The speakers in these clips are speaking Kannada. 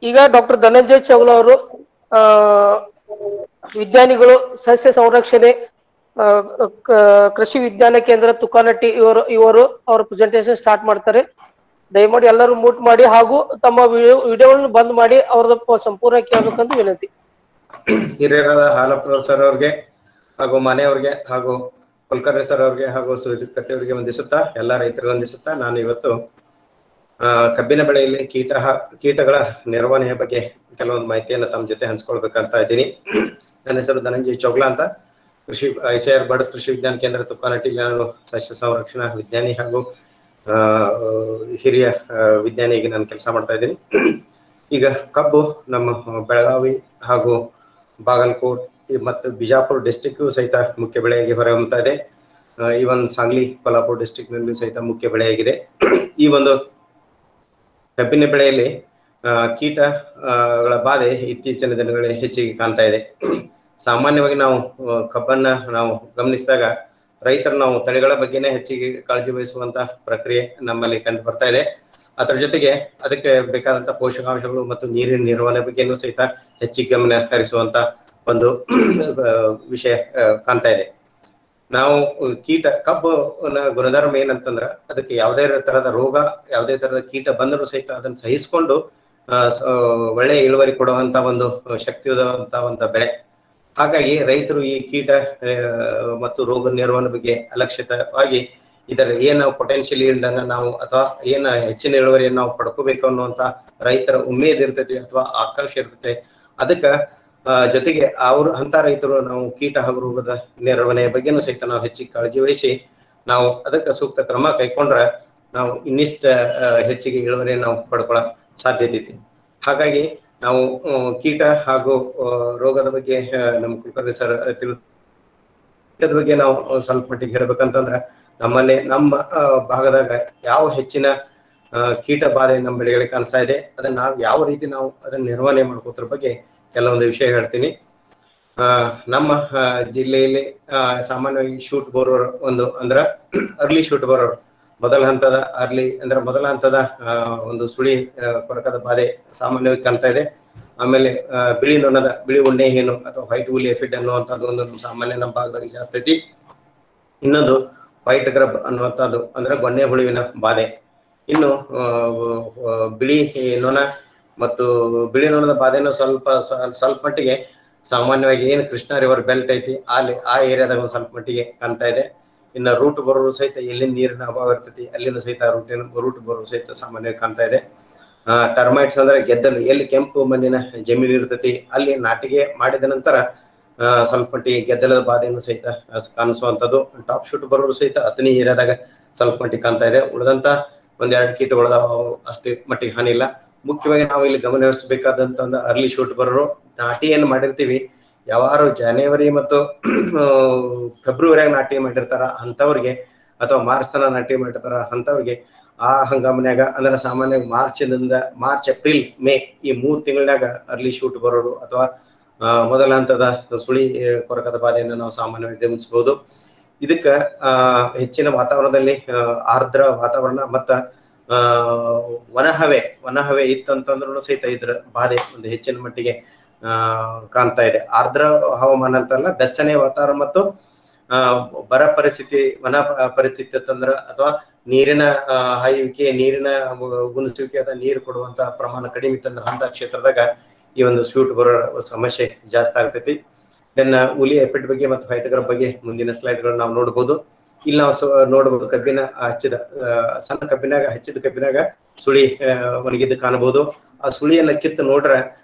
ಈಗ ಡಾಕ್ಟರ್ ಧನಂಜಯ ಚೌಲ ಅವರು ಆ ವಿಜ್ಞಾನಿಗಳು, ಸಸ್ಯ ಸಂರಕ್ಷಣೆ, ಕೃಷಿ ವಿಜ್ಞಾನ ಕೇಂದ್ರ ತುಕಾನಟ್ಟಿ ಇವರು ಅವ್ರ ಪ್ರೆಸೆಂಟೇಶನ್ ಸ್ಟಾರ್ಟ್ ಮಾಡ್ತಾರೆ. ದಯಮಾಡಿ ಎಲ್ಲರೂ ಮೂಟ್ ಮಾಡಿ ಹಾಗೂ ತಮ್ಮ ವಿಡಿಯೋಗಳನ್ನು ಬಂದ್ ಮಾಡಿ ಅವ್ರದ್ದು ಸಂಪೂರ್ಣ ಕೇಳಬೇಕಂತ ವಿನಂತಿ. ಹಿರಿಯರಾದ ಹಾಲಪ್ಪ ಸರ್ ಅವ್ರಿಗೆ ಹಾಗೂ ಮನೆಯವ್ರಿಗೆ ಹಾಗೂ ಕುಲಕರ್ಣಿ ಸರ್ ಅವ್ರಿಗೆ ಹಾಗೂ ಸುದೀಪ್ ಕತ್ತಿ ಅವರಿಗೆ ವಂದಿಸುತ್ತಾ, ಎಲ್ಲ ರೈತರಿಗೆ ವಂದಿಸುತ್ತಾ, ನಾನು ಇವತ್ತು ಕಬ್ಬಿನ ಬೆಳೆಯಲ್ಲಿ ಕೀಟಗಳ ನಿರ್ವಹಣೆಯ ಬಗ್ಗೆ ಕೆಲವೊಂದು ಮಾಹಿತಿಯನ್ನು ತಮ್ಮ ಜೊತೆ ಹಂಚ್ಕೊಳ್ಬೇಕಂತ ಇದ್ದೀನಿ. ನನ್ನ ಹೆಸರು ಧನಂಜಯ ಚೌಗ್ಲಾ ಅಂತ. ಕೃಷಿ ICAR ಬರ್ಡ್ಸ್ ಕೃಷಿ ವಿಜ್ಞಾನ ಕೇಂದ್ರ ತುಕಾನಟ್ಟಿ ನಾನು ಸಸ್ಯ ಸಂರಕ್ಷಣಾ ವಿಜ್ಞಾನಿ ಹಾಗೂ ಹಿರಿಯ ವಿಜ್ಞಾನಿಯಾಗಿ ನಾನು ಕೆಲಸ ಮಾಡ್ತಾ ಇದ್ದೀನಿ. ಈಗ ಕಬ್ಬು ನಮ್ಮ ಬೆಳಗಾವಿ ಹಾಗೂ ಬಾಗಲಕೋಟ್ ಮತ್ತು ಬಿಜಾಪುರ ಡಿಸ್ಟಿಕ್ ಸಹಿತ ಮುಖ್ಯ ಬೆಳೆಯಾಗಿ ಹೊರಹೊಮ್ಮುತ್ತಾ ಇದೆ. ಈವನ್ ಸಾಂಗ್ಲಿ, ಕೊಲ್ಹಾಪುರ ಡಿಸ್ಟಿಕ್ ನಲ್ಲಿ ಸಹಿತ ಮುಖ್ಯ ಬೆಳೆಯಾಗಿದೆ. ಈ ಒಂದು ಕಬ್ಬಿನ ಬೆಳೆಯಲ್ಲಿ ಕೀಟಗಳ ಬಾಧೆ ಇತ್ತೀಚಿನ ದಿನಗಳಲ್ಲಿ ಹೆಚ್ಚಿಗೆ ಕಾಣ್ತಾ ಇದೆ. ಸಾಮಾನ್ಯವಾಗಿ ನಾವು ಕಬ್ಬನ್ನ ನಾವು ಗಮನಿಸಿದಾಗ ರೈತರು ನಾವು ತಳಿಗಳ ಬಗ್ಗೆನೇ ಹೆಚ್ಚಿಗೆ ಕಾಳಜಿ ವಹಿಸುವಂತ ಪ್ರಕ್ರಿಯೆ ನಮ್ಮಲ್ಲಿ ಕಂಡು ಬರ್ತಾ ಇದೆ. ಅದರ ಜೊತೆಗೆ ಅದಕ್ಕೆ ಬೇಕಾದಂತ ಪೋಷಕಾಂಶಗಳು ಮತ್ತು ನೀರಿನ ನಿರ್ವಹಣೆ ಬಗ್ಗೆನೂ ಸಹಿತ ಹೆಚ್ಚಿಗೆ ಗಮನ ಹರಿಸುವಂತ ಒಂದು ವಿಷಯ ಕಾಣ್ತಾ ಇದೆ. ನಾವು ಕಬ್ಬನ ಗುಣಧರ್ಮ ಏನಂತಂದ್ರ ಅದಕ್ಕೆ ಯಾವುದೇ ತರದ ರೋಗ, ಯಾವುದೇ ತರದ ಕೀಟ ಬಂದರೂ ಸಹಿತ ಅದನ್ನು ಸಹಿಸಿಕೊಂಡು ಒಳ್ಳೆ ಇಳುವರಿ ಕೊಡುವಂತ ಒಂದು ಶಕ್ತಿಯುತ ಬೆಳೆ. ಹಾಗಾಗಿ ರೈತರು ಈ ಕೀಟ ಮತ್ತು ರೋಗ ನಿರ್ವಹಣೆ ಬಗ್ಗೆ ಅಲಕ್ಷಿತವಾಗಿ ಇದರ ಏನು ಪೊಟೆನ್ಶಿಯಲ್ ಈಲ್ಡ್ ಅನ್ನ ನಾವು ಅಥವಾ ಏನು ಹೆಚ್ಚಿನ ಇಳುವರಿಯನ್ನು ನಾವು ಪಡ್ಕೋಬೇಕು ಅನ್ನುವಂತ ರೈತರ ಉಮೇದ್ ಇರ್ತೈತಿ ಅಥವಾ ಆಕಾಂಕ್ಷೆ ಇರ್ತೈತೆ. ಅದಕ್ಕ ಜೊತೆಗೆ ಅಂತ ರೈತರು ನಾವು ಕೀಟ ಹಾಗೂ ರೋಗದ ನಿರ್ವಹಣೆಯ ಬಗ್ಗೆನೂ ಸಹಿತ ನಾವು ಹೆಚ್ಚಿಗೆ ಕಾಳಜಿ ವಹಿಸಿ ನಾವು ಅದಕ್ಕೆ ಸೂಕ್ತ ಕ್ರಮ ಕೈಕೊಂಡ್ರೆ ನಾವು ಇನ್ನಿಷ್ಟ ಹೆಚ್ಚಿಗೆ ಇಳುವರಿಯನ್ನು ನಾವು ಪಡ್ಕೊಳ್ಳೋ ಸಾಧ್ಯತೆ ಐತಿ. ಹಾಗಾಗಿ ನಾವು ಕೀಟ ಹಾಗೂ ರೋಗದ ಬಗ್ಗೆ ನಮ್ಮ ಕುಲಕರ್ಣಿ ಸರ್ ಕೀಟದ ಬಗ್ಗೆ ನಾವು ಸ್ವಲ್ಪ ಮಟ್ಟಿಗೆ ಹೇಳ್ಬೇಕಂತಂದ್ರೆ ನಮ್ಮ ಭಾಗದಾಗ ಯಾವ ಹೆಚ್ಚಿನ ಕೀಟ ಬಾಧೆ ನಮ್ಮ ಬೆಳೆಗಳಿಗೆ ಕಾಣಿಸ್ತಾ ಇದೆ, ಅದನ್ನ ನಾವು ಯಾವ ರೀತಿ ನಾವು ಅದನ್ನ ನಿರ್ವಹಣೆ ಮಾಡ್ಕೋದ್ರ ಬಗ್ಗೆ ಕೆಲವೊಂದು ವಿಷಯ ಹೇಳ್ತೀನಿ. ನಮ್ಮ ಜಿಲ್ಲೆಯಲ್ಲಿ ಸಾಮಾನ್ಯವಾಗಿ ಶೂಟ್ ಬೋರೋರ್ ಅರ್ಲಿ ಶೂಟ್ ಬೋರೋರ್ ಮೊದಲ ಹಂತದ ಒಂದು ಸುಳಿ ಕೊರಕದ ಬಾಧೆ ಸಾಮಾನ್ಯವಾಗಿ ಕಾಣ್ತಾ ಇದೆ. ಆಮೇಲೆ ಬಿಳಿ ಉಣ್ಣೆ ಹೇನು ಅಥವಾ ವೈಟ್ ವೂಲಿ ಎಫಿಡ್ ಅನ್ನುವಂಥದ್ದು ಒಂದು ಸಾಮಾನ್ಯ ನಮ್ಮ ಭಾಗದಲ್ಲಿ ಜಾಸ್ತಿ ಐತಿ. ಇನ್ನೊಂದು ವೈಟ್ ಗ್ರಬ್ ಅನ್ನುವಂಥದ್ದು ಅಂದ್ರೆ ಗೊನ್ನೆ ಹುಳುವಿನ ಬಾಧೆ. ಇನ್ನು ಬಿಳಿ ನೊಣ ಮತ್ತು ಬಿಳಿ ನೊಣದ ಬಾಧೆನೂ ಸ್ವಲ್ಪ ಮಟ್ಟಿಗೆ ಸಾಮಾನ್ಯವಾಗಿ ಏನು ಕೃಷ್ಣಾ ರಿವರ್ ಬೆಲ್ಟ್ ಐತಿ ಆ ಏರಿಯಾದಾಗ ಒಂದು ಸ್ವಲ್ಪ ಮಟ್ಟಿಗೆ ಕಾಣ್ತಾ ಇದೆ. ಇನ್ನು ರೂಟ್ ಬರೋರು ಸಹಿತ ಎಲ್ಲಿನ ನೀರಿನ ಅಭಾವ ಇರ್ತೈತಿ ಅಲ್ಲಿನ ಸಹಿತ ರೂಟ್ ಬರೋರು ಸಹಿತ ಸಾಮಾನ್ಯವಾಗಿ ಕಾಣ್ತಾ ಇದೆ. ಟರ್ಮೈಟ್ಸ್ ಅಂದ್ರೆ ಗೆದ್ದಲು, ಎಲ್ಲಿ ಕೆಂಪು ಮಣ್ಣಿನ ಜಮೀನು ಇರ್ತೈತಿ ಅಲ್ಲಿ ನಾಟಿಗೆ ಮಾಡಿದ ನಂತರ ಸ್ವಲ್ಪ ಮಟ್ಟಿಗೆ ಗೆದ್ದಲದ ಬಾಧೆಯನ್ನು ಸಹಿತ ಕಾಣಿಸುವಂಥದ್ದು. ಟಾಪ್ ಶೂಟ್ ಬರೋರು ಸಹಿತ ಅತನಿ ಏರಿಯಾದಾಗ ಸ್ವಲ್ಪ ಮಟ್ಟಿಗೆ ಕಾಣ್ತಾ ಇದೆ. ಉಳಿದಂತ ಒಂದೆರಡು ಕೀಟಗಳು ಅಷ್ಟೇ ಮಟ್ಟಿಗೆ ಹಾನಿ ಇಲ್ಲ. ಮುಖ್ಯವಾಗಿ ನಾವು ಇಲ್ಲಿ ಗಮನ ಹರಿಸಬೇಕಾದಂತ ಅರ್ಲಿ ಶೂಟ್ ಬರೋರು ನಾಟಿ ಏನು ಮಾಡಿರ್ತೀವಿ, ಯಾವಾರು ಜನವರಿ ಮತ್ತು ಫೆಬ್ರವರಿಯಾಗ ನಾಟಿ ಮಾಡಿರ್ತಾರ ಅಂತವ್ರಿಗೆ ಅಥವಾ ಮಾರ್ಚ್ ತನ ನಾಟಿ ಮಾಡಿರ್ತಾರ ಅಂತವ್ರಿಗೆ ಆ ಹಂಗಾಮಿನ್ಯಾಗ ಅಂದ್ರೆ ಸಾಮಾನ್ಯವಾಗಿ ಮಾರ್ಚ್ ಏಪ್ರಿಲ್ ಮೇ ಈ 3 ತಿಂಗಳಾಗ ಅರ್ಲಿ ಶೂಟ್ ಬರೋರು ಅಥವಾ ಮೊದಲ ಹಂತದ ಸುಳಿ ಕೊರಕದ ಬಾಧೆಯನ್ನು ನಾವು ಸಾಮಾನ್ಯವಾಗಿ ಗಮನಿಸಬಹುದು. ಇದಕ್ಕ ಹೆಚ್ಚಿನ ವಾತಾವರಣದಲ್ಲಿ ಆರ್ದ್ರ ವಾತಾವರಣ ಮತ್ತ ವನಹವೆ ಇತ್ತಂತಂದ್ರೂ ಸಹಿತ ಇದ್ರ ಬಾಧೆ ಒಂದು ಹೆಚ್ಚಿನ ಮಟ್ಟಿಗೆ ಕಾಣ್ತಾ ಇದೆ. ಆರ್ದ್ರ ಹವಾಮಾನ ಅಂತಲ್ಲ, ಬೆಚ್ಚನೆಯ ವಾತಾವರಣ ಮತ್ತು ಬರ ಪರಿಸ್ಥಿತಿ, ವನ ಪರಿಸ್ಥಿತಿ ಅಂತಂದ್ರ ಅಥವಾ ನೀರಿನ ಹಾಯುವಿಕೆ, ನೀರಿನ ಗುಣಿಸುವಿಕೆ ಅಥವಾ ನೀರು ಕೊಡುವಂತ ಪ್ರಮಾಣ ಕಡಿಮೆ ಇತ್ತಂದ್ರ ಅಂತ ಕ್ಷೇತ್ರದಾಗ ಈ ಒಂದು ಶೂಟ್ ಬರೋ ಸಮಸ್ಯೆ ಜಾಸ್ತಿ ಆಗ್ತೈತಿ. ದೆನ್ ಹುಲಿ ಎಫಿಡ್ ಬಗ್ಗೆ ಮತ್ತು ವೈಟ್ ಗ್ರಬ್ ಬಗ್ಗೆ ಮುಂದಿನ ಸ್ಲೈಡ್ಗಳು ನಾವು ನೋಡ್ಬೋದು. ಇಲ್ಲಿ ನಾವು ನೋಡ್ಬೋದು ಕಬ್ಬಿನ ಸಣ್ಣ ಹಚ್ಚಿದ ಕಬ್ಬಿನಾಗ ಸುಳಿ ಒಣಗಿದ್ದು ಕಾಣಬಹುದು. ಆ ಸುಳಿಯನ್ನ ಕಿತ್ತು ನೋಡ್ರೆ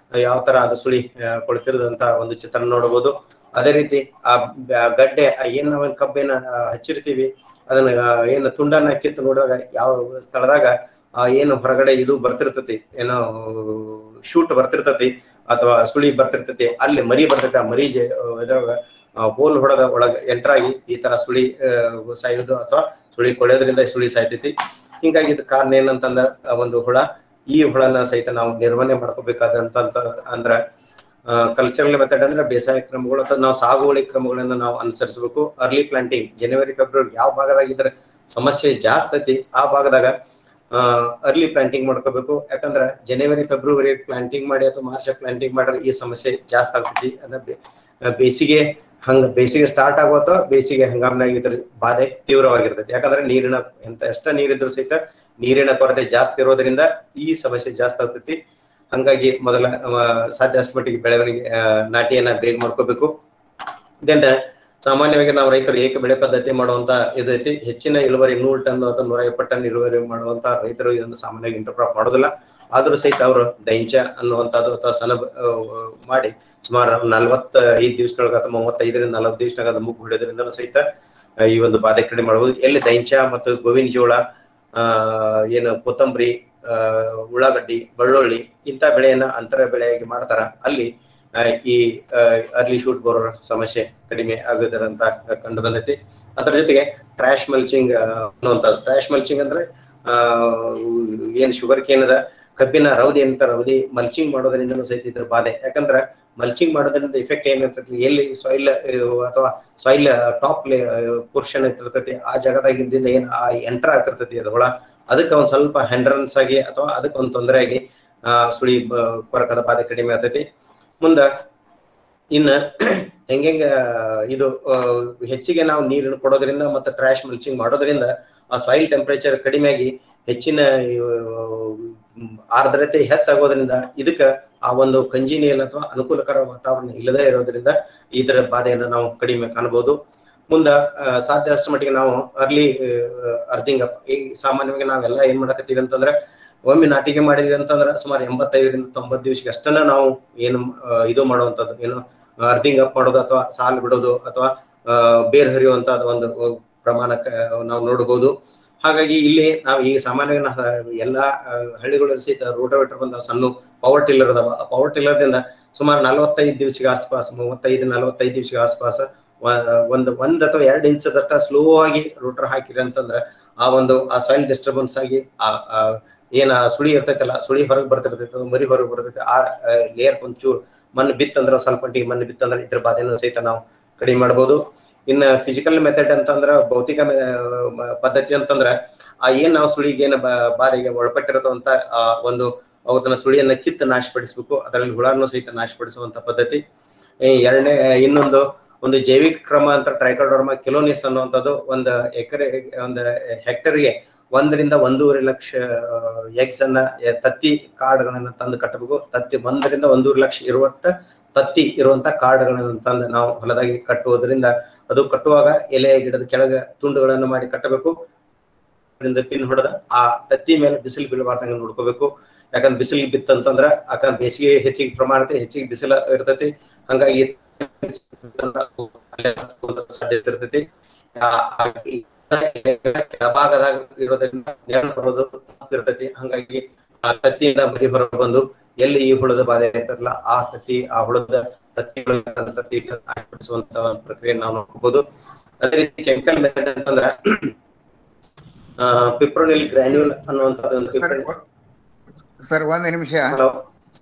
ಯಾವ ತರ ಅದು ಸುಳಿ ಕೊಡ್ತಿರೋದಂತ ಒಂದು ಚಿತ್ರಣ ನೋಡಬಹುದು. ಅದೇ ರೀತಿ ಆ ಗಡ್ಡೆ ಏನ್ ನಾವು ಕಬ್ಬೇನ ಹಚ್ಚಿರ್ತೀವಿ ಅದನ್ನ ಏನು ತುಂಡನ್ನ ಕಿತ್ತು ನೋಡಿದಾಗ ಯಾವ ಸ್ಥಳದಾಗ ಏನು ಹೊರಗಡೆ ಇದು ಬರ್ತಿರ್ತತಿ, ಏನೋ ಶೂಟ್ ಬರ್ತಿರ್ತತಿ ಅಥವಾ ಸುಳಿ ಬರ್ತಿರ್ತತಿ, ಅಲ್ಲಿ ಮರಿ ಬರ್ತೈತಿ. ಆ ಮರಿ ಇದ್ರಾಗ ಹೋಲ್ ಹೊಡೆದ ಒಳಗ ಎಂಟ್ರಾಗಿ ಈ ತರ ಸುಳಿ ಸಾಯೋದು ಅಥವಾ ಸುಳಿ ಕೊಳೆಯೋದ್ರಿಂದ ಸುಳಿ ಸಾಯ್ತೈತಿ. ಹಿಂಗಾಗಿ ಇದು ಕಾರಣ ಏನಂತಂದ್ರ ಒಂದು ಈ ಹುಳನ ಸಹಿತ ನಾವು ನಿರ್ವಹಣೆ ಮಾಡ್ಕೋಬೇಕಾದಂತ ಅಂದ್ರ ಕಲ್ಚರಲ್ ಮೆಥಡ್ ಅಂದ್ರೆ ಬೇಸಾಯ ಕ್ರಮಗಳು ಅಥವಾ ನಾವು ಸಾಗುವಳಿ ಕ್ರಮಗಳನ್ನ ನಾವು ಅನುಸರಿಸಬೇಕು. ಅರ್ಲಿ ಪ್ಲಾಂಟಿಂಗ್ ಜನವರಿ ಫೆಬ್ರವರಿ ಯಾವ ಭಾಗದಾಗ ಇದ್ರ ಸಮಸ್ಯೆ ಜಾಸ್ತಿ ಐತಿ ಆ ಭಾಗದಾಗ ಅರ್ಲಿ ಪ್ಲಾಂಟಿಂಗ್ ಮಾಡ್ಕೋಬೇಕು. ಯಾಕಂದ್ರೆ ಜನವರಿ ಫೆಬ್ರವರಿ ಪ್ಲಾಂಟಿಂಗ್ ಮಾಡಿ ಅಥವಾ ಮಾರ್ಚ್ ಪ್ಲಾಂಟಿಂಗ್ ಮಾಡಿದ್ರೆ ಈ ಸಮಸ್ಯೆ ಜಾಸ್ತಿ ಆಗ್ತೈತಿ. ಬೇಸಿಗೆ ಬೇಸಿಗೆ ಸ್ಟಾರ್ಟ್ ಆಗೋ ಅಥವಾ ಬೇಸಿಗೆ ಹಂಗಾಮ್ನಾಗ ಇದ್ರ ಬಾಧೆ ತೀವ್ರವಾಗಿರ್ತೈತಿ. ಯಾಕಂದ್ರೆ ಎಷ್ಟ ನೀರಿದ್ರು ಸಹಿತ ನೀರಿನ ಕೊರತೆ ಜಾಸ್ತಿ ಇರೋದ್ರಿಂದ ಈ ಸಮಸ್ಯೆ ಜಾಸ್ತಿ ಆಗ್ತೈತಿ. ಹಂಗಾಗಿ ಮೊದಲ ಸಾಧ್ಯ ಅಷ್ಟು ಮಟ್ಟಿಗೆ ಬೆಳೆಗಳಿಗೆ ನಾಟಿಯನ್ನ ಬೇಗ ಮಾಡ್ಕೋಬೇಕು. ದೆನ್ ಸಾಮಾನ್ಯವಾಗಿ ನಾವು ರೈತರು ಏಕ ಬೆಳೆ ಪದ್ಧತಿ ಮಾಡುವಂತ ಇದೈತಿ. ಹೆಚ್ಚಿನ ಇಳುವರಿ 100 ಟನ್ ಅಥವಾ 150 ಟನ್ ಇಳುವರಿ ಮಾಡುವಂತ ರೈತರು ಇದನ್ನು ಸಾಮಾನ್ಯವಾಗಿ ಇಂಟರ್ಕ್ರಾಪ್ ಮಾಡೋದಿಲ್ಲ. ಆದ್ರೂ ಸಹಿತ ಅವರು ದೈಂಚ ಅನ್ನುವಂಥದ್ದು ಅಥವಾ ಸಲಬ್ ಮಾಡಿ ಸುಮಾರು 45 ದಿವಸದೊಳಗ ಅಥವಾ 35ರಿಂದ 40 ದಿವಸನಾಗ ಅದು ಮುಗ್ಗು ಹೊಡೆಯೋದ್ರಿಂದ ಸಹಿತ ಈ ಒಂದು ಬಾಧೆ ಕಡಿಮೆ ಮಾಡಬಹುದು. ಎಲ್ಲಿ ದೈಂಚ ಮತ್ತು ಗೋವಿನ ಜೋಳ, ಏನು ಕೊತ್ತಂಬರಿ, ಉಳ್ಳಾಗಡ್ಡಿ, ಬೆಳ್ಳುಳ್ಳಿ ಇಂಥ ಬೆಳೆಯನ್ನ ಅಂತರ ಬೆಳೆಯಾಗಿ ಮಾಡ್ತಾರ, ಅಲ್ಲಿ ಈ ಅರ್ಲಿ ಶೂಟ್ ಬರೋ ಸಮಸ್ಯೆ ಕಡಿಮೆ ಆಗೋದರಂತ ಕಂಡು ಬಂದೈತಿ. ಅದರ ಜೊತೆಗೆ ಟ್ರ್ಯಾಶ್ ಮಲ್ಚಿಂಗ್ ಅನ್ನುವಂಥದ್ದು. ಟ್ರ್ಯಾಶ್ ಮಲ್ಚಿಂಗ್ ಅಂದ್ರೆ ಏನ್ ಶುಗರ್ ಕೇನ್ ಅದ, ಕಬ್ಬಿನ ರೌದಿ ಅಂತ ರೌದಿ ಮಲ್ಚಿಂಗ್ ಮಾಡೋದ್ರಿಂದ ಸಹಿತ ಇದ್ರ ಬಾಧೆ. ಯಾಕಂದ್ರ ಮಲ್ಚಿಂಗ್ ಮಾಡೋದ್ರಿಂದ ಇಫೆಕ್ಟ್ ಏನಿರ್ತೈತಿ, ಎಲ್ಲಿ ಸಾಯಿಲ್ ಅಥವಾ ಸಾಯಿಲ್ ಟಾಪ್ ಪೋರ್ಷನ್ ಇರ್ತೈತಿ ಆ ಜಾಗದಾಗಿಂದ ಏನ್ ಎಂಟರ್ ಆಗ್ತಿರ್ತೈತಿ ಅದ್ರೊಳ, ಅದಕ್ಕೆ ಒಂದ್ ಸ್ವಲ್ಪ ಹ್ಯಾಂಡ್ರನ್ಸ್ ಆಗಿ ಅಥವಾ ಅದಕ್ಕೆ ಒಂದ್ ತೊಂದರೆ ಆಗಿ ಸುಳಿ ಕೊರಕದ ಬಾಧೆ ಕಡಿಮೆ ಆಗ್ತೈತಿ. ಮುಂದ ಇನ್ನ ಹೆಂಗ ಇದು ಹೆಚ್ಚಿಗೆ ನಾವು ನೀರನ್ನು ಕೊಡೋದ್ರಿಂದ ಮತ್ತೆ ಟ್ರ್ಯಾಶ್ ಮಲ್ಚಿಂಗ್ ಮಾಡೋದ್ರಿಂದ ಆ ಸಾಯಿಲ್ ಟೆಂಪರೇಚರ್ ಕಡಿಮೆ ಆಗಿ ಹೆಚ್ಚಿನ ಆರ್ದ್ರತೆ ಹೆಚ್ಚಾಗೋದ್ರಿಂದ ಇದಕ್ಕ ಆ ಒಂದು ಕಂಜಿನಿಯಲ್ ಅಥವಾ ಅನುಕೂಲಕರ ವಾತಾವರಣ ಇಲ್ಲದೆ ಇರೋದ್ರಿಂದ ಇದರ ಬಾಧೆಯನ್ನು ನಾವು ಕಡಿಮೆ ಕಾಣಬಹುದು. ಮುಂದ ಸಾಧ್ಯ ಅಷ್ಟು ಮಟ್ಟಿಗೆ ನಾವು ಅರ್ಲಿ ಅರ್ಧಿಂಗ್ ಅಪ್. ಈ ಸಾಮಾನ್ಯವಾಗಿ ನಾವೆಲ್ಲ ಏನ್ ಮಾಡಕತ್ತೀವಿ ಅಂತಂದ್ರೆ, ಒಮ್ಮೆ ನಾಟಿಕೆ ಮಾಡಿದ್ವಿ ಅಂತಂದ್ರೆ ಸುಮಾರು 85ರಿಂದ 90 ದಿವಸಕ್ಕೆ ಅಷ್ಟನ್ನ ನಾವು ಏನು ಇದು ಮಾಡುವಂಥದ್ದು, ಏನು ಅರ್ಧಿಂಗ್ ಅಪ್ ಮಾಡೋದು ಅಥವಾ ಸಾಲು ಬಿಡೋದು ಅಥವಾ ಬೇರ್ ಹರಿಯುವಂತದ್ದು ಒಂದು ಪ್ರಮಾಣಕ್ಕೆ ನಾವು ನೋಡಬಹುದು. ಹಾಗಾಗಿ ಇಲ್ಲಿ ನಾವು ಈ ಸಾಮಾನ್ಯವಾಗಿ ಎಲ್ಲಾ ಹಳ್ಳಿಗಳಲ್ಲಿ ಸಹಿತ ರೋಟೋವೇಟರ್ ಬಂದ ಸಣ್ಣ ಪವರ್ ಟಿಲ್ಲರ್ ಅದಾವ. ಪವರ್ ಟಿಲ್ಲರ್ದಿಂದ ಸುಮಾರು 45 ದಿವಸಕ್ಕೆ ಆಸ್ಪಾಸ್, 35-45 ದಿವಸಕ್ಕೆ ಆಸ್ಪಾಸ್ ಒಂದ್ ಅಥವಾ 2 ಇಂಚದಷ್ಟ ಸ್ಲೋ ಆಗಿ ರೋಟರ್ ಹಾಕಿರಿ ಅಂತಂದ್ರೆ ಆ ಸಾಯಿಲ್ ಡಿಸ್ಟರ್ಬೆನ್ಸ್ ಆಗಿ ಏನ ಸುಳಿ ಇರ್ತೈತಲ್ಲ, ಸುಳಿ ಹೊರಗೆ ಬರ್ತಿರ್ತೈತೆ, ಮರಿ ಹೊರಗೆ ಬರ್ತೈತೆ, ಆ ಲೇಯರ್ ಒಂಚೂರು ಮಣ್ಣು ಬಿತ್ತಂದ್ರೆ ಸ್ವಲ್ಪ ಮಟ್ಟಿಗೆ ಮಣ್ಣು ಬಿತ್ತಂದ್ರೆ ಇದ್ರ ಬಾಧೆಯನ್ನು ಸಹಿತ ನಾವು ಕಡಿಮೆ ಮಾಡ್ಬೋದು. ಇನ್ನ ಫಿಸಿಕಲ್ ಮೆಥಡ್ ಅಂತಂದ್ರ, ಭೌತಿಕ ಪದ್ಧತಿ ಅಂತಂದ್ರ ಏನ್ ನಾವು ಸುಳಿಗೆ ಏನ ಬಾಧೆಗೆ ಒಳಪಟ್ಟಿರತ್ತಂತ ಒಂದು ಅವತ್ತನ್ನ ಸುಳಿಯನ್ನ ಕಿತ್ತು ನಾಶಪಡಿಸ್ಬೇಕು. ಅದರಲ್ಲಿ ಹುಳಾನ್ನು ಸಹಿತ ನಾಶಪಡಿಸುವಂತ ಪದ್ಧತಿ. ಒಂದು ಜೈವಿಕ ಕ್ರಮ ಅಂತ ಟ್ರೈಕೋಡರ್ಮಾ ಕಿಲೋನಿಸ್ ಅನ್ನುವಂಥದ್ದು ಒಂದು ಹೆಕ್ಟರ್ಗೆ 1ರಿಂದ 1.5 ಲಕ್ಷ ಎಗ್ಸ್ ಅನ್ನ ತತ್ತಿ ಕಾಡುಗಳನ್ನ ತಂದು ಕಟ್ಟಬೇಕು. 1ರಿಂದ 1.5 ಲಕ್ಷ ತತ್ತಿ ಇರುವಂತ ಕಾಡುಗಳನ್ನ ತಂದು ನಾವು ಹೊಲದಾಗಿ ಕಟ್ಟುವುದರಿಂದ, ಅದು ಕಟ್ಟುವಾಗ ಎಲೆ ಗಿಡದ ಕೆಳಗೆ ತುಂಡುಗಳನ್ನು ಮಾಡಿ ಕಟ್ಟಬೇಕು. ಪಿನ್ ಹೊಡೆದ ಆ ತತ್ತಿ ಮೇಲೆ ಬಿಸಿಲು ಬೀಳಬಾರ್ದಂಗ ನೋಡ್ಕೋಬೇಕು. ಯಾಕಂದ್ರೆ ಬಿಸಿಲು ಬಿತ್ತಂತಂದ್ರ ಬೇಸಿಗೆ ಹೆಚ್ಚಿಗೆ ಪ್ರಮಾಣತೆ ಹೆಚ್ಚಿಗೆ ಬಿಸಿಲು ಇರ್ತೈತಿ. ಹಂಗಾಗಿ ಸಾಧ್ಯತೆ ಇರ್ತೈತಿ. ಕೆಳಭಾಗದಾಗ ಇರೋದ್ರಿಂದ ನೆರಳು ಬರೋದು ಇರ್ತೈತಿ. ಹಂಗಾಗಿ ಆ ತತ್ತಿಯಿಂದ ಮರಿ ಹೊರಗೆ ಬಂದು ಎಲ್ಲಿ ಈ ಹುಳದ ಬಾಧೆ ಇರ್ತದಲ್ಲ ಆ ಹುಳದ ತತ್ತಿ ಆಯ್ಕೆಪಡಿಸುವಂತ ಪ್ರಕ್ರಿಯೆ ನಾವು ನೋಡ್ಕೋಬಹುದು. ಅದೇ ರೀತಿ ಕೆಮಿಕಲ್ ಮೆಥಡ್ ಅಂತಂದ್ರ ಪಿಪ್ರೋನಿಲ್ ಗ್ರಾನ್ಯೂಲ್ ಅನ್ನುವಂಥದ್ದು. ಸರ್ ಒಂದ್ ನಿಮಿಷ,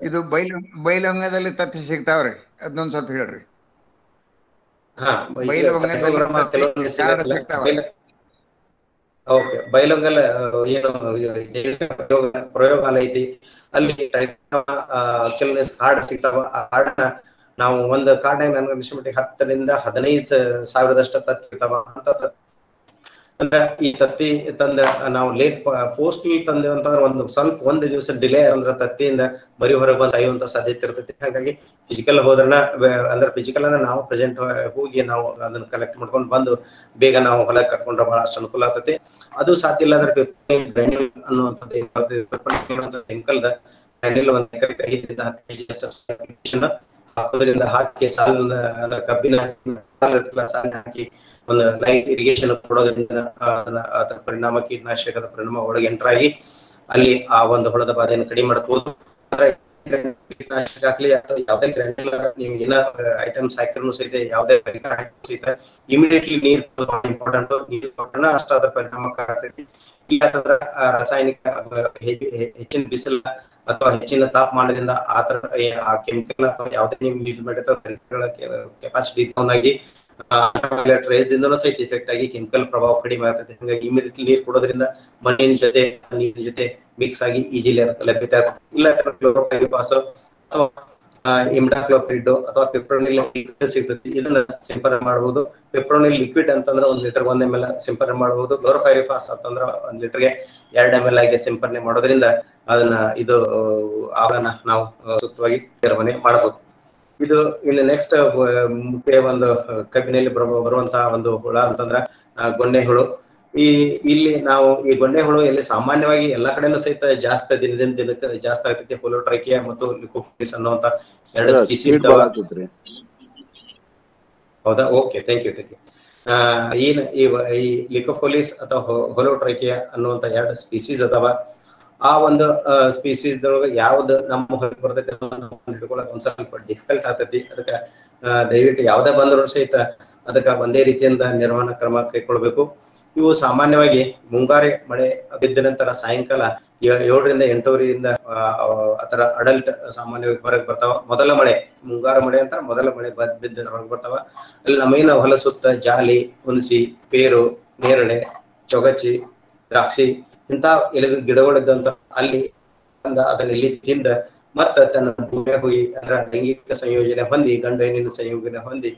ಇದು ಬೈಲಹೊಂಗದಲ್ಲಿ ತತ್ತಿ ಸಿಗ್ತಾವ್ರಿ, ಅದನ್ನೊಂದ್ ಸ್ವಲ್ಪ ಹೇಳ್ರಿ. ಬೈಲಹೊಂಗಲ್ ಏನು ಪ್ರಯೋಗಾಲಯ ಐತಿ, ಅಲ್ಲಿ ಕಾರ್ಡ್ ಸಿಗ್ತಾವ. ಆ ಕಾರ್ಡ್ನ ನಾವು ಒಂದು ಕಾರ್ಡ್ನಾಗ ನನಗೆ ಅನಿಸ್ಮಟ್ಟಿಗೆ 10ರಿಂದ 15,000 ತತ್ತಿ ಇರ್ತಾವ. ಅಂದ್ರೆ ಈ ತತ್ತಿ ತಂದ ನಾವು ಲೇಟ್ ಪೋಸ್ಟಲ್ ತಂದೇವ್ ಅಂತಂದ್ರೆ ಒಂದು ದಿವಸ ಡಿಲೇ ಅಂದ್ರೆ ತತ್ತಿಯಿಂದ ಮರಿ ಹೊರಗೆ ಬಂದು ಸಾಯುವಂತ ಸಾಧ್ಯತೆ ಇರ್ತೈತಿ. ಹಾಗಾಗಿ ಫಿಸಿಕಲ್ ಅಂದ್ರೆ ನಾವು ಪ್ರೆಸೆಂಟ್ ಹೋಗಿ ನಾವು ಅದನ್ನ ಕಲೆಕ್ಟ್ ಮಾಡ್ಕೊಂಡು ಬಂದು ಬೇಗ ನಾವು ಹೊಲ ಕಟ್ಕೊಂಡ್ರೆ ಬಹಳ ಅಷ್ಟು ಅನುಕೂಲ ಆಗ್ತೈತಿ. ಅದು ಸಾಧ್ಯ ಇಲ್ಲ ಅಂದ್ರೆ ಗ್ರಾನ್ಯೂಲ್ ಅನ್ನುವಂಥದ್ದು ಕೆಮಿಕಲ್ದ ಗ್ರಾನ್ಯೂಲ್ 1 ಎಕರೆಗೆ 5ರಿಂದ 10 kg ಅಷ್ಟು ಹಾಕೋದ್ರಿಂದ ಹಾಕಿ ಸಾಲಿನ ಕಬ್ಬಿನ ಸಾಲಿನ ಹಾಕಿ ಒಂದು ಲೈಟ್ ಇರಿಗೇಷನ್ ಕೊಡೋದ್ರಿಂದ ಅದರ ಪರಿಣಾಮ ಕೀಟನಾಶಕದ ಪರಿಣಾಮ ಒಳಗೆ ಎಂಟರ್ ಆಗಿ ಅಲ್ಲಿ ಆ ಒಂದು ಹುಳದ ಬಾಧೆಯನ್ನು ಕಡಿಮೆ ಮಾಡಬಹುದು. ಕೀಟನಾಶಕ ಹಾಕ್ಲಿ ಅಥವಾ ಯಾವುದೇ ಗ್ರಾನ್ಯುಲರ್ ನೀವು ಏನ ಐಟಮ್ಸ್ ಹಾಕಿರೂ ಸಹಿತ, ಯಾವುದೇ ಪರಿಕರ ಹಾಕಿರೂ ಸಹಿತ ಇಮಿಡಿಯೇಟ್ಲಿ ನೀರು ಇಂಪಾರ್ಟೆಂಟ್. ನೀರು ಕೊಟ್ಟರೆ ಅಷ್ಟ ಅದರ ಪರಿಣಾಮಕಾರಿ ಆಗ್ತೈತಿ. ಇಲ್ಲಾಂತಂದ್ರ ರಾಸಾಯನಿಕ ಹೆಚ್ಚಿನ ಬಿಸಿಲು ಅಥವಾ ಹೆಚ್ಚಿನ ತಾಪಮಾನದಿಂದ ಆ ಕೆಮಿಕಲ್ ಅಥವಾ ಯಾವುದೇ ನೀವು ಯೂಸ್ ಮಾಡಿದ ಕೆಪಾಸಿಟಿ ಡೌನ್ ಆಗಿ ರೇಸ್ ದಿಂದನೂ ಸಹಿತ ಇಫೆಕ್ಟ್ ಆಗಿ ಕೆಮಿಕಲ್ ಪ್ರಭಾವ ಕಡಿಮೆ ಆಗ್ತದೆ. ಹಾಗಾಗಿ ಇಮಿಡಿಯೇಟ್ಲಿ ನೀರು ಕೊಡೋದ್ರಿಂದ ಮಣ್ಣಿನ ಜೊತೆ ನೀರಿನ ಜೊತೆ ಮಿಕ್ಸ್ ಆಗಿ ಈಜಿಲಿ ಲಭ್ಯತೆ ಆಗ್ತದೆ. ಇಲ್ಲ ಕ್ಲೋರೋಫೈರಿಫಾಸ್ ಅಥವಾ ಇಮ್ಡಾಕ್ಲೋಪ್ರಿಡ್ ಅಥವಾ ಪೆಪ್ರೋನಿಲ್ ಸಿಗ್ತದೆ, ಇದನ್ನ ಸಿಂಪರಣೆ ಮಾಡಬಹುದು. ಪೆಪ್ರೋನಿಲ್ ಲಿಕ್ವಿಡ್ ಅಂತಂದ್ರೆ 1 ಲೀಟರ್ 1 ml ಸಿಂಪರಣೆ ಮಾಡಬಹುದು. ಕ್ಲೋರೋಫೈರಿಫಾಸ್ ಅಂತಂದ್ರೆ 1 ಲೀಟರ್ಗೆ 2 ml ಆಗಿ ಸಿಂಪರಣೆ ಮಾಡೋದ್ರಿಂದ ಅದನ್ನ ಆಗನ ನಾವು ಸೂಕ್ತವಾಗಿ ನಿರ್ವಹಣೆ ಮಾಡಬಹುದು. ಇದು ಇನ್ನು ನೆಕ್ಸ್ಟ್ ಮುಖ್ಯ ಒಂದು ಕಬ್ಬಿನಲ್ಲಿ ಬರುವಂತಹ ಒಂದು ಹುಳ ಅಂತಂದ್ರ ಗೊನ್ನೆ ಹುಳು. ಇಲ್ಲಿ ನಾವು ಈ ಗೊನ್ನೆ ಹುಳು ಎಲ್ಲಿ ಸಾಮಾನ್ಯವಾಗಿ ಎಲ್ಲಾ ಕಡೆನೂ ಸಹಿತ ದಿನದಿಂದ ದಿನಕ್ಕೆ ಜಾಸ್ತಿ ಆಗ್ತೈತಿ. ಹೊಲೋಟ್ರೈಕಿಯಾ ಮತ್ತು ಲಿಕೋಫಿಲಿಸ್ ಅನ್ನುವಂತ 2 ಸ್ಪೀಸೀಸ್ ಹೌದಾ? Okay, thank you. ಈ ಲಿಕೋಫಿಲಿಸ್ ಅಥವಾ ಹೊಲೋಟ್ರೈಕಿಯಾ ಅನ್ನುವಂತ 2 ಸ್ಪೀಸೀಸ್ ಅದಾವ. ಆ ಒಂದು ಸ್ಪೀಸೀಸ್ ದೊಳಗೆ ಯಾವ್ದು ನಮ್ಮ ಹೊರಗೆ ಬರ್ತೈತಿ ಹಿಡ್ಕೊಳಕ್ ಒಂದ್ ಸ್ವಲ್ಪ ಡಿಫಿಕಲ್ಟ್ ಆಗ್ತೈತಿ. ಅದಕ್ಕೆ ದಯವಿಟ್ಟು ಯಾವ್ದೇ ಬಂದ್ರು ಸಹಿತ ಅದಕ್ಕೆ ಒಂದೇ ರೀತಿಯಿಂದ ನಿರ್ವಹಣಾ ಕ್ರಮ ಕೈಗೊಳ್ಬೇಕು. ಇವು ಸಾಮಾನ್ಯವಾಗಿ ಮುಂಗಾರಿ ಮಳೆ ಬಿದ್ದ ನಂತರ ಸಾಯಂಕಾಲ 7 ರಿಂದ 8 ಆತರ ಅಡಲ್ಟ್ ಸಾಮಾನ್ಯವಾಗಿ ಹೊರಗೆ ಬರ್ತಾವ. ಮೊದಲ ಮಳೆ ಮುಂಗಾರು ಮಳೆ ಅಂತ ಮೊದಲ ಮಳೆ ಬಿದ್ದ ಹೊರಗೆ ಬರ್ತಾವ. ಅಲ್ಲಿ ನಮ್ಮೇನ ಹೊಲ ಸುತ್ತ ಜಾಲಿ, ಹುಣಸಿ, ಪೇರು, ನೇರಳೆ, ಚೊಗಚಿ, ದ್ರಾಕ್ಷಿ ಇಂತ ಗಿಡಗಳಿದ್ದಂತ ಅಲ್ಲಿ ಅದನ್ನ ಇಲ್ಲಿ ತಿಂದ ಮತ್ತ ತನ್ನ ಭೂಮಿಯ ಹೋಗಿ ಅದರ ಲೈಂಗಿಕ ಸಂಯೋಜನೆ ಹೊಂದಿ ಗಂಡು ಹೆಣ್ಣಿನ ಸಂಯೋಜನೆ ಹೊಂದಿ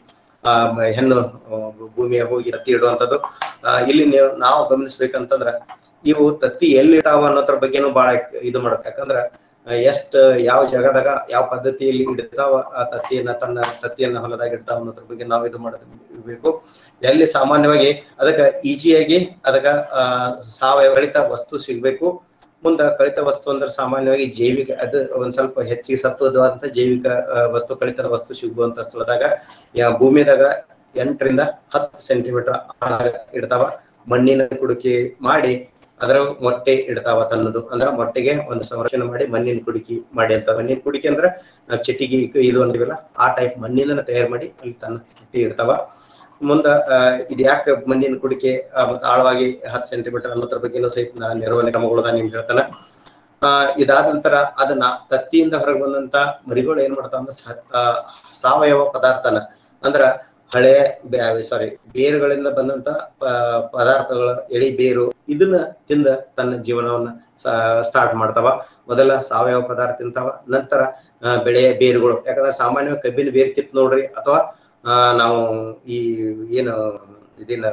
ಹೆಣ್ಣು ಭೂಮಿಯ ಹೋಗಿ ತತ್ತಿ ಇಡುವಂಥದ್ದು. ಇಲ್ಲಿ ನಾವು ಗಮನಿಸ್ಬೇಕಂತಂದ್ರ ಇವು ತತ್ತಿ ಎಲ್ಲಿರ್ತಾವ ಅನ್ನೋದ್ರ ಬಗ್ಗೆನೂ ಬಹಳ ಇದು ಮಾಡ್ಬೇಕು. ಯಾಕಂದ್ರ ಯಾವ ಜಾಗದಾಗ ಯಾವ ಪದ್ಧತಿಯಲ್ಲಿ ಇಡ್ತಾವ ಆ ತತ್ತಿಯನ್ನ ಹೊಲದಾಗ ಇಡ್ತಾವ ಅನ್ನೋದ್ರ ಬಗ್ಗೆ ನಾವು ಇದು ಮಾಡಬೇಕು. ಎಲ್ಲಿ ಸಾಮಾನ್ಯವಾಗಿ ಅದಕ್ಕ ಈಜಿಯಾಗಿ ಅದಕ್ಕ ಸಾವಯವ ಕಳಿತ ವಸ್ತು ಸಿಗ್ಬೇಕು. ಮುಂದ ಕಳಿತ ವಸ್ತು ಅಂದ್ರೆ ಸಾಮಾನ್ಯವಾಗಿ ಜೈವಿಕ, ಅದು ಒಂದ್ ಸ್ವಲ್ಪ ಹೆಚ್ಚಿಗೆ ಸತ್ವವಾದಂತ ಜೈವಿಕ ವಸ್ತು, ಕಳಿತದ ವಸ್ತು ಸಿಗುವಂತ ಸ್ಥಳದಾಗ ಭೂಮಿದಾಗ 8 ರಿಂದ 10 ಸೆಂಟಿಮೀಟರ್ ಇಡ್ತಾವ. ಮಣ್ಣಿನ ಕುಡಿಕೆ ಮಾಡಿ ಅದರ ಮೊಟ್ಟೆ ಇಡ್ತಾವ ತನ್ನದು. ಅಂದ್ರ ಮೊಟ್ಟೆಗೆ ಒಂದು ಸಂರಕ್ಷಣೆ ಮಾಡಿ ಮಣ್ಣಿನ ಕುಡಿಕೆ ಮಾಡಿ ಅಂತ. ಮಣ್ಣಿನ ಕುಡಿಕೆ ಅಂದ್ರೆ ನಾವು ಚಿಟ್ಟಿಗೆ ಇದು ಅಂತೀವಲ್ಲ ಆ ಟೈಪ್ ಮಣ್ಣಿನ ತಯಾರು ಮಾಡಿ ಅಲ್ಲಿ ತನ್ನ ಚಿಟ್ಟಿ ಇಡ್ತಾವ. ಮುಂದ ಇದು ಯಾಕೆ ಮಣ್ಣಿನ ಕುಡಿಕೆ ಮತ್ತು ಆಳವಾಗಿ 10 ಸೆಂಟಿಮೀಟರ್ ಅನ್ನೋದ್ರ ಬಗ್ಗೆನೂ ಸಹಿತ ನಿರ್ವಹಣೆ ಕ್ರಮಗಳನ್ನ ನಿಮ್ಗೆ ಹೇಳ್ತಾನ. ಇದಾದ ನಂತರ ಅದನ್ನ ತತ್ತಿಯಿಂದ ಹೊರಗೆ ಬಂದಂತ ಮರಿಗಳು ಏನ್ ಮಾಡ್ತಾವ ಅಂದ್ರೆ ಸಾವಯವ ಪದಾರ್ಥನ ಅಂದ್ರ ಹಳೆ ಬೇರುಗಳಿಂದ ಬಂದಂತ ಪದಾರ್ಥಗಳ ಎಳಿ ಬೇರು ಇದನ್ನ ತಿಂದ ತನ್ನ ಜೀವನವನ್ನ ಸ್ಟಾರ್ಟ್ ಮಾಡ್ತಾವ. ಮೊದಲ ಸಾವಯವ ಪದಾರ್ಥ ತಿಂತಾವ, ನಂತರ ಬೆಳೆಯ ಬೇರುಗಳು. ಯಾಕಂದ್ರೆ ಸಾಮಾನ್ಯವಾಗಿ ಕಬ್ಬಿನ ಬೇರು ಕಿತ್ ನೋಡ್ರಿ, ಅಥವಾ ನಾವು ಈ ಏನು ಇದನ್ನ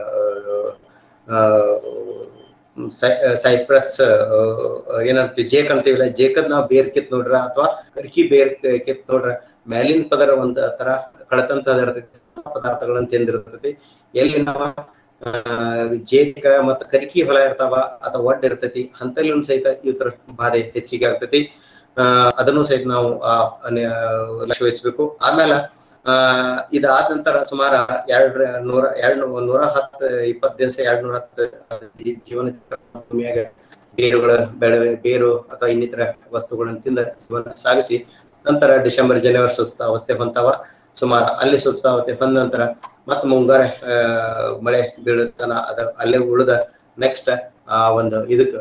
ಸೈಪ್ರಸ್ ಏನಂತೀವಿ ಜೇಕ್ ಅಂತೀವಿಲ್ಲ, ಜೇಕದ್ ನಾವು ಬೇರ್ ಕಿತ್ ನೋಡ್ರ ಅಥವಾ ಕರ್ಕಿ ಬೇರ್ ಕಿತ್ ನೋಡ್ರ ಮ್ಯಾಲಿನ ಪದರ ಒಂದ್ ತರ ಕಳತಂತ ಪದಾರ್ಥಗಳನ್ನ ತಿಂದಿರ್ತೈತಿ. ಎಲ್ಲಿ ನಾವ ಜೇಕ ಮತ್ತ ಕರಿಕಿ ಹೊಲ ಇರ್ತಾವ ಅಥವಾ ಒಡ್ಡ ಇರ್ತೈತಿ ಅಂತಲ್ಲಿ ಸಹಿತ ಈ ತರ ಬಾಧೆ ಹೆಚ್ಚಿಗೆ ಆಗ್ತೈತಿ. ಅದನ್ನು ಸಹಿತ ನಾವು ಲಕ್ಷ್ಯ ವಹಿಸ್ಬೇಕು. ಆಮೇಲೆ ಇದಾದ ನಂತರ ಸುಮಾರು 110-20 ದಿವಸ 210 ಜೀವನ ಭೂಮಿಯಾಗ ಬೇರು ಅಥವಾ ಇನ್ನಿತರ ವಸ್ತುಗಳನ್ನು ತಿಂದ ಜೀವನ ಸಾಗಿಸಿ ನಂತರ ಡಿಸೆಂಬರ್ ಜನವರಿ ಸುಪ್ತಾವಸ್ಥೆ ಹೊಂತಾವ. ಸುಮಾರು ಅಲ್ಲಿ ಸುಪ್ತಾವಸ್ಥೆ ಬಂದ ನಂತರ ಮತ್ತೆ ಮುಂಗಾರ ಮಳೆ ಬೀಳುತ್ತಾನ ಅಲ್ಲೇ ಉಳಿದ ನೆಕ್ಸ್ಟ್ ಒಂದು ಇದಕ್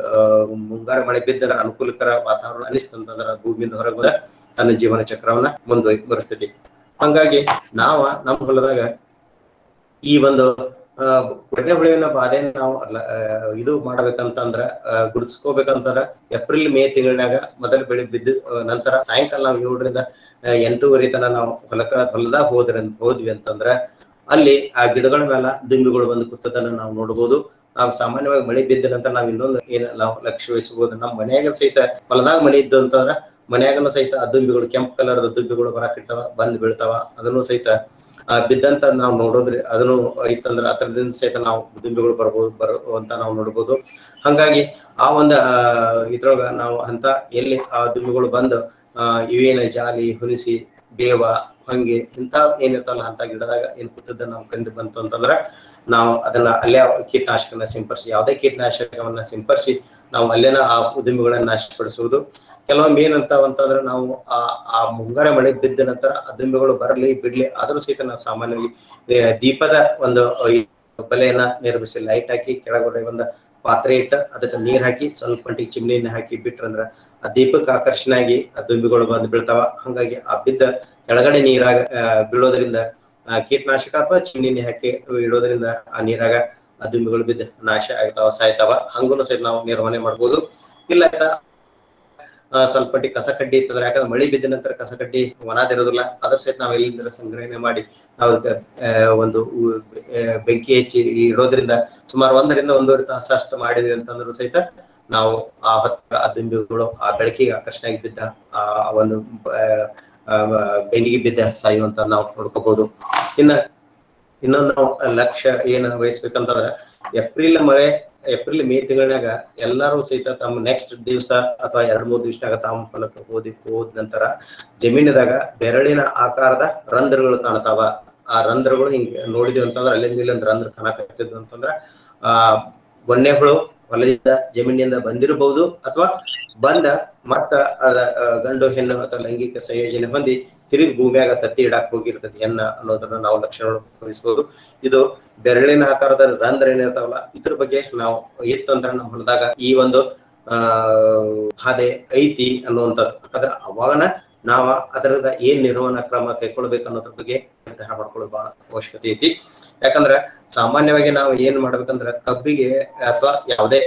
ಮುಂಗಾರ ಮಳೆ ಬಿದ್ದ ಅನುಕೂಲಕರ ವಾತಾವರಣ ಅನಿಸ್ತಂತಂದ್ರ ಭೂಮಿಯಿಂದ ಹೊರಗೆ ತನ್ನ ಜೀವನ ಚಕ್ರವನ್ನ ಮುಂದುವರಿಸ್ತೈತಿ. ಹಂಗಾಗಿ ನಮ್ಮ ಹೊಲದಾಗ ಈ ಒಂದು ಕೊಡ್ಡೆ ಹುಳುವಿನ ಬಾಧೆ ನಾವು ಇದು ಮಾಡ್ಬೇಕಂತಂದ್ರ ಗುರುತಿಸ್ಕೋಬೇಕಂತಂದ್ರ ಏಪ್ರಿಲ್ ಮೇ ತಿಂಗಳಿನಾಗ ಮೊದಲ ಬೆಳೆ ಬಿದ್ದು ನಂತರ ಸಾಯಂಕಾಲ ನಾವು 7 ರಿಂದ 8:30 ತನ ನಾವು ಹೊಲದಾಗ ಹೋದ್ವಿ ಅಂತಂದ್ರ ಅಲ್ಲಿ ಆ ಗಿಡಗಳ ಮೇಲೆ ದುಂಬಿಗಳು ಬಂದು ಕೂತದನ್ನ ನಾವು ನೋಡ್ಬೋದು. ನಾವು ಸಾಮಾನ್ಯವಾಗಿ ಮಳೆ ಬಿದ್ದ ನಂತರ ನಾವು ಇನ್ನೊಂದು ನಾವು ಲಕ್ಷ್ಯ ವಹಿಸಬಹುದು. ನಮ್ಮ ಮನ್ಯಾಗ ಸಹಿತ ಹೊಲದಾಗ ಮಳೆ ಇದ್ದು ಅಂತಂದ್ರ ಮನ್ಯಾಗನು ಸಹಿತ ಆ ದುಂಬಿಗಳು ಕೆಂಪು ಕಲರ್ ದುಂಬಿಗಳು ಬರಾಕಿರ್ತಾವ, ಬಂದ್ ಬೀಳ್ತಾವ. ಅದನ್ನು ಸಹಿತ ಬಿದ್ದಂತ ನಾವು ನೋಡೋದ್ರಿ ಅದನ್ನು ಇತ್ತಂದ್ರ ಅದರಿಂದ ಸಹಿತ ನಾವು ದುಂಬಿಗಳು ಬರುವಂತ ನಾವು ನೋಡ್ಬೋದು. ಹಂಗಾಗಿ ಆ ಒಂದು ಇದ್ರೊಳಗ ನಾವು ಅಂತ ಎಲ್ಲಿ ಆ ದುಂಬಿಗಳು ಬಂದು ಇವೇನ ಜಾಲಿ, ಹುಣಸಿ, ಬೇವ, ಹಂಗೆ ಇಂತ ಏನಿರ್ತಾವಲ್ಲ ಅಂತ ಗಿಡದಾಗ ಏನ್ ಕೂತದ ನಾವು ಕಂಡು ಬಂತು ಅಂತಂದ್ರ ನಾವು ಅದನ್ನ ಅಲ್ಲೇ ಕೀಟನಾಶಕನ ಸಿಂಪಡಿಸಿ, ಯಾವುದೇ ಕೀಟನಾಶಕವನ್ನ ಸಿಂಪಡಿಸಿ ನಾವು ಅಲ್ಲೇನ ಆ ದುಂಬಿಗಳನ್ನ ನಾಶಪಡಿಸುವುದು. ಕೆಲವೊಮ್ಮೆ ಏನಂತಾವಂತಂದ್ರೆ ನಾವು ಆ ಮುಂಗಾರ ಮಳೆ ಬಿದ್ದ ನಂತರ ಆ ದುಂಬಿಗಳು ಬರಲಿ ಬಿಡ್ಲಿ ಆದ್ರೂ ಸಹಿತ ನಾವು ಸಾಮಾನ್ಯವಾಗಿ ದೀಪದ ಒಂದು ಬಲೆಯನ್ನ ನಿರ್ಮಿಸಿ ಲೈಟ್ ಹಾಕಿ ಕೆಳಗಡೆ ಒಂದು ಪಾತ್ರೆ ಇಟ್ಟು ಅದಕ್ಕೆ ನೀರ್ ಹಾಕಿ ಸ್ವಲ್ಪ ಮಟ್ಟಿಗೆ ಚಿಮ್ನಿನ ಹಾಕಿ ಬಿಟ್ರಂದ್ರ ಆ ದೀಪಕ್ಕೆ ಆಕರ್ಷಣೆ ಆಗಿ ಆ ದುಂಬಿಗಳು ಬಂದು ಬೀಳ್ತಾವ. ಹಂಗಾಗಿ ಆ ಬಿದ್ದ ಕೆಳಗಡೆ ನೀರಾಗ ಬೀಳೋದ್ರಿಂದ ಕೀಟನಾಶಕ ಅಥವಾ ಚಿನ್ನಿನಿ ಹಾಕಿ ಇಡೋದ್ರಿಂದ ಆ ನೀರಾಗ ಆ ದುಂಬಿಗಳು ಬಿದ್ದು ನಾಶ ಆಗ್ತಾವ, ಸಾಯ್ತಾವ. ಹಂಗೂ ಸಹಿತ ನಾವು ನಿರ್ವಹಣೆ ಮಾಡ್ಬೋದು. ಇಲ್ಲ ಸ್ವಲ್ಪ ಮಟ್ಟಿ ಕಸ ಕಡ್ಡಿ ಇರ್ತದ್ರೆ, ಯಾಕಂದ್ರೆ ಮಳಿ ಬಿದ್ದ ನಂತರ ಕಸ ಕಡ್ಡಿ ಒಣದಿರೋದಿಲ್ಲ, ಅದ್ರ ಸಹಿತ ನಾವು ಎಲ್ಲಿಂದ ಸಂಗ್ರಹಣೆ ಮಾಡಿ ನಾವು ಒಂದು ಬೆಂಕಿ ಹೆಚ್ಚಿ ಇಡೋದ್ರಿಂದ ಸುಮಾರು 1 ರಿಂದ 1.5 ತಾಸು ಅಷ್ಟು ಮಾಡಿದ್ವಿ ಅಂತಂದ್ರೂ ಸಹಿತ ನಾವು ಆ ದುಂಬಿಗಳು ಆ ಬೆಳಕಿಗೆ ಆಕರ್ಷಣೆ ಆಗಿ ಬಿದ್ದ ಆ ಒಂದು ಬೆಂಕಿಗೆ ಬಿದ್ದ ಸಾಯುವಂತ ನಾವು ನೋಡ್ಕೋಬಹುದು. ಇನ್ನೊಂದು ನಾವು ಲಕ್ಷ್ಯ ಏನ್ ವಹಿಸ್ಬೇಕಂತಂದ್ರೆ ಏಪ್ರಿಲ್ ಮೇ ತಿಂಗಳಾಗ ಎಲ್ಲರೂ ಸಹಿತ ತಮ್ಮ ನೆಕ್ಸ್ಟ್ ದಿವಸ ಅಥವಾ 2-3 ದಿವಸನಾಗ ತಾವು ಹೊಲಕ್ಕೆ ಹೋದ ನಂತರ ಜಮೀನಿದಾಗ ಬೆರಳಿನ ಆಕಾರದ ರಂಧ್ರಗಳು ಕಾಣ್ತಾವ. ಆ ರಂಧ್ರಗಳು ಹಿಂಗ್ ನೋಡಿದ್ವಿ ಅಂತಂದ್ರೆ ಅಲ್ಲಿಂದ ಇಲ್ಲಿಂದ ರಂಧ್ರ ಕಾಣಕತ್ತಿದ್ವು ಅಂತಂದ್ರ ಗೊನ್ನೆಗಳು ಹೊಲದಿಂದ ಜಮೀನಿನಿಂದ ಬಂದಿರಬಹುದು, ಅಥವಾ ಮತ್ತ ಅದ ಗಂಡು ಹೆಣ್ಣು ಅಥವಾ ಲೈಂಗಿಕ ಸಂಯೋಜನೆ ಹೊಂದಿ ತಿರುಗಿ ಭೂಮಿಯಾಗ ತತ್ತಿ ಇಡಾಕ್ ಹೋಗಿರ್ತದೆ ಹೆಣ್ಣ ಅನ್ನೋದನ್ನ ನಾವು ಲಕ್ಷಣ ವಹಿಸಬಹುದು. ಇದು ಬೆರಳಿನ ಆಕಾರದ ರಂಧ್ರ ಏನಿರ್ತಾವಲ್ಲ, ಇದ್ರ ಬಗ್ಗೆ ನಾವು ಇತ್ತು ಅಂದ್ರೆ ನಮ್ಮ ಹೊಲದಾಗ ಈ ಒಂದು ಬಾಧೆ ಐತಿ ಅನ್ನುವಂಥದ್ದು. ಯಾಕಂದ್ರೆ ಅವಾಗನ ನಾವ ಅದರದ ಏನ್ ನಿರ್ವಹಣಾ ಕ್ರಮ ಕೈಗೊಳ್ಬೇಕು ಅನ್ನೋದ್ರ ಬಗ್ಗೆ ನಿರ್ಧಾರ ಮಾಡ್ಕೊಳ್ಳೋದು ಬಹಳ ಅವಶ್ಯಕತೆ ಐತಿ. ಯಾಕಂದ್ರೆ ಸಾಮಾನ್ಯವಾಗಿ ನಾವು ಏನ್ ಮಾಡ್ಬೇಕಂದ್ರ ಕಬ್ಬಿಗೆ ಅಥವಾ ಯಾವುದೇ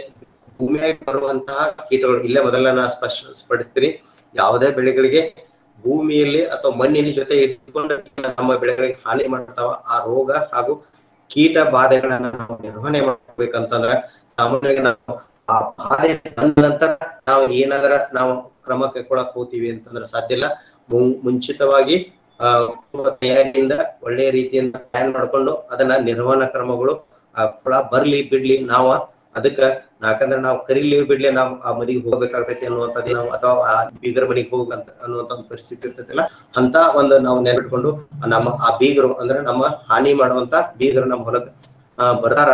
ಭೂಮಿಯಾಗಿ ಬರುವಂತಹ ಕೀಟಗಳು, ಇಲ್ಲೇ ಮೊದಲ ನಾ ಸ್ಪಡಿಸ್ತೀನಿ, ಯಾವುದೇ ಬೆಳೆಗಳಿಗೆ ಭೂಮಿಯಲ್ಲಿ ಅಥವಾ ಮಣ್ಣಿನ ಜೊತೆ ಇಟ್ಕೊಂಡು ನಮ್ಮ ಬೆಳೆಗಳಿಗೆ ಹಾನಿ ಮಾಡ್ತಾವ. ಆ ರೋಗ ಹಾಗೂ ಕೀಟ ಬಾಧೆಗಳನ್ನ ನಾವು ನಿರ್ವಹಣೆ ಮಾಡ್ಬೇಕಂತಂದ್ರ ಸಾಮಾನ್ಯವಾಗಿ ನಾವು ಆ ಬಾಧೆ ಬಂದ ನಂತರ ನಾವು ಏನಾದ್ರ ನಾವು ಕ್ರಮ ಕೈಗೊಳ್ಳಕ್ ಹೋಗ್ತೀವಿ ಅಂತಂದ್ರೆ ಸಾಧ್ಯ ಇಲ್ಲ. ಮುಂಚಿತವಾಗಿ ತಯಾರಿಯಿಂದ ಒಳ್ಳೆಯ ರೀತಿಯಿಂದ ಪ್ಲಾನ್ ಮಾಡ್ಕೊಂಡು ಅದನ್ನ ನಿರ್ವಹಣಾ ಕ್ರಮಗಳು ಹುಳ ಬರ್ಲಿ ಬಿಡ್ಲಿ ನಾವು ಅದಕ್ಕ, ಯಾಕಂದ್ರೆ ನಾವು ಕರಿಲಿ ಬಿಡ್ಲಿ ನಾವು ಆ ಮದಿಗೆ ಹೋಗ್ಬೇಕಾಗ್ತೈತಿ ಅನ್ನುವಂಥದ್ದು ನಾವು, ಅಥವಾ ಆ ಬೀಗರ ಮನೆಗೆ ಹೋಗಂತ ಅನ್ನುವಂಥ ಒಂದು ಪರಿಸ್ಥಿತಿ ಇರ್ತೈತಿಲ್ಲ, ಅಂತ ಒಂದು ನಾವು ನೆನಪಿಟ್ಕೊಂಡು ನಮ್ಮ ಆ ಬೀಗರು ಅಂದ್ರೆ ನಮ್ಮ ಹಾನಿ ಮಾಡುವಂತ ಬೀಗರು ನಮ್ಮ ಹೊಲಕ್ಕೆ ಬರ್ತಾರ,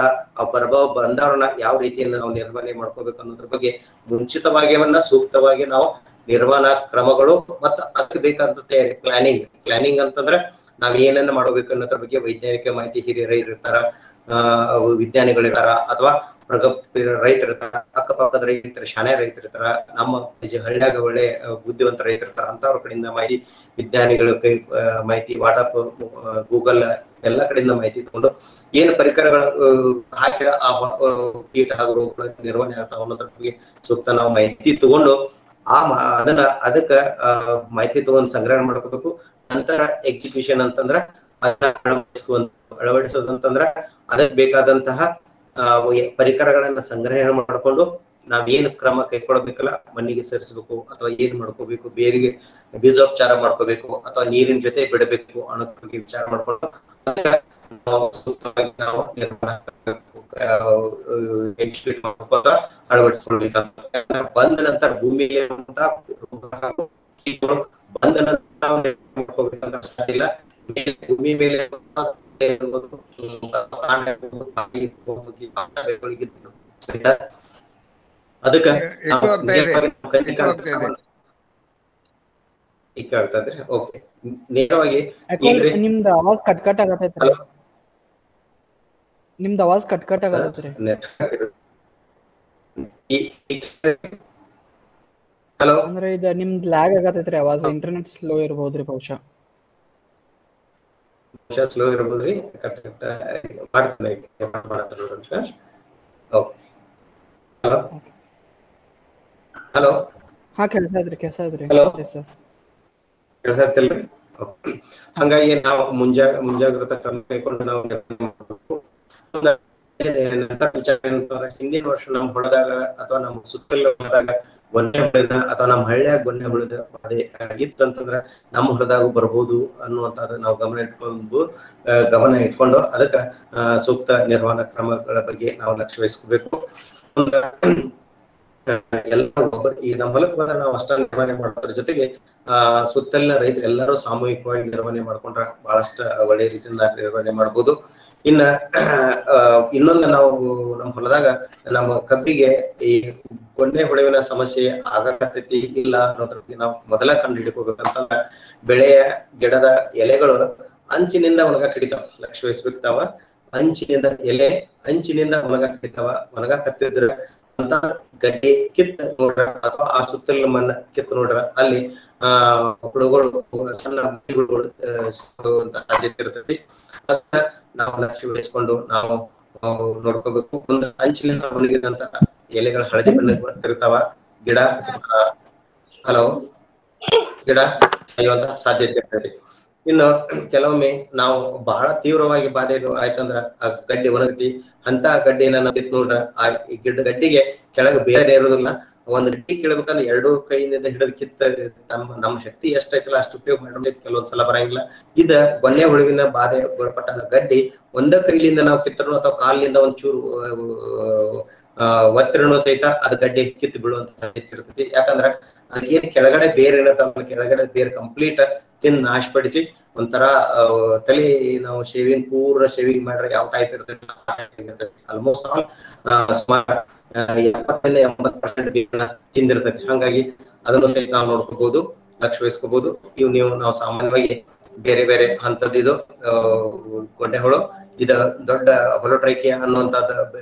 ಬಂದವ್ರನ್ನ ಯಾವ ರೀತಿಯಿಂದ ನಾವು ನಿರ್ವಹಣೆ ಮಾಡ್ಕೋಬೇಕು ಅನ್ನೋದ್ರ ಬಗ್ಗೆ ಮುಂಚಿತವಾಗಿ ಸೂಕ್ತವಾಗಿ ನಾವು ನಿರ್ವಹಣಾ ಕ್ರಮಗಳು ಮತ್ತು ಅದಕ್ಕೆ ಬೇಕಾದ ಪ್ಲಾನಿಂಗ್ ಅಂತಂದ್ರೆ ನಾವ್ ಏನನ್ನ ಮಾಡಬೇಕು ಅನ್ನೋದ್ರ ಬಗ್ಗೆ ವೈಜ್ಞಾನಿಕ ಮಾಹಿತಿ ಹಿರಿಯ ರೈತರು ಇರ್ತಾರ, ವಿಜ್ಞಾನಿಗಳಿರ್ತಾರ, ಅಥವಾ ಪ್ರಗತಿ ರೈತರು ಇರ್ತಾರ, ಅಕ್ಕಪಕ್ಕದ ರೈತರು, ಶಾಣೆ ರೈತರು ಇರ್ತಾರ, ನಮ್ಮ ಹಳ್ಳಿಯಾಗ ಒಳ್ಳೆ ಬುದ್ಧಿವಂತ ರೈತರು ಇರ್ತಾರ. ಅಂತವ್ರ ಕಡೆಯಿಂದ ಮಾಹಿತಿ, ವಿಜ್ಞಾನಿಗಳ ಮಾಹಿತಿ, ವಾಟ್ಸಪ್, ಗೂಗಲ್ ಎಲ್ಲ ಕಡೆಯಿಂದ ಮಾಹಿತಿ ತಗೊಂಡು ಏನು ಪರಿಕರಗಳು ಹಾಕಿರ ಆ ಕೀಟ ಹಾಗೂ ರೋಗಗಳ ನಿರ್ವಹಣೆ ಆಗ್ತಾವ ಅನ್ನೋದ್ರ ಬಗ್ಗೆ ಸೂಕ್ತ ನಾವು ಮಾಹಿತಿ ತಗೊಂಡು ಅದಕ್ಕ ಮಾಹಿತಿ ತಗೊಂಡು ಸಂಗ್ರಹಣೆ ಮಾಡ್ಕೋಬೇಕು. ನಂತರ ಎಕ್ಸಿಕ್ಯೂಷನ್ ಅಂತಂದ್ರ ಅಳವಡಿಸೋದಂತಂದ್ರ ಅದಕ್ಕೆ ಬೇಕಾದಂತಹ ಪರಿಕರಗಳನ್ನ ಸಂಗ್ರಹಣೆ ಮಾಡ್ಕೊಂಡು ನಾವ್ ಏನ್ ಕ್ರಮ ಕೈಗೊಳ್ಬೇಕಲ್ಲ, ಮಣ್ಣಿಗೆ ಸೇರಿಸಬೇಕು ಅಥವಾ ಏನ್ ಮಾಡ್ಕೋಬೇಕು, ಬೇರಿಗೆ ಬೀಜೋಪಚಾರ ಮಾಡ್ಕೋಬೇಕು ಅಥವಾ ನೀರಿನ ಜೊತೆ ಬಿಡಬೇಕು ಅನ್ನೋದ್ರ ಬಗ್ಗೆ ವಿಚಾರ ಮಾಡ್ಕೊಂಡು ನಾವು ಅಳವಡಿಸ್ಕೊಳ್ಬೇಕಂತ. ಬಂದ ನಂತರ ಭೂಮಿಯಲ್ಲಿ ಬಂದ ನಂತರ ಮಾಡ್ಕೋಬೇಕಂತ ಸಾಧ್ಯ ಇಲ್ಲ. ಭೂಮಿ ಮೇಲೆ ಅದಕ್ಕ ಆಗ್ತದ್ರಿ. ಓಕೆ, ನೇರವಾಗಿ ನಿಮ್ದು ಆವಾಜ್ ಕಟ್ ಆಗತೈತ್ರಿ. ನಿಮ್ದು ಆವಾಜ್ ಕಟ್ ಆಗತೈತ್ರಿ. ಹಲೋ, ಅಂದ್ರೆ ಇದು ನಿಮ್ದು ಲ್ಯಾಗ್ ಆಗತೈತ್ರಿ ಆವಾಜ್. ಇಂಟರ್ನೆಟ್ ಸ್ಲೋ ಇರಬಹುದ್ರಿ ಬಹುಶಃ. ಸ್ಲೋ ಇರಬಹುದ್ರಿ. ಮಾಡ್ತೀನಿ. ಹಲೋ, ಹಾ ಕೆಲಸ ಇದ್ರಿ. ಹಂಗಾಗಿ ನಾವು ಮುಂಜಾಗ್ರತಾ ಕ್ರಮ ಕೈಕೊಂಡು ನಾವು ಹಿಂದಿನ ವರ್ಷ ನಮ್ಮ ಹೊಲದಾಗ ಅಥವಾ ನಮ್ಮ ಸುತ್ತಲ ಹೊಲದಾಗ ಗೊನ್ನೆ ಹುಳಿದ ಅಥವಾ ನಮ್ಮ ಹಳ್ಳಿಯಾಗ ಗೊನ್ನೆ ಹುಳಿದ ಅದೇ ಇತ್ತಂತಂದ್ರ ನಮ್ಮ ಹೊಲದಾಗ ಬರ್ಬೋದು ಅನ್ನುವಂಥದ್ದು ನಾವು ಗಮನ ಇಟ್ಕೊಂಡು ಅದಕ್ಕ ಸೂಕ್ತ ನಿರ್ವಹಣಾ ಕ್ರಮಗಳ ಬಗ್ಗೆ ನಾವು ಲಕ್ಷ್ಯ ವಹಿಸ್ಕೋಬೇಕು. ಈ ನಮ್ಮ ಹೊಲಕ್ಕೆ ಬಂದ್ರೆ ನಾವು ಅಷ್ಟ ನಿರ್ವಹಣೆ ಮಾಡೋದ್ರ ಜೊತೆಗೆ ಸುತ್ತಲಿನ ರೈತರು ಎಲ್ಲರೂ ಸಾಮೂಹಿಕವಾಗಿ ನಿರ್ವಹಣೆ ಮಾಡ್ಕೊಂಡ್ರ ಬಹಳಷ್ಟು ಒಳ್ಳೆ ರೀತಿಯಿಂದ ನಿರ್ವಹಣೆ ಮಾಡ್ಬೋದು. ಇನ್ನೊಂದು ನಾವು ನಮ್ಮ ಹೊಲದಾಗ ನಮ್ಮ ಕಬ್ಬಿಗೆ ಈ ಗೊನ್ನೆ ಹುಳುವಿನ ಸಮಸ್ಯೆ ಆಗಕತ್ತೈತಿ ಇಲ್ಲ ಅನ್ನೋದ್ರ ಬಗ್ಗೆ ನಾವು ಮೊದಲ ಕಂಡು ಹಿಡ್ಕೋಬೇಕಂತಂದ್ರ ಬೆಳೆಯ ಗಿಡದ ಎಲೆಗಳು ಅಂಚಿನಿಂದ ಒಣಗ ಕಡಿತಾವ. ಲಕ್ಷ್ಯ ವಹಿಸ್ಬೇಕಾವ. ಅಂಚಿನಿಂದ ಒಣಗ ಕತ್ತಿದ್ರ ಅಂತ ಗಡ್ಡೆ ಕಿತ್ತ ನೋಡ್ರ ಅಥವಾ ಆ ಸುತ್ತಲಿನ ಮಣ್ಣ ಕಿತ್ತು ನೋಡ್ರ ಅಲ್ಲಿ ಹುಳುಗಳು ಸಣ್ಣ ಮರಿಗಳು ಸಿಗುವಂತ ಸಾಧ್ಯತೆ ಇರ್ತೈತಿ. ಅದನ್ನ ನಾವು ಲಕ್ಷ್ಯ ವಹಿಸ್ಕೊಂಡು ನಾವು ನೋಡ್ಕೋಬೇಕು. ಒಂದು ಅಂಚಿನಿಂದ ಒಣಗಿದಂತ ಎಲೆಗಳ ಹಳದಿ ಬಣ್ಣ ಬರ್ತಿರ್ತಾವ, ಗಿಡ ಗಿಡ ಸಾಯುವಂತ ಸಾಧ್ಯತೆ ಇರ್ತೈತಿ. ಇನ್ನು ಕೆಲವೊಮ್ಮೆ ನಾವು ಬಹಳ ತೀವ್ರವಾಗಿ ಬಾಧೆ ಆಯ್ತಂದ್ರ ಆ ಗಡ್ಡಿ ಒಣಗ್ತಿ, ಅಂತ ಗಡ್ಡಿನ ನಾವು ಕಿತ್ ನೋಡ್ರ ಆ ಗಡ್ಡಿಗೆ ಕೆಳಗೆ ಬೇರೆ ಇರೋದಿಲ್ಲ. ಒಂದು ಗಡ್ಡಿ ಕೀಳ್ಬೇಕಂದ್ರೆ 2 ಕೈಯಿಂದ ಹಿಡಿದು ಕಿತ್ತ ನಮ್ಮ ಶಕ್ತಿ ಎಷ್ಟೈತಲ್ಲ ಅಷ್ಟು ಉಪಯೋಗ ಮಾಡಬೇಕು, ಕೆಲವೊಂದ್ಸಲ ಬರಂಗಿಲ್ಲ. ಇದ ಗೊನ್ನೆ ಹುಳುವಿನ ಬಾಧೆ ಒಳಪಟ್ಟ ಗಡ್ಡಿ ಒಂದ ಕೈಲಿಂದ ನಾವು ಕಿತ್ತರು ಅಥವಾ ಕಾಲಿನಿಂದ ಒಂಚೂರು ಒತ್ತರನು ಸಹಿತ ಅದು ಗಡ್ಡೆ ಕಿತ್ತು ಬೀಳುವಂತ ಸಾಧ್ಯತೆ ಇರ್ತೈತಿ. ಯಾಕಂದ್ರ ಅದೇನ್ ಕೆಳಗಡೆ ಬೇರೆ ಇರತ್ತಲ್ಲ, ಕೆಳಗಡೆ ಬೇರೆ ಕಂಪ್ಲೀಟ್ ತಿಂದು ನಾಶಪಡಿಸಿ ಒಂಥರ ತಲೆ ನಾವು ಶೇವಿಂಗ್ ಪೂರ ಶೇವಿಂಗ್ ಮಾಡ್ರೆ ಯಾವ ಟೈಪ್ ಇರ್ತೈತಿ ಆಲ್ಮೋಸ್ಟ್ ಆಲ್ ಸುಮಾರು 70% ತಿಂದಿರ್ತೈತಿ. ಹಂಗಾಗಿ ಅದನ್ನು ಸಹಿತ ನಾವು ನೋಡ್ಕೋಬಹುದು, ಲಕ್ಷ್ಯ ವಹಿಸ್ಕೋಬಹುದು. ನೀವು ನಾವು ಸಾಮಾನ್ಯವಾಗಿ ಬೇರೆ ಬೇರೆ ಹಂತದ್ದು ಗೊಂಡೆಹುಳು, ಇದ ದೊಡ್ಡ ಹೊಲೋಟ್ರೈಕಿಯ ಅನ್ನುವಂಥದ್ದು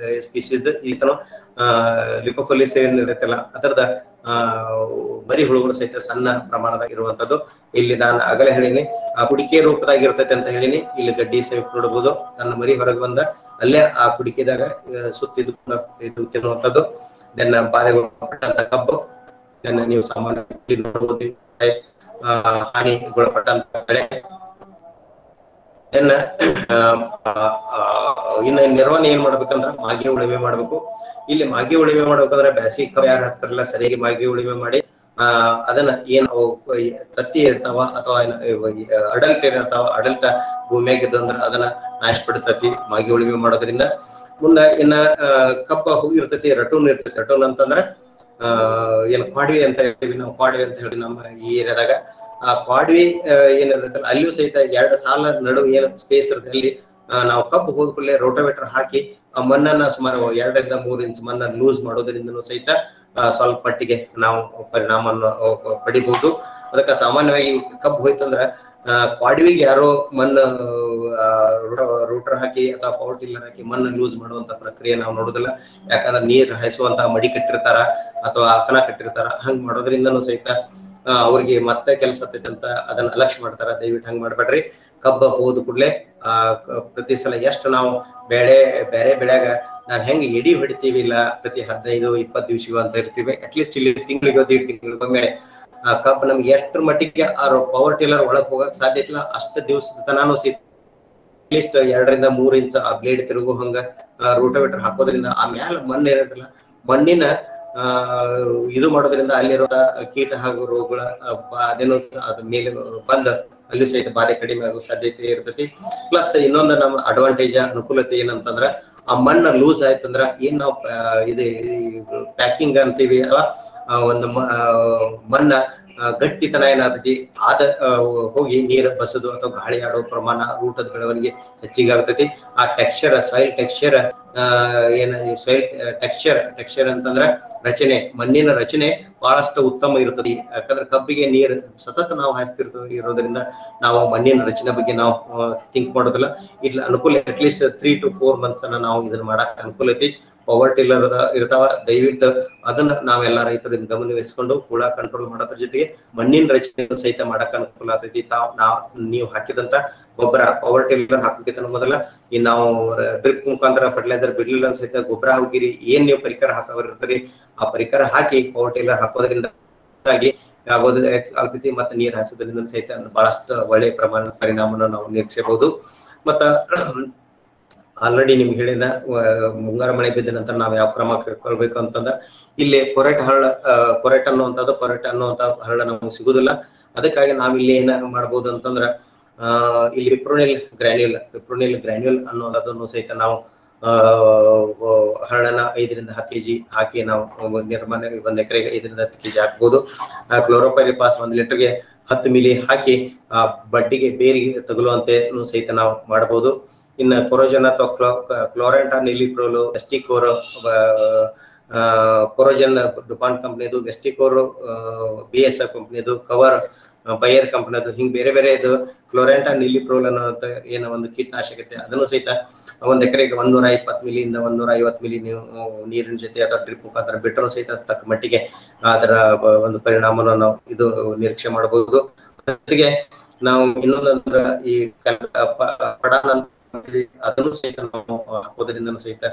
ಸ್ಪೀಸೀಸ್. ಈತನು ಲಿಕೋಫೊಲಿಸ್ ಏನ್ ಇರುತ್ತಲ್ಲ ಅದರದ ಮರಿ ಹುಳುಗಳು ಸಹಿತ ಸಣ್ಣ ಪ್ರಮಾಣದಾಗ ಇರುವಂತದ್ದು. ಇಲ್ಲಿ ನಾನು ಆಗಲೇ ಹೇಳಿನಿ ಕುಡಿಕೆ ರೂಪದಾಗ ಇರ್ತೈತೆ ಅಂತ ಹೇಳಿನಿ. ಇಲ್ಲಿ ಗಡ್ಡಿ ಸೇವ್ ನೋಡಬಹುದು, ನನ್ನ ಮರಿ ಹೊರಗೆ ಬಂದ ಅಲ್ಲೇ ಆ ಕುಡಿಕೆದಾಗ ಸುತ್ತಿದ್ದು ಇದು ತಿನ್ನುವಂಥದ್ದು. ನನ್ನ ಬಾಧೆಗಳು ಪಟ್ಟಂತ ಕಬ್ಬು ನೀವು ಸಾಮಾನ್ಯವಾಗಿ ನೋಡಬಹುದು. ಹಾನಿಗೊಳಪಟ್ಟಂತ ಕಡೆ ಇನ್ನು ನಿರ್ವಹಣೆ ಏನ್ ಮಾಡ್ಬೇಕಂದ್ರ ಮಾಗಿ ಉಳಿಮೆ ಮಾಡ್ಬೇಕು. ಇಲ್ಲಿ ಮಾಗಿ ಉಳಿಮೆ ಮಾಡ್ಬೇಕಂದ್ರೆ ಬ್ಯಾಸಿಗೆ ಕಬ್ಬು ಯಾರು ಹಚ್ತಾರಲ್ಲ ಸರಿಯಾಗಿ ಮಾಗಿ ಉಳಿಮೆ ಮಾಡಿ ಅದನ್ನ ಏನ್ ತತ್ತಿ ಇರ್ತಾವ ಅಥವಾ ಅಡಲ್ಟ್ ಏನಿರ್ತಾವ ಅಡಲ್ಟ್ ಭೂಮಿಯಾಗಿದ್ದಂದ್ರ ಅದನ್ನ ನಾಶಪಡಿಸ್ತತಿ ಮಾಗಿ ಉಳಿಮೆ ಮಾಡೋದ್ರಿಂದ. ಮುಂದ ಇನ್ನ ಕಬ್ಬ ಇರ್ತೈತಿ, ರಟೂನ್ ಇರ್ತೈತಿ. ರಟೂನ್ ಅಂತಂದ್ರ ಏನ್ ಕ್ವಾಡ್ವಿ ಅಂತ ಹೇಳ್ತೀವಿ ನಾವು, ಕ್ವಾಡ್ವಿ ಅಂತ ಹೇಳಿ ನಮ್ಮ ಈ ಏರಿಯಾದಾಗ ಆ ಕ್ವಾಡ್ವಿ ಏನಿರ್ತೈತಲ್ಲ ಅಲ್ಲಿಯೂ ಸಹಿತ 2 ಸಾಲ ನಡುವೆ ಏನ್ ಸ್ಪೇಸ್ ಇರುತ್ತೆ ಅಲ್ಲಿ ನಾವು ಕಬ್ಬು ಹೋದ ಕೂಡಲೇ ರೋಟೋವೇಟರ್ ಹಾಕಿ ಆ ಮಣ್ಣನ್ನ ಸುಮಾರು 2 ಇಂದ 3 ಇಂಚ್ ಮಣ್ಣನ್ನು ಲೂಸ್ ಮಾಡೋದ್ರಿಂದನೂ ಸಹಿತ ಸ್ವಲ್ಪ ಮಟ್ಟಿಗೆ ನಾವು ಪರಿಣಾಮವನ್ನು ಪಡಿಬಹುದು. ಅದಕ್ಕೆ ಸಾಮಾನ್ಯವಾಗಿ ಕಬ್ಬು ಹೋಯ್ತಂದ್ರ ಕ್ವಾಡ್ವಿಗೆ ಯಾರೋ ಮಣ್ಣು ರೂಟರ್ ಹಾಕಿ ಅಥವಾ ಪವರ್ ಟಿಲ್ಲರ್ ಹಾಕಿ ಮಣ್ಣು ಲೂಸ್ ಮಾಡುವಂತ ಪ್ರಕ್ರಿಯೆ ನಾವು ನೋಡುದಿಲ್ಲ. ಯಾಕಂದ್ರೆ ನೀರ್ ಹಾಯಿಸುವಂತ ಮಡಿ ಕಟ್ಟಿರ್ತಾರ ಅಥವಾ ಅಕಲ ಕಟ್ಟಿರ್ತಾರ. ಹಂಗ್ ಮಾಡೋದ್ರಿಂದನೂ ಸಹಿತ ಅವ್ರಿಗೆ ಮತ್ತೆ ಕೆಲಸ ಅಂತ ಅದನ್ನ ಅಲಕ್ಷ್ಯ ಮಾಡ್ತಾರ. ದಯವಿಟ್ಟು ಹಂಗ್ ಮಾಡ್ಬೇಡ್ರಿ. ಕಬ್ಬ ಹೋದ ಕೂಡಲೇ ಪ್ರತಿ ಸಲ ಎಷ್ಟು ನಾವು ಬೇರೆ ಬೆಳೆಯಾಗ ನಾವ್ ಹೆಂಗ್ ಎಡಿ ಹೊಡಿತೀವಿ ಇಲ್ಲ ಪ್ರತಿ 15-20 ದಿವಸ ಅಂತ ಇರ್ತೀವಿ, ಅಟ್ಲೀಸ್ಟ್ ಇಲ್ಲಿ ತಿಂಗಳಿಗೆ 1.5 ತಿಂಗಳಿಗೊಮ್ಮೆ ಕಬ್ಬ್ ನಮ್ಗೆ ಎಷ್ಟ್ರ ಮಟ್ಟಿಗೆ ಪವರ್ ಟಿಲ್ಲರ್ ಒಳಗ್ ಹೋಗಕ್ ಸಾಧ್ಯ ಇಲ್ಲ ಅಷ್ಟು ದಿವಸದ ತನಾನು ಅಟ್ಲೀಸ್ಟ್ 2 ರಿಂದ 3 ಇಂಚ್ ಆ ಬ್ಲೇಡ್ ತಿರುಗು ಹಂಗ ರೋಟೋವೇಟರ್ ಹಾಕೋದ್ರಿಂದ ಆ ಮ್ಯಾಲ ಮಣ್ಣು ಇರೋದಿಲ್ಲ, ಮಣ್ಣಿನ ಇದು ಮಾಡೋದ್ರಿಂದ ಅಲ್ಲಿರೋ ಕೀಟ ಹಾಗೂ ರೋಗಗಳ ಅದೇನೋ ಅದ ಮೇಲೆ ಬಂದ ಅಲ್ಲಿ ಸಹಿತ ಬಾಧೆ ಕಡಿಮೆ ಆಗೋ ಸಾಧ್ಯತೆ ಇರ್ತೈತಿ. ಪ್ಲಸ್ ಇನ್ನೊಂದು ನಮ್ಮ ಅಡ್ವಾಂಟೇಜ್ ಅನುಕೂಲತೆ ಏನಂತಂದ್ರ ಆ ಮಣ್ಣು ಲೂಸ್ ಆಯ್ತಂದ್ರ ಏನ್ ನಾವು ಇದು ಪ್ಯಾಕಿಂಗ್ ಅಂತೀವಿ ಅಲ್ಲ, ಒಂದು ಮಣ್ಣ ಗಟ್ಟಿತನ ಏನಾಗ್ತೈತಿ ಅದ ಹೋಗಿ ನೀರು ಬಸದು ಅಥವಾ ಗಾಳಿ ಆಡೋ ಪ್ರಮಾಣ ಊಟದ ಬೆಳವಣಿಗೆ ಹೆಚ್ಚಿಗೆ ಆಗ್ತೈತಿ. ಆ texture soil texture soil texture ಅಂತಂದ್ರ ರಚನೆ, ಮಣ್ಣಿನ ರಚನೆ ಬಹಳಷ್ಟು ಉತ್ತಮ ಇರ್ತದೆ. ಯಾಕಂದ್ರೆ ಕಬ್ಬಿಗೆ ನೀರು ಸತತ ನಾವು ಹಾಯಿಸ್ತಿರ್ತೀವಿ ಇರೋದ್ರಿಂದ ನಾವು ಮಣ್ಣಿನ ರಚನೆ ಬಗ್ಗೆ ನಾವು ಥಿಂಕ್ ಮಾಡೋದಿಲ್ಲ. ಇಲ್ಲಿ ಅನುಕೂಲ ಅಟ್ಲೀಸ್ಟ್ 3 to 4 months ಅನ್ನ ನಾವು ಇದನ್ನ ಮಾಡಕ್ ಅನುಕೂಲ ಐತಿ. ಪವರ್ ಟಿಲ್ಲರ್ ಇರ್ತಾವ, ದಯವಿಟ್ಟು ಅದನ್ನ ನಾವೆಲ್ಲ ರೈತರಿಂದ ಗಮನವಹಿಸ್ಕೊಂಡು ಹುಳ ಕಂಟ್ರೋಲ್ ಮಾಡೋದ್ರ ಜೊತೆಗೆ ಮಣ್ಣಿನ ರಚನೆ ಸಹಿತ ಮಾಡಕ್ ಅನುಕೂಲ ಆಗ್ತೈತಿ. ನೀವು ಹಾಕಿದಂತ ಗೊಬ್ಬರ ಪವರ್ ಟಿಲ್ಲರ್ ಹಾಕೋಕ್ಕಿಂತ ಮೊದಲ ನಾವು ಡ್ರಿಪ್ ಮುಖಾಂತರ ಫರ್ಟಿಲೈಸರ್ ಬಿಡ್ಲಿಲ್ಲ ಸಹಿತ ಗೊಬ್ಬರ ಹೋಗಿರಿ ಏನ್ ನೀವು ಪರಿಕರ ಹಾಕೋರಿರ್ತೀರಿ ಆ ಪರಿಕರ ಹಾಕಿ ಪವರ್ ಟಿಲ್ಲರ್ ಹಾಕೋದ್ರಿಂದ ಆಗ್ತೈತಿ. ಮತ್ತೆ ನೀರ್ ಹಾಸೋದ್ರಿಂದ ಸಹಿತ ಬಹಳಷ್ಟು ಒಳ್ಳೆ ಪರಿಣಾಮನ ನಾವು ನಿರೀಕ್ಷಿಸಬಹುದು. ಮತ್ತ ಆಲ್ರೆಡಿ ನಿಮ್ಗೆ ಹೇಳಿದ ಮುಂಗಾರು ಮಳೆ ಬಿದ್ದ ನಂತರ ನಾವ್ ಯಾವ ಕ್ರಮ ಕೈಗೊಳ್ಬೇಕು ಅಂತಂದ್ರ ಇಲ್ಲಿ ಪೊರೆಟ್ ಅನ್ನುವಂತ ಹರಳ ನಮ್ಗೆ ಸಿಗುದಿಲ್ಲ. ಅದಕ್ಕಾಗಿ ನಾವಿಲ್ಲಿ ಏನ ಮಾಡ್ಬೋದು ಅಂತಂದ್ರ ಇಲ್ಲಿ ವಿಪ್ರೋನಿಲ್ ಗ್ರ್ಯಾನ್ಯೂಲ್ ಅನ್ನೋದನ್ನು ಸಹಿತ ನಾವು ಹರಳನ 5 ರಿಂದ 10 kg ಹಾಕಿ ನಾವು ನಿರ್ಮಾಣ 1 ಎಕರೆಗೆ 5 ರಿಂದ 10 kg ಹಾಕ್ಬೋದು. ಕ್ಲೋರೋಪೈರಿಫಾಸ್ 1 ಲೀಟರ್ಗೆ 10 ಮಿಲಿ ಹಾಕಿ ಆ ಬಡ್ಡಿಗೆ ಬೇರಿಗೆ ತಗುಲುವಂತೆ ಸಹಿತ ನಾವು ಮಾಡಬಹುದು. ಇನ್ನು ಕೊರೋಜನ್ ಅಥವಾ ಕ್ಲೋರೆಂಟಾ ನಿಲಿಪ್ರೋಲು, ವೆಸ್ಟಿಕೋರ್, ಕೊರೋಜನ್ ಡುಪಾಂಟ್ ಕಂಪ್ನಿದು, ವೆಸ್ಟಿಕೋರ್ BASF ಕಂಪ್ನಿದು, ಕವರ್ ಬೈಯರ್ ಕಂಪನಿದು ಹಿಂಗ್ ಬೇರೆ ಬೇರೆ ಇದು ಕ್ಲೋರೆಂಟಾ ನಿಲಿಪ್ರೋಲ್ ಅನ್ನೋ ಏನೋ ಒಂದು ಕೀಟನಾಶಕತೆ ಅದನ್ನು ಸಹಿತ ಒಂದ್ ಎಕರೆಗೆ 120 ಮಿಲಿಯಿಂದ 150 ಮಿಲಿ ನೀವು ನೀರಿನ ಜೊತೆ ಅಥವಾ ಡ್ರಿಪ್ ಮುಖಾಂತರ ಬಿಟ್ಟರು ಸಹಿತ ತಕ್ಕ ಮಟ್ಟಿಗೆ ಅದರ ಒಂದು ಪರಿಣಾಮವನ್ನು ನಾವು ಇದು ನಿರೀಕ್ಷೆ ಮಾಡಬಹುದು. ಜೊತೆಗೆ ನಾವು ಇನ್ನೊಂದಂದ್ರ ಈ ಪಡಾನ ಅದನ್ನು ಸಹಿತ ನಾವು ಹಾಕೋದ್ರಿಂದ ಸಹಿತ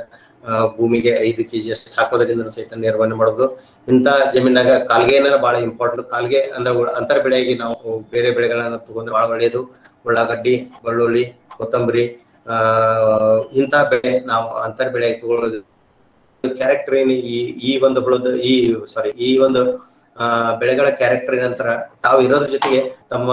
ಭೂಮಿಗೆ 5 kg ಅಷ್ಟು ಹಾಕೋದ್ರಿಂದ ಸಹಿತ ನಿರ್ವಹಣೆ ಮಾಡೋದು. ಇಂತ ಜಮೀನಾಗ ಕಾಲ್ಗೆ ಏನಾರ ಬಹಳ ಇಂಪಾರ್ಟೆಂಟ್. ಕಾಲ್ಗೆ ಅಂದ್ರೆ ಅಂತರ ಬೆಳೆಯಾಗಿ ನಾವು ಬೇರೆ ಬೆಳೆಗಳನ್ನ ತಗೊಂಡ್ರೆ ಬಹಳ ಒಳ್ಳೆಯದು. ಉಳ್ಳಾಗಡ್ಡಿ, ಬೆಳ್ಳುಳ್ಳಿ, ಕೊತ್ತಂಬರಿ ಇಂತ ಬೆಳೆ ನಾವು ಅಂತರ ಬೆಳೆಯಾಗಿ ತಗೊಳ್ಳೋದು. ಕ್ಯಾರೆಕ್ಟರ್ ಏನು ಈ ಒಂದು ಈ ಒಂದು ಬೆಳೆಗಳ ಕ್ಯಾರೆಕ್ಟರ್ ನಂತರ ತಾವು ಇರೋದ್ರ ಜೊತೆಗೆ ತಮ್ಮ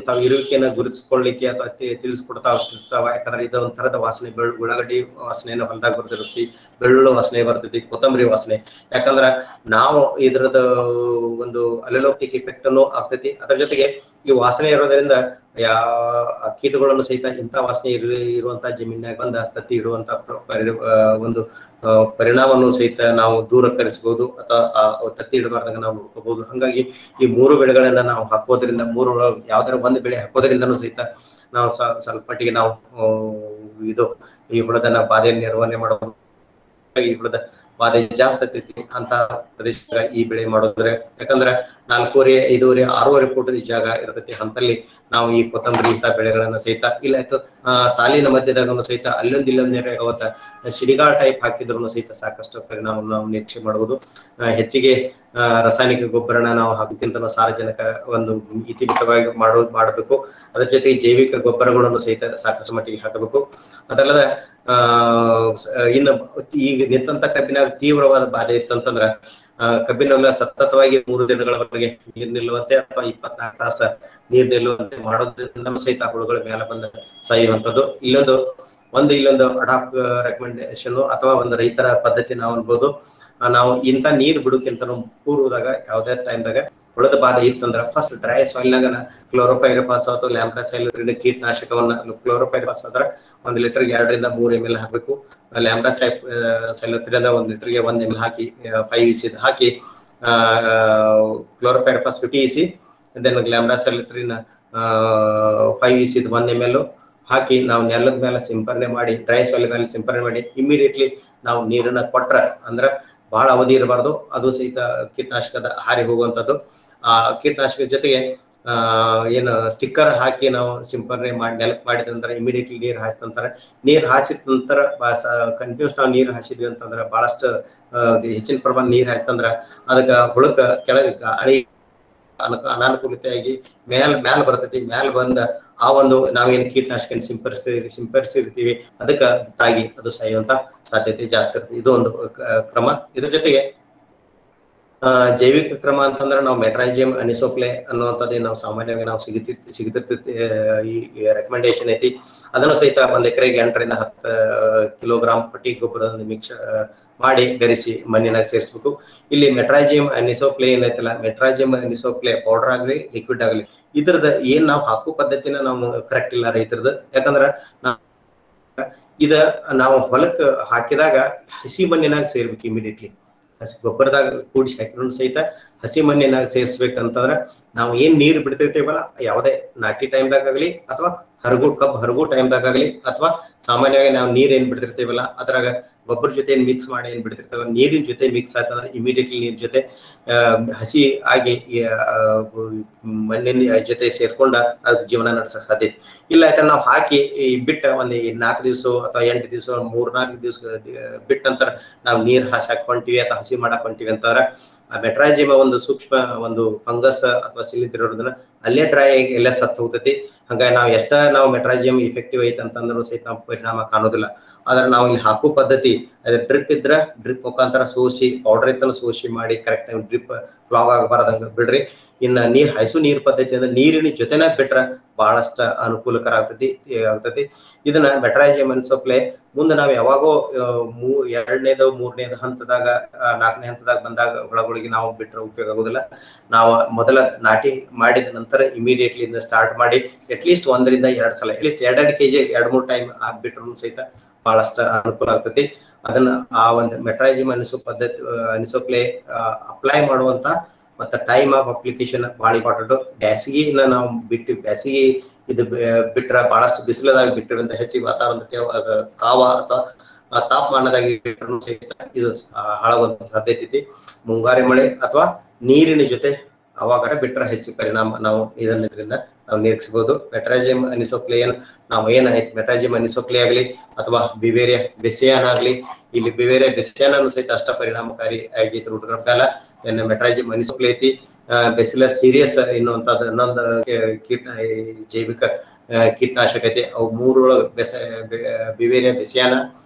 ತಾವು ಇರುವಿಕೆಯನ್ನ ಗುರುತಿಸ್ಕೊಳ್ಳಿಕ್ಕೆ ಅಥವಾ ತಿಳಿಸ್ಕೊಡ್ತಾ ಹೋಗ್ತಿರ್ತಾವ. ಯಾಕಂದ್ರೆ ಇದು ಒಂಥರದ ವಾಸನೆ, ಉಳ್ಳಾಗಡ್ಡಿ ವಾಸನೆಯನ್ನು ಹೊಲದಾಗ ಬರ್ತಿರ್ತೈತಿ, ಬೆಳ್ಳುಳ್ಳಿ ವಾಸನೆ ಬರ್ತೈತಿ, ಕೊತ್ತಂಬರಿ ವಾಸನೆ. ಯಾಕಂದ್ರ ನಾವು ಇದ್ರದ ಒಂದು ಅಲೆಲೋಕ್ತಿಕ್ ಇಫೆಕ್ಟ್ ಅನ್ನು ಆಗ್ತೈತಿ. ಅದ್ರ ಜೊತೆಗೆ ಈ ವಾಸನೆ ಇರೋದ್ರಿಂದ ಕೀಟಗಳನ್ನು ಸಹಿತ ಇಂಥ ವಾಸನೆ ಇರುವಂತಹ ಜಮೀನಾಗ ಬಂದ ತತ್ತಿ ಇಡುವಂತ ಒಂದು ಪರಿಣಾಮವನ್ನು ಸಹಿತ ನಾವು ದೂರಕರಿಸಬಹುದು ಅಥವಾ ತತ್ತಿ ಇಡಬಾರ್ದಾಗ ನಾವು ನೋಡ್ಕೋಬಹುದು. ಹಂಗಾಗಿ ಈ 3 ಬೆಳೆಗಳನ್ನ ನಾವು ಹಾಕೋದ್ರಿಂದ, 3 ಯಾವ್ದಾರ ಒಂದು ಬೆಳೆ ಹಾಕೋದ್ರಿಂದನೂ ಸಹಿತ ನಾವು ಸ್ವಲ್ಪ ಮಟ್ಟಿಗೆ ನಾವು ಈ ಹುಳದನ್ನ ಬಾಧೆ ನಿರ್ವಹಣೆ ಮಾಡಬಹುದು. ಈ ಹುಳದ ಬಾಧೆ ಜಾಸ್ತಿ ಆಗ್ತೈತಿ ಅಂತ ಪ್ರದೇಶದಾಗ ಈ ಬೆಳೆ ಮಾಡೋದ್ರೆ, ಯಾಕಂದ್ರ 4.5, 5.5, 6.5 ಫೂಟ್ ಜಾಗ ಇರ್ತೈತಿ. ಅಂತಲ್ಲಿ ನಾವು ಈ ಕೊತ್ತಂಬರಿ ಇಂಥ ಬೆಳೆಗಳನ್ನ ಸಹಿತ ಇಲ್ಲ ಆಯ್ತು ಸಾಲಿನ ಮಧ್ಯದಾಗ ಸಹಿತ ಅಲ್ಲೊಂದು ಸಿಡಿಗಾಳ ಟೈಪ್ ಹಾಕಿದ್ರು ಸಹಿತ ಸಾಕಷ್ಟು ಪರಿಣಾಮವನ್ನು ನಾವು ನಿರೀಕ್ಷೆ ಮಾಡಬಹುದು. ಹೆಚ್ಚಿಗೆ ರಾಸಾಯನಿಕ ಗೊಬ್ಬರನ ನಾವು ಹಾಕೋಕ್ಕಿಂತ ಸಾರಜನಕ ಒಂದು ಇತಿಮಿತವಾಗಿ ಮಾಡಬೇಕು. ಅದ್ರ ಜೊತೆಗೆ ಜೈವಿಕ ಗೊಬ್ಬರಗಳನ್ನು ಸಹಿತ ಸಾಕಷ್ಟು ಮಟ್ಟಿಗೆ ಹಾಕಬೇಕು. ಅದಲ್ಲದ ಇನ್ನು ಈಗ ನಿಂತ ಕಬ್ಬಿನಾಗ ತೀವ್ರವಾದ ಬಾಧೆ ಇತ್ತಂತಂದ್ರ ಕಬ್ಬಿನ ಸತತವಾಗಿ 3 ದಿನಗಳವರೆಗೆ ನೀರು ನಿಲ್ಲುವಂತೆ ಅಥವಾ 24 ತಾಸು ನೀರು ನಿಲ್ಲುವಂತೆ ಮಾಡೋದ್ರಿಂದ ಸಹಿತ ಹುಳುಗಳ ಮೇಲೆ ಬಂದ ಸಾಯುವಂಥದ್ದು. ಇಲ್ಲೊಂದು ಅಡಾಪ್ ರೆಕಮೆಂಡೇಶನ್ ಅಥವಾ ಒಂದು ರೈತರ ಪದ್ಧತಿ ನಾವು ಅನ್ಬೋದು. ನಾವು ಇಂಥ ನೀರು ಬಿಡೋಕ್ಕಿಂತ ಪೂರ್ವದಾಗ ಯಾವ್ದೇ ಟೈಮ್ದಾಗ ಹುಳದ ಬಾಧೆ ಇತ್ತಂದ್ರ ಫಸ್ಟ್ ಡ್ರೈ ಸಾಯಿಲ್ನಾಗ ಕ್ಲೋರೋಪೈರಿಫಾಸ್ ಅಥವಾ ಲ್ಯಾಂಬ್ಡಾಸೈಲೋಥ್ರಿನ್ ಕೀಟನಾಶಕವನ್ನ, ಕ್ಲೋರೋಪೈರಿಫಾಸ್ ಆದ್ರೆ 1 ಲೀಟರ್ಗೆ 2 ರಿಂದ 3 ml ಹಾಕಬೇಕು. ಲ್ಯಾಂಬ್ಡಾಸೈಲೋಥ್ರಿನ್ 1 ಲೀಟರ್ಗೆ 1 ml ಹಾಕಿ 5 EC ಹಾಕಿ chlorpyrifos 50 EC then lambdacyhalothrin 5 EC 1 ml ಹಾಕಿ ನಾವು ನೆಲದ ಮೇಲೆ ಸಿಂಪರಣೆ ಮಾಡಿ, ಡ್ರೈ ಸಾಯಿಲ್ ಮೇಲೆ ಸಿಂಪರಣೆ ಮಾಡಿ ಇಮಿಡಿಯೇಟ್ಲಿ ನಾವು ನೀರನ್ನ ಕೊಟ್ರ ಅಂದ್ರ ಬಹಳ ಅವಧಿ ಇರಬಾರ್ದು. ಅದು ಸಹಿತ ಕೀಟನಾಶಕದ ಹಾರಿ ಹೋಗುವಂಥದ್ದು. ಆ ಕೀಟನಾಶಕದ ಜೊತೆಗೆ ಏನು ಸ್ಟಿಕ್ಕರ್ ಹಾಕಿ ನಾವು ಸಿಂಪರಣೆ ಮಾಡಿ ನೆಲಕ್ಕೆ ಮಾಡಿದ ನಂತರ ಇಮಿಡಿಯೇಟ್ಲಿ ನೀರು ಹಾಯಿಸ್ತಂತಾರೆ. ನೀರು ಹಾಯಿಸಿದ ನಂತರ ಕಂಟಿನ್ಯೂಸ್ ನಾವು ನೀರು ಹಾಯಿಸಿದ್ವಿ ಅಂತಂದ್ರೆ ಬಹಳಷ್ಟು ಹೆಚ್ಚಿನ ಪ್ರಮಾಣ ನೀರು ಹಾಯ್ತಂದ್ರ ಅದಕ್ಕೆ ಹುಳಕ್ಕ ಕೆಳಗೆ ಗಾಳಿ ಅನಾನುಕೂಲತೆಯಾಗಿ ಮ್ಯಾಲ ಬರ್ತೈತಿ. ಮ್ಯಾಲ ಬಂದ ಆ ಒಂದು ನಾವೇನು ಕೀಟನಾಶಕ ಸಿಂಪರಿಸಿರ್ತೀವಿ ಅದಕ್ಕೆ ತಾಗಿ ಅದು ಸಾಯುವಂತ ಸಾಧ್ಯತೆ ಜಾಸ್ತಿ ಇರ್ತದೆ. ಇದು ಒಂದು ಕ್ರಮ. ಇದ್ರ ಜೊತೆಗೆ ಜೈವಿಕ ಕ್ರಮ ಅಂತಂದ್ರೆ ನಾವು ಮೆಟ್ರೈಜಿಯಂ ಅನಿಸೋಪ್ಲೆ ಅನ್ನುವಂಥದ್ದು ನಾವು ಸಾಮಾನ್ಯವಾಗಿ ನಾವು ಸಿಗುತ್ತಿರ್ತೈತಿ. ಈ ರೆಕಮೆಂಡೇಶನ್ ಐತಿ. ಅದನ್ನು ಸಹಿತ 1 ಎಕರೆಗೆ 8 ರಿಂದ 10 ಕಿಲೋಗ್ರಾಂ ಪಟ್ಟಿ ಗೊಬ್ಬರದಿಂದ ಮಿಕ್ಸ್ ಮಾಡಿ ಬೆರೆಸಿ ಮಣ್ಣಿನಾಗ ಸೇರಿಸ್ಬೇಕು. ಇಲ್ಲಿ ಮೆಟ್ರೈಜಿಯಂ ಅನಿಸೋಪ್ಲೆ ಏನೈತಲ್ಲ, ಮೆಟ್ರೈಜಿಯಂ ಅನಿಸೋಪ್ಲೆ ಪೌಡರ್ ಆಗಲಿ ಲಿಕ್ವಿಡ್ ಆಗಲಿ ಇದ್ರದ ಏನ್ ನಾವು ಹಾಕೋ ಪದ್ಧತಿನ ನಾವು ಕರೆಕ್ಟ್ ಇಲ್ಲ ರೈತರದ್ದು. ಯಾಕಂದ್ರ ಇದ ನಾವು ಹೊಲಕ್ಕೆ ಹಾಕಿದಾಗ ಹಸಿ ಮಣ್ಣಿನಾಗ ಸೇರ್ಬೇಕು. ಇಮಿಡಿಯೇಟ್ಲಿ ಹಸಿ ಗೊಬ್ಬರದಾಗ ಕೂಡಿಸಿ ಹಾಕಿದ್ರು ಸಹಿತ ಹಸಿ ಮಣ್ಣಿನಾಗ ಸೇರಿಸ್ಬೇಕಂತಂದ್ರ ನಾವು ಏನ್ ನೀರು ಬಿಡ್ತಿರ್ತೀವಲ್ಲ, ಯಾವುದೇ ನಾಟಿ ಟೈಮ್ದಾಗಲಿ ಅಥವಾ ಹರಗು ಟೈಮ್ದಾಗಲಿ ಅಥವಾ ಸಾಮಾನ್ಯವಾಗಿ ನಾವು ನೀರ್ ಏನ್ ಬಿಡ್ತಿರ್ತೀವಲ್ಲ ಅದ್ರಾಗ ಗೊಬ್ಬರ ಜೊತೆ ಮಿಕ್ಸ್ ಮಾಡಿ ಏನ್ ಬಿಡ್ತಿರ್ತೇವೆ, ನೀರಿನ ಜೊತೆ ಮಿಕ್ಸ್ ಆಯ್ತಂದ್ರೆ ಇಮಿಡಿಯೇಟ್ಲಿ ನೀರ್ ಜೊತೆ ಹಸಿ ಆಗಿ ಮಣ್ಣಿನ ಜೊತೆ ಸೇರ್ಕೊಂಡ ಅದ್ ಜೀವನ ನಡೆಸಕ್ ಸಾಧ್ಯ ಇಲ್ಲ. ಆಯ್ತಾ ನಾವು ಹಾಕಿ ಬಿಟ್ಟ 4 ದಿವಸ ಅಥವಾ 8 ದಿವಸ 3-4 ದಿವಸ ಬಿಟ್ಟ ನಂತರ ನಾವು ನೀರ್ ಹಾಸಾಕೊಂತೀವಿ ಅಥವಾ ಹಸಿ ಮಾಡಾಕೊಂತೀವಿ ಅಂತಂದ್ರೆ ಆ ಮೆಟ್ರೈಜಿಯಂ ಒಂದು ಸೂಕ್ಷ್ಮ ಒಂದು ಫಂಗಸ್ ಅಥವಾ ಸಿಲಿಂದ್ರಿರೋದನ್ನ ಅಲ್ಲೇ ಡ್ರೈ ಆಗಿ ಎಲ್ಲ ಸತ್ತು ಹೋಗ್ತೈತಿ. ಹಂಗಾಗಿ ನಾವು ಮೆಟ್ರೈಜಿಯಂ ಇಫೆಕ್ಟಿವ್ ಐತೆ ಅಂತಂದ್ರೂ ಸಹಿತ ನಾವು ಪರಿಣಾಮ ಕಾಣೋದಿಲ್ಲ. ಆದ್ರೆ ನಾವು ಇಲ್ಲಿ ಹಾಕೋ ಪದ್ಧತಿ ಡ್ರಿಪ್ ಇದ್ರ ಡ್ರಿಪ್ ಮುಖಾಂತರ ಸೋಸಿ ಪೌಡರ್ ಇತ್ತಲ್ಲ ಸೋಸಿ ಮಾಡಿ ಕರೆಕ್ಟ್ ಟೈಮ್ ಡ್ರಿಪ್ ಕ್ಲಾಗ್ ಆಗಬಾರ್ದಂಗ ಬಿಡ್ರಿ. ಇನ್ನ ನೀರ್ ಪದ್ಧತಿ ಅಂದ್ರೆ ನೀರಿನ ಜೊತೆನ ಬಿಟ್ರ ಬಹಳಷ್ಟ ಅನುಕೂಲಕರ ಆಗ್ತೈತಿ. ಇದನ್ನ ಮೆಟ್ರೈಜಿಯಂ ಅನಿಸೋಪ್ಲೆ ಮುಂದೆ ನಾವು ಯಾವಾಗೋ 2ನೇದು 3ನೇದು ಹಂತದಾಗ 4ನೇ ಹಂತದಾಗ ಬಂದಾಗ ಹುಳಗಳಿಗೆ ನಾವು ಬಿಟ್ರೆ ಉಪಯೋಗ ಆಗೋದಿಲ್ಲ. ನಾವು ಮೊದಲ ನಾಟಿ ಮಾಡಿದ ನಂತರ ಇಮಿಡಿಯೇಟ್ಲಿ ಇಂದ ಸ್ಟಾರ್ಟ್ ಮಾಡಿ ಅಟ್ಲೀಸ್ಟ್ 1 ರಿಂದ 2 ಸಲ ಅಟ್ಲೀಸ್ಟ್ 2 kg 2-3 ಟೈಮ್ ಬಿಟ್ರು ಸಹಿತ ಬಹಳಷ್ಟು ಅನುಕೂಲ ಆಗ್ತೈತಿ. ಅದನ್ನ ಆ ಒಂದು ಮೆಟ್ರೈಜಿಯಂ ಅನಿಸೋಪ್ಲೆ ಅಪ್ಲೈ ಮಾಡುವಂತ ಮತ್ತೆ ಟೈಮ್ ಆಫ್ ಅಪ್ಲಿಕೇಶನ್ ಭಾಳ ಇಂಪಾರ್ಟೆಂಟ್. ಬ್ಯಾಸಿಗೆನ ನಾವು ಬ್ಯಾಸಿಗೆ ಇದು ಬಿಟ್ರ ಬಹಳಷ್ಟು ಬಿಸಿಲದಾಗ ಬಿಟ್ಟಿರಂತ ಹೆಚ್ಚಿಗೆ ವಾತಾವರಣ ಕಾವ ಅಥವಾ ತಾಪಮಾನದಾಗಿ ಇದು ಹಾಳಾಗುವಂತ ಸಾಧ್ಯತೆ ಐತಿ. ಮುಂಗಾರಿ ಮಳೆ ಅಥವಾ ನೀರಿನ ಜೊತೆ ಅವಾಗ ಬಿಟ್ರ ಹೆಚ್ಚು ಪರಿಣಾಮ ನಾವು ಇದರಿಂದ ನಾವು ನಿರೀಕ್ಷಿಸಬಹುದು. ಮೆಟ್ರಾಜಿಯಂ ಅನಿಸೋಕ್ಲಿಯನ್ ನಾವು ಏನಾಯ್ತು ಮೆಟ್ರಾಜಿಯಂ ಅನಿಸೋಕ್ಲಿ ಆಗಲಿ ಅಥವಾ ಬಿವೇರಿಯಾ ಬೆಸಿಯಾನ್ ಆಗಲಿ, ಇಲ್ಲಿ ಬಿವೇರಿಯಾ ಬೆಸಿಯಾನ್ ಸಹಿತ ಅಷ್ಟ ಪರಿಣಾಮಕಾರಿ ಆಗೈತಿ ಹುಡುಗರ ಕಾಲ. ಮೆಟ್ರಾಜಿಯಂ ಅನಿಸೋಕ್ಲಿ ಐತಿ, ಬೆಸಿಲಸ್ ಸೀರಿಯಸ್ ಎನ್ನುವಂಥದ್ದು ಇನ್ನೊಂದು ಜೈವಿಕ ಕೀಟನಾಶಕ ಐತಿ. ಅವು ಮೂರೊಳಗೆ ಬಿವೇರಿಯಾ ಬೆಸಿಯಾನ,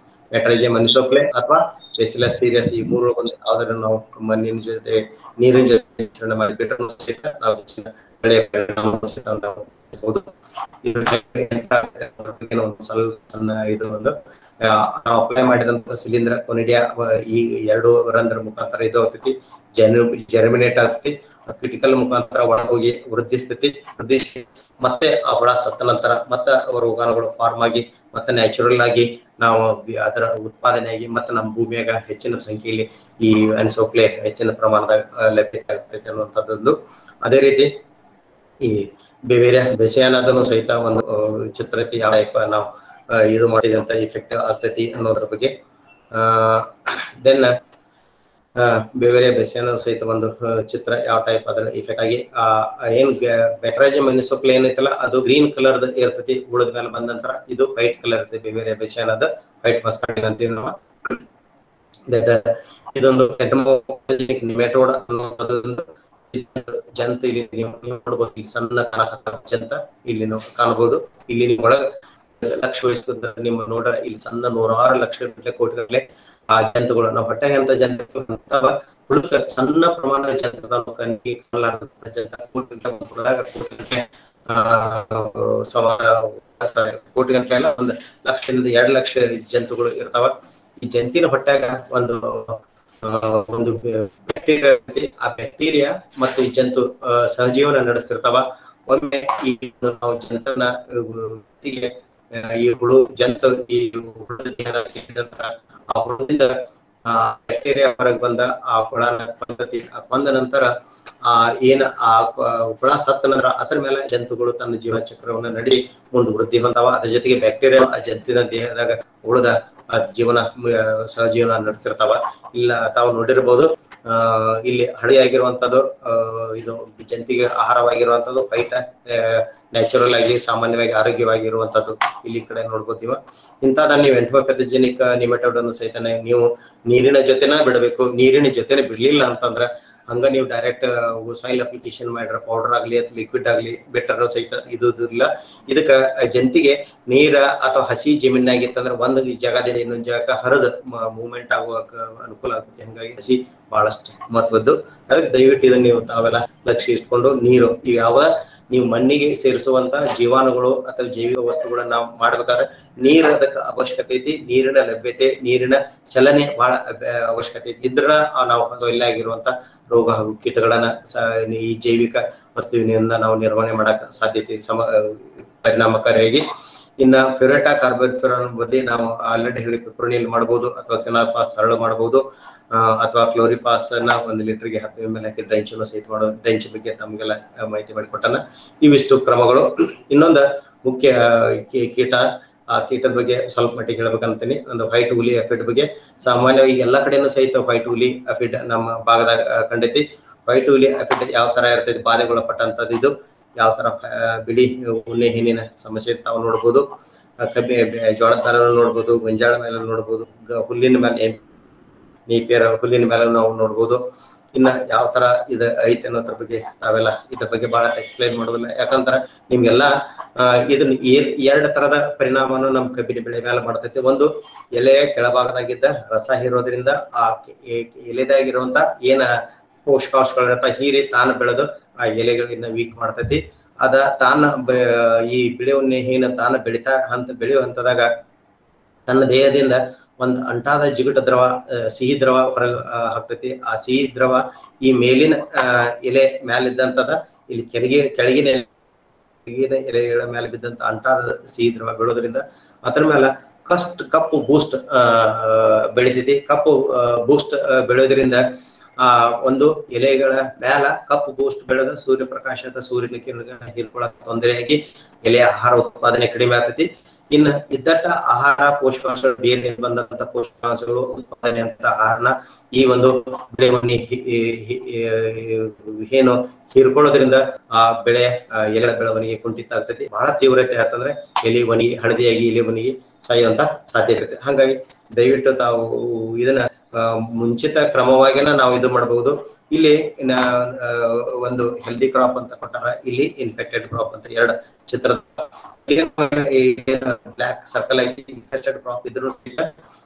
ಮೆಟ್ರಾಜಿಯಂ ಅನಿಸೋಕ್ಲೆ ಅಥವಾ ಬೆಸಿಲಸ್ ಸೀರಿಯಸ್ ಈ ಮೂರೊಳಗೆ ಒಂದು ಯಾವ್ದಾದ್ರು ನಾವು ಮಣ್ಣಿನ ಜೊತೆ ನೀರಿನ ಜೊತೆ ಮಿಶ್ರಣ ಮಾಡಿ ಬಿಟ್ಟರೆ ಸಹಿತ ನಾವು ಹೆಚ್ಚಿನ ಬೆಳೆಯ ಪರಿಣಾಮ ನಾವು ಸಣ್ಣ ಇದು ಒಂದು ನಾವು ಅಪ್ಲೈ ಮಾಡಿದಂತ ಶಿಲೀಂಧ್ರ ಕೊನಿಡಿಯಾ ಈ 2 ರಂಧ್ರ ಮುಖಾಂತರ ಇದು ಆಗ್ತೈತಿ, ಜರ್ಮಿನೇಟ್ ಆಗ್ತೈತಿ. ಕ್ರಿಟಿಕಲ್ ಮುಖಾಂತರ ಒಳಗೋಗಿ ವೃದ್ಧಿಸಿ ಮತ್ತೆ ಆ ಹುಳ ಸತ್ತ ನಂತರ ಮತ್ತೆ ರೋಗಾಣುಗಳು ಫಾರ್ಮ್ ಆಗಿ ಮತ್ತೆ ನ್ಯಾಚುರಲ್ ಆಗಿ ನಾವು ಅದರ ಉತ್ಪಾದನೆಯಾಗಿ ಮತ್ತೆ ನಮ್ಮ ಭೂಮಿಯಾಗ ಹೆಚ್ಚಿನ ಸಂಖ್ಯೆಯಲ್ಲಿ ಈ ಅನಿಸೋಕ್ಲೆ ಹೆಚ್ಚಿನ ಪ್ರಮಾಣದಾಗ ಲಭ್ಯತೆ ಆಗ್ತೈತೆ ಅನ್ನುವಂಥದ್ದು. ಅದೇ ರೀತಿ ಈ ಬಿವೇರಿಯಾ ಬೆಸಿಯಾನ್ ಅದನ್ನು ಸಹಿತ ಒಂದು ಚಿತ್ರಕ್ಕೆ ಯಾವ ಟೈಪ್ ನಾವು ಇದು ಮಾಡಿದಂತ ಇಫೆಕ್ಟ್ ಆಗ್ತೈತಿ ಅನ್ನೋದ್ರ ಬಗ್ಗೆ. ದೆನ್ ಬಿವೇರಿಯಾ ಬೆಸಿಯಾನ್ ಸಹಿತ ಒಂದು ಚಿತ್ರ ಯಾವ ಟೈಪ್ ಅದರ ಇಫೆಕ್ಟ್ ಆಗಿ ಏನ್ ಮೆಟ್ರಾಜಿಯಂ ಅನಿಸೋಕ್ಲೆ ಏನೈತಲ್ಲ ಅದು ಗ್ರೀನ್ ಕಲರ್ ಇರ್ತೈತಿ. ಉಳಿದ ಮೇಲೆ ಬಂದ ನಂತರ ಇದು ವೈಟ್ ಕಲರ್ ಇರ್ತೈತಿ. ಬಿವೇರಿಯಾ ಬೆಸಿಯಾನ್ ಅದ ವೈಟ್ ಮಸ್ಕಾರ್ಡಿನ್ ಅಂತೀವಿ ನಾವು. ಇದೊಂದು ನಿಮೆಟೋಡ್ ಅನ್ನೋದು ಜಂತು ಇಲ್ಲಿ ನೀವು ನೋಡ್ಬೋದು. ಇಲ್ಲಿ ಸಣ್ಣ ಜಂತ ಇಲ್ಲಿ ನಾವು ಕಾಣಬಹುದು. ಇಲ್ಲಿ ಒಳಗ ಲಕ್ಷ ವಹಿಸುತ್ತ ನಿಮ್ಮ ನೋಡ್ರ ಇಲ್ಲಿ ಸಣ್ಣ 106 ಲಕ್ಷ ಕೋಟಿಗಟ್ಟಲೆ ಆ ಜಂತುಗಳು ನಾವು ಹೊಟ್ಟೆಗೆ ಅಂತ ಜಂತು ಹುಡುಕ ಸಣ್ಣ ಪ್ರಮಾಣದ ಜಂತು ಕಣ್ಣಿಗೆ ಕೋಟಿ ಗಂಟೆ ಎಲ್ಲ 1 ಲಕ್ಷದಿಂದ 2 ಲಕ್ಷ ಜಂತುಗಳು ಇರ್ತಾವ. ಈ ಜಂತಿನ ಹೊಟ್ಟಾಗ ಒಂದು ಬ್ಯಾಕ್ಟೀರಿಯಾ ಇರ್ತೈತಿ. ಆ ಬ್ಯಾಕ್ಟೀರಿಯಾ ಮತ್ತು ಈ ಜಂತು ಸಹಜೀವನ ನಡೆಸ್ತಿರ್ತಾವ. ಒಮ್ಮೆ ಈ ನಾವು ಜಂತನ ಈ ಹುಳು ಜಂತು ಈ ಹುಳದ ದೇಹ ಸೇರಿದಂತ ಆ ಹುಳದಿಂದ ಬ್ಯಾಕ್ಟೀರಿಯಾ ಹೊರಗೆ ಬಂದ ಆ ಹುಳನ ಕೊಂದ ನಂತರ ಏನ ಆ ಹುಳ ಸತ್ತ ನಂತರ ಅದರ ಮೇಲೆ ಜಂತುಗಳು ತನ್ನ ಜೀವನ ಚಕ್ರವನ್ನ ನಡೆಸಿ ಮುಂದೆ ವೃದ್ಧಿ ಹೊಂದಾವ. ಅದ್ರ ಜೊತೆಗೆ ಬ್ಯಾಕ್ಟೀರಿಯಾ ಆ ಜಂತಿನ ದೇಹದಾಗ ಉಳಿದ ಜೀವನ ಸಹಜೀವನ ನಡೆಸಿರ್ತಾವ. ಇಲ್ಲ ತಾವು ನೋಡಿರ್ಬೋದು ಇಲ್ಲಿ ಹಳಿಯಾಗಿರುವಂತದ್ದು ಇದು ಜಂತಿಗೆ ಆಹಾರವಾಗಿರುವಂತದ್ದು ವೈಟ್ ನ್ಯಾಚುರಲ್ ಆಗಿ ಸಾಮಾನ್ಯವಾಗಿ ಆರೋಗ್ಯವಾಗಿರುವಂತದ್ದು ಇಲ್ಲಿ ಕಡೆ ನೋಡ್ಬೋದಿವ. ಇಂಥದ ನೀವು ಎಂಟೋಪೆಥೋಜೆನಿಕ್ ನಿಮೆಟೋಡ್ ಅನ್ನು ಸಹಿತ ನೀವು ನೀರಿನ ಜೊತೆನ ಬಿಡಬೇಕು. ನೀರಿನ ಜೊತೆನೆ ಬಿಡ್ಲಿಲ್ಲ ಅಂತಂದ್ರ ಹಂಗ ನೀವು ಡೈರೆಕ್ಟ್ ಸಾಯಿಲ್ ಅಪ್ಲಿಕೇಶನ್ ಮಾಡಿರ ಪೌಡರ್ ಆಗ್ಲಿ ಅಥವಾ ಲಿಕ್ವಿಡ್ ಆಗ್ಲಿ ಬೆಟರ್ ಸಹಿತ ಇದುದಿಲ್ಲ. ಇದಕ್ಕ ಜಂತಿಗೆ ನೀರ ಅಥವಾ ಹಸಿ ಜಮೀನಾಗಿತ್ತಂದ್ರೆ ಒಂದು ಜಾಗದಿಂದ ಇನ್ನೊಂದು ಜಾಗಕ್ಕೆ ಹರಿದ ಮೂವ್ಮೆಂಟ್ ಆಗುವ ಅನುಕೂಲ ಆಗ್ತದೆ. ಹಂಗಾಗಿ ಹಸಿ ಬಹಳಷ್ಟು ಮಹತ್ವದ್ದು. ಅದಕ್ಕೆ ದಯವಿಟ್ಟು ಇದನ್ನ ನೀವು ತಾವೆಲ್ಲ ಲಕ್ಷ್ಯ ಇಟ್ಕೊಂಡು ನೀರು ಯಾವ ನೀವು ಮಣ್ಣಿಗೆ ಸೇರಿಸುವಂತ ಜೀವಾಣುಗಳು ಅಥವಾ ಜೈವಿಕ ವಸ್ತುಗಳನ್ನ ನಾವು ಮಾಡ್ಬೇಕಾದ್ರೆ ನೀರು ಅದಕ್ಕೆ ಅವಶ್ಯಕತೆ ಐತಿ. ನೀರಿನ ಲಭ್ಯತೆ ನೀರಿನ ಚಲನೆ ಬಹಳ ಅವಶ್ಯಕತೆ ಐತಿ. ಇದ್ರ ನಾವು ಸೊಳ್ಳೆ ಆಗಿರುವಂತ ರೋಗ ಹಾಗೂ ಕೀಟಗಳನ್ನ ಈ ಜೈವಿಕ ವಸ್ತುವಿನಿಂದ ನಾವು ನಿರ್ವಹಣೆ ಮಾಡಕ್ ಸಾಧ್ಯತೆ ಪರಿಣಾಮಕಾರಿಯಾಗಿ. ಇನ್ನ ಫ್ಯೂರೇಟಾ ಕಾರ್ಬೋಫಿರಾನ್ ಬಗ್ಗೆ ನಾವು ಆಲ್ರೆಡಿ ಹೇಳಿ ಪಿಪ್ರೋನಿಲ್ ಮಾಡಬಹುದು ಅಥವಾ ಕೆನಾಲ್ಫಾಸ್ ಸರಳ ಮಾಡಬಹುದು ಅಥವಾ ಕ್ಲೋರಿಫಾಸ್ ನ 1 ಲೀಟರ್ಗೆ 10 ml ಹಾಕಿ ಡ್ರೆಂಚನ್ನು ಸಹಿತ ಮಾಡೋದು. ಡ್ರೆಂಚ್ ಬಗ್ಗೆ ತಮಗೆಲ್ಲ ಮಾಹಿತಿ ಮಾಡಿಕೊಟ್ಟಾನ. ಇವಿಷ್ಟು ಕ್ರಮಗಳು. ಇನ್ನೊಂದು ಮುಖ್ಯ ಕೀಟ, ಆ ಕೀಟದ ಬಗ್ಗೆ ಸ್ವಲ್ಪ ಮಟ್ಟಿಗೆ ಹೇಳ್ಬೇಕಂತೀನಿ. ಒಂದು ವೈಟ್ ಹುಲಿ ಅಫಿಡ್ ಬಗ್ಗೆ ಸಾಮಾನ್ಯವಾಗಿ ಎಲ್ಲಾ ಕಡೆನೂ ಸಹಿತ ವೈಟ್ ಹುಲಿ ಅಫಿಡ್ ನಮ್ಮ ಭಾಗದಾಗ ಕಂಡೈತಿ. ವೈಟ್ ಹುಲಿ ಅಫಿಡ್ ಯಾವ ತರ ಇರ್ತೈತಿ ಬಾಧೆಗೊಳಪಟ್ಟಂತದ್ದು. ಇದು ಯಾವ ತರ ಬಿಳಿ ಉಣ್ಣೆ ಹೆಣ್ಣಿನ ಸಮಸ್ಯೆ ತಾವು ನೋಡ್ಬೋದು. ಕಬ್ಬಿ ಜೋಳದ ಮೇಲೆ ನೋಡ್ಬೋದು, ಗೊಂಜಾಳ ಮೇಲೆ ನೋಡ್ಬೋದು, ಹುಲ್ಲಿನ ಮೇಲೆ ನೇಪಿಯರ್ ಹುಲ್ಲಿನ ಮೇಲೆ ನಾವು ನೋಡ್ಬೋದು. ಇನ್ನ ಯಾವ ತರ ಇದು ಐತೆ ಅನ್ನೋದ್ರ ಬಗ್ಗೆ ತಾವೆಲ್ಲ ಇದ್ರ ಬಗ್ಗೆ ಬಹಳ ಎಕ್ಸ್ಪ್ಲೈನ್ ಮಾಡೋದಿಲ್ಲ. ಯಾಕಂದ್ರೆ ನಿಮ್ಗೆಲ್ಲ ಇದನ್ನ 2 ತರದ ಪರಿಣಾಮವನ್ನು ನಮ್ ಕಬ್ಬಿನ ಬೆಳೆ ಮೇಲೆ ಮಾಡ್ತೈತಿ. ಒಂದು ಎಲೆಯ ಕೆಳಭಾಗದಾಗಿದ್ದ ರಸ ಹೀರೋದ್ರಿಂದ ಆ ಎಲೆದಾಗಿರುವಂತ ಏನ ಪೋಷಕಾಂಶಗಳಿರತ್ತ ಹೀರಿ ತಾನು ಬೆಳೆದು ಆ ಎಲೆಗಳನ್ನ ವೀಕ್ ಮಾಡ್ತೈತಿ. ಅದ ತಾನ ಈ ಬಿಳೆವನ್ನೇ ಹೀನ ತಾನು ಬೆಳೆಯುವ ಹಂತದಾಗ ತನ್ನ ದೇಹದಿಂದ ಒಂದು ಅಂಟಾದ ಜಿಗುಟ ದ್ರವ ಸಿಹಿ ದ್ರವ ಹೊರಗೆ ಹಾಕ್ತೈತಿ. ಆ ಸಿಹಿ ದ್ರವ ಈ ಮೇಲಿನ ಎಲೆ ಮ್ಯಾಲಿದ್ದಂತದ ಇಲ್ಲಿ ಕೆಳಗಿನ ಎಲೆಗಳ ಮೇಲೆ ಬಿದ್ದಂತ ಅಂಟಾದ ಸಿಹಿ ದ್ರವ ಬೀಳೋದ್ರಿಂದ ಅದ್ರ ಮೇಲೆ ಕಪ್ಪು ಬೂಸ್ಟ್ ಬೆಳಿತೈತಿ. ಕಪ್ಪು ಬೂಸ್ಟ್ ಬೆಳೆಯೋದ್ರಿಂದ ಒಂದು ಎಲೆಗಳ ಮ್ಯಾಲ ಕಪ್ಪು ಬೂಸ್ಟ್ ಬೆಳೆದ ಸೂರ್ಯಪ್ರಕಾಶದ ಸೂರ್ಯನ ಕಿರಣ ಹೀರ್ಕೊಳ್ಳೋಕೆ ತೊಂದರೆಯಾಗಿ ಎಲೆಯ ಆಹಾರ ಉತ್ಪಾದನೆ ಕಡಿಮೆ ಆಗ್ತೈತಿ. ಇನ್ನ ಇದ್ದಟ್ಟ ಆಹಾರ ಪೋಷಕಾಂಶಗಳು ಬೇರೆ ಬಂದಂತ ಪೋಷಕಾಂಶಗಳು ಉತ್ಪಾದನೆ ಅಂತ ಆಹಾರನ ಈ ಒಂದು ಬೆಳೆವನ್ನಿ ಏನು ಹೀರ್ಕೊಳ್ಳೋದ್ರಿಂದ ಆ ಬೆಳೆ ಎಲೆಗಳ ಬೆಳವಣಿಗೆ ಕುಂಠಿತ ಆಗ್ತೈತಿ. ಬಹಳ ತೀವ್ರತೆ ಆತಂದ್ರೆ ಎಲೆ ಒಣಗಿ ಹಳದಿಯಾಗಿ ಎಲೆ ಒಣಗಿ ಸಾಯುವಂತ ಸಾಧ್ಯತೆ ಇರುತ್ತೆ. ಹಾಗಾಗಿ ದಯವಿಟ್ಟು ತಾವು ಇದನ್ನ ಮುಂಚಿತ ಕ್ರಮವಾಗಿನ ನಾವು ಇದು ಮಾಡಬಹುದು. ಇಲ್ಲಿ ಒಂದು ಹೆಲ್ದಿ ಕ್ರಾಪ್ ಅಂತ ಕೊಟ್ಟಾರ, ಇಲ್ಲಿ ಇನ್ಫೆಕ್ಟೆಡ್ ಕ್ರಾಪ್ ಅಂತ ಎರಡು ಚಿತ್ರ ಬ್ಲಾಕ್ ಸರ್ಕಲ್ ಐತಿ. ಇನ್ಫೆಕ್ಟೆಡ್ ಕ್ರಾಪ್ ಇದ್ರು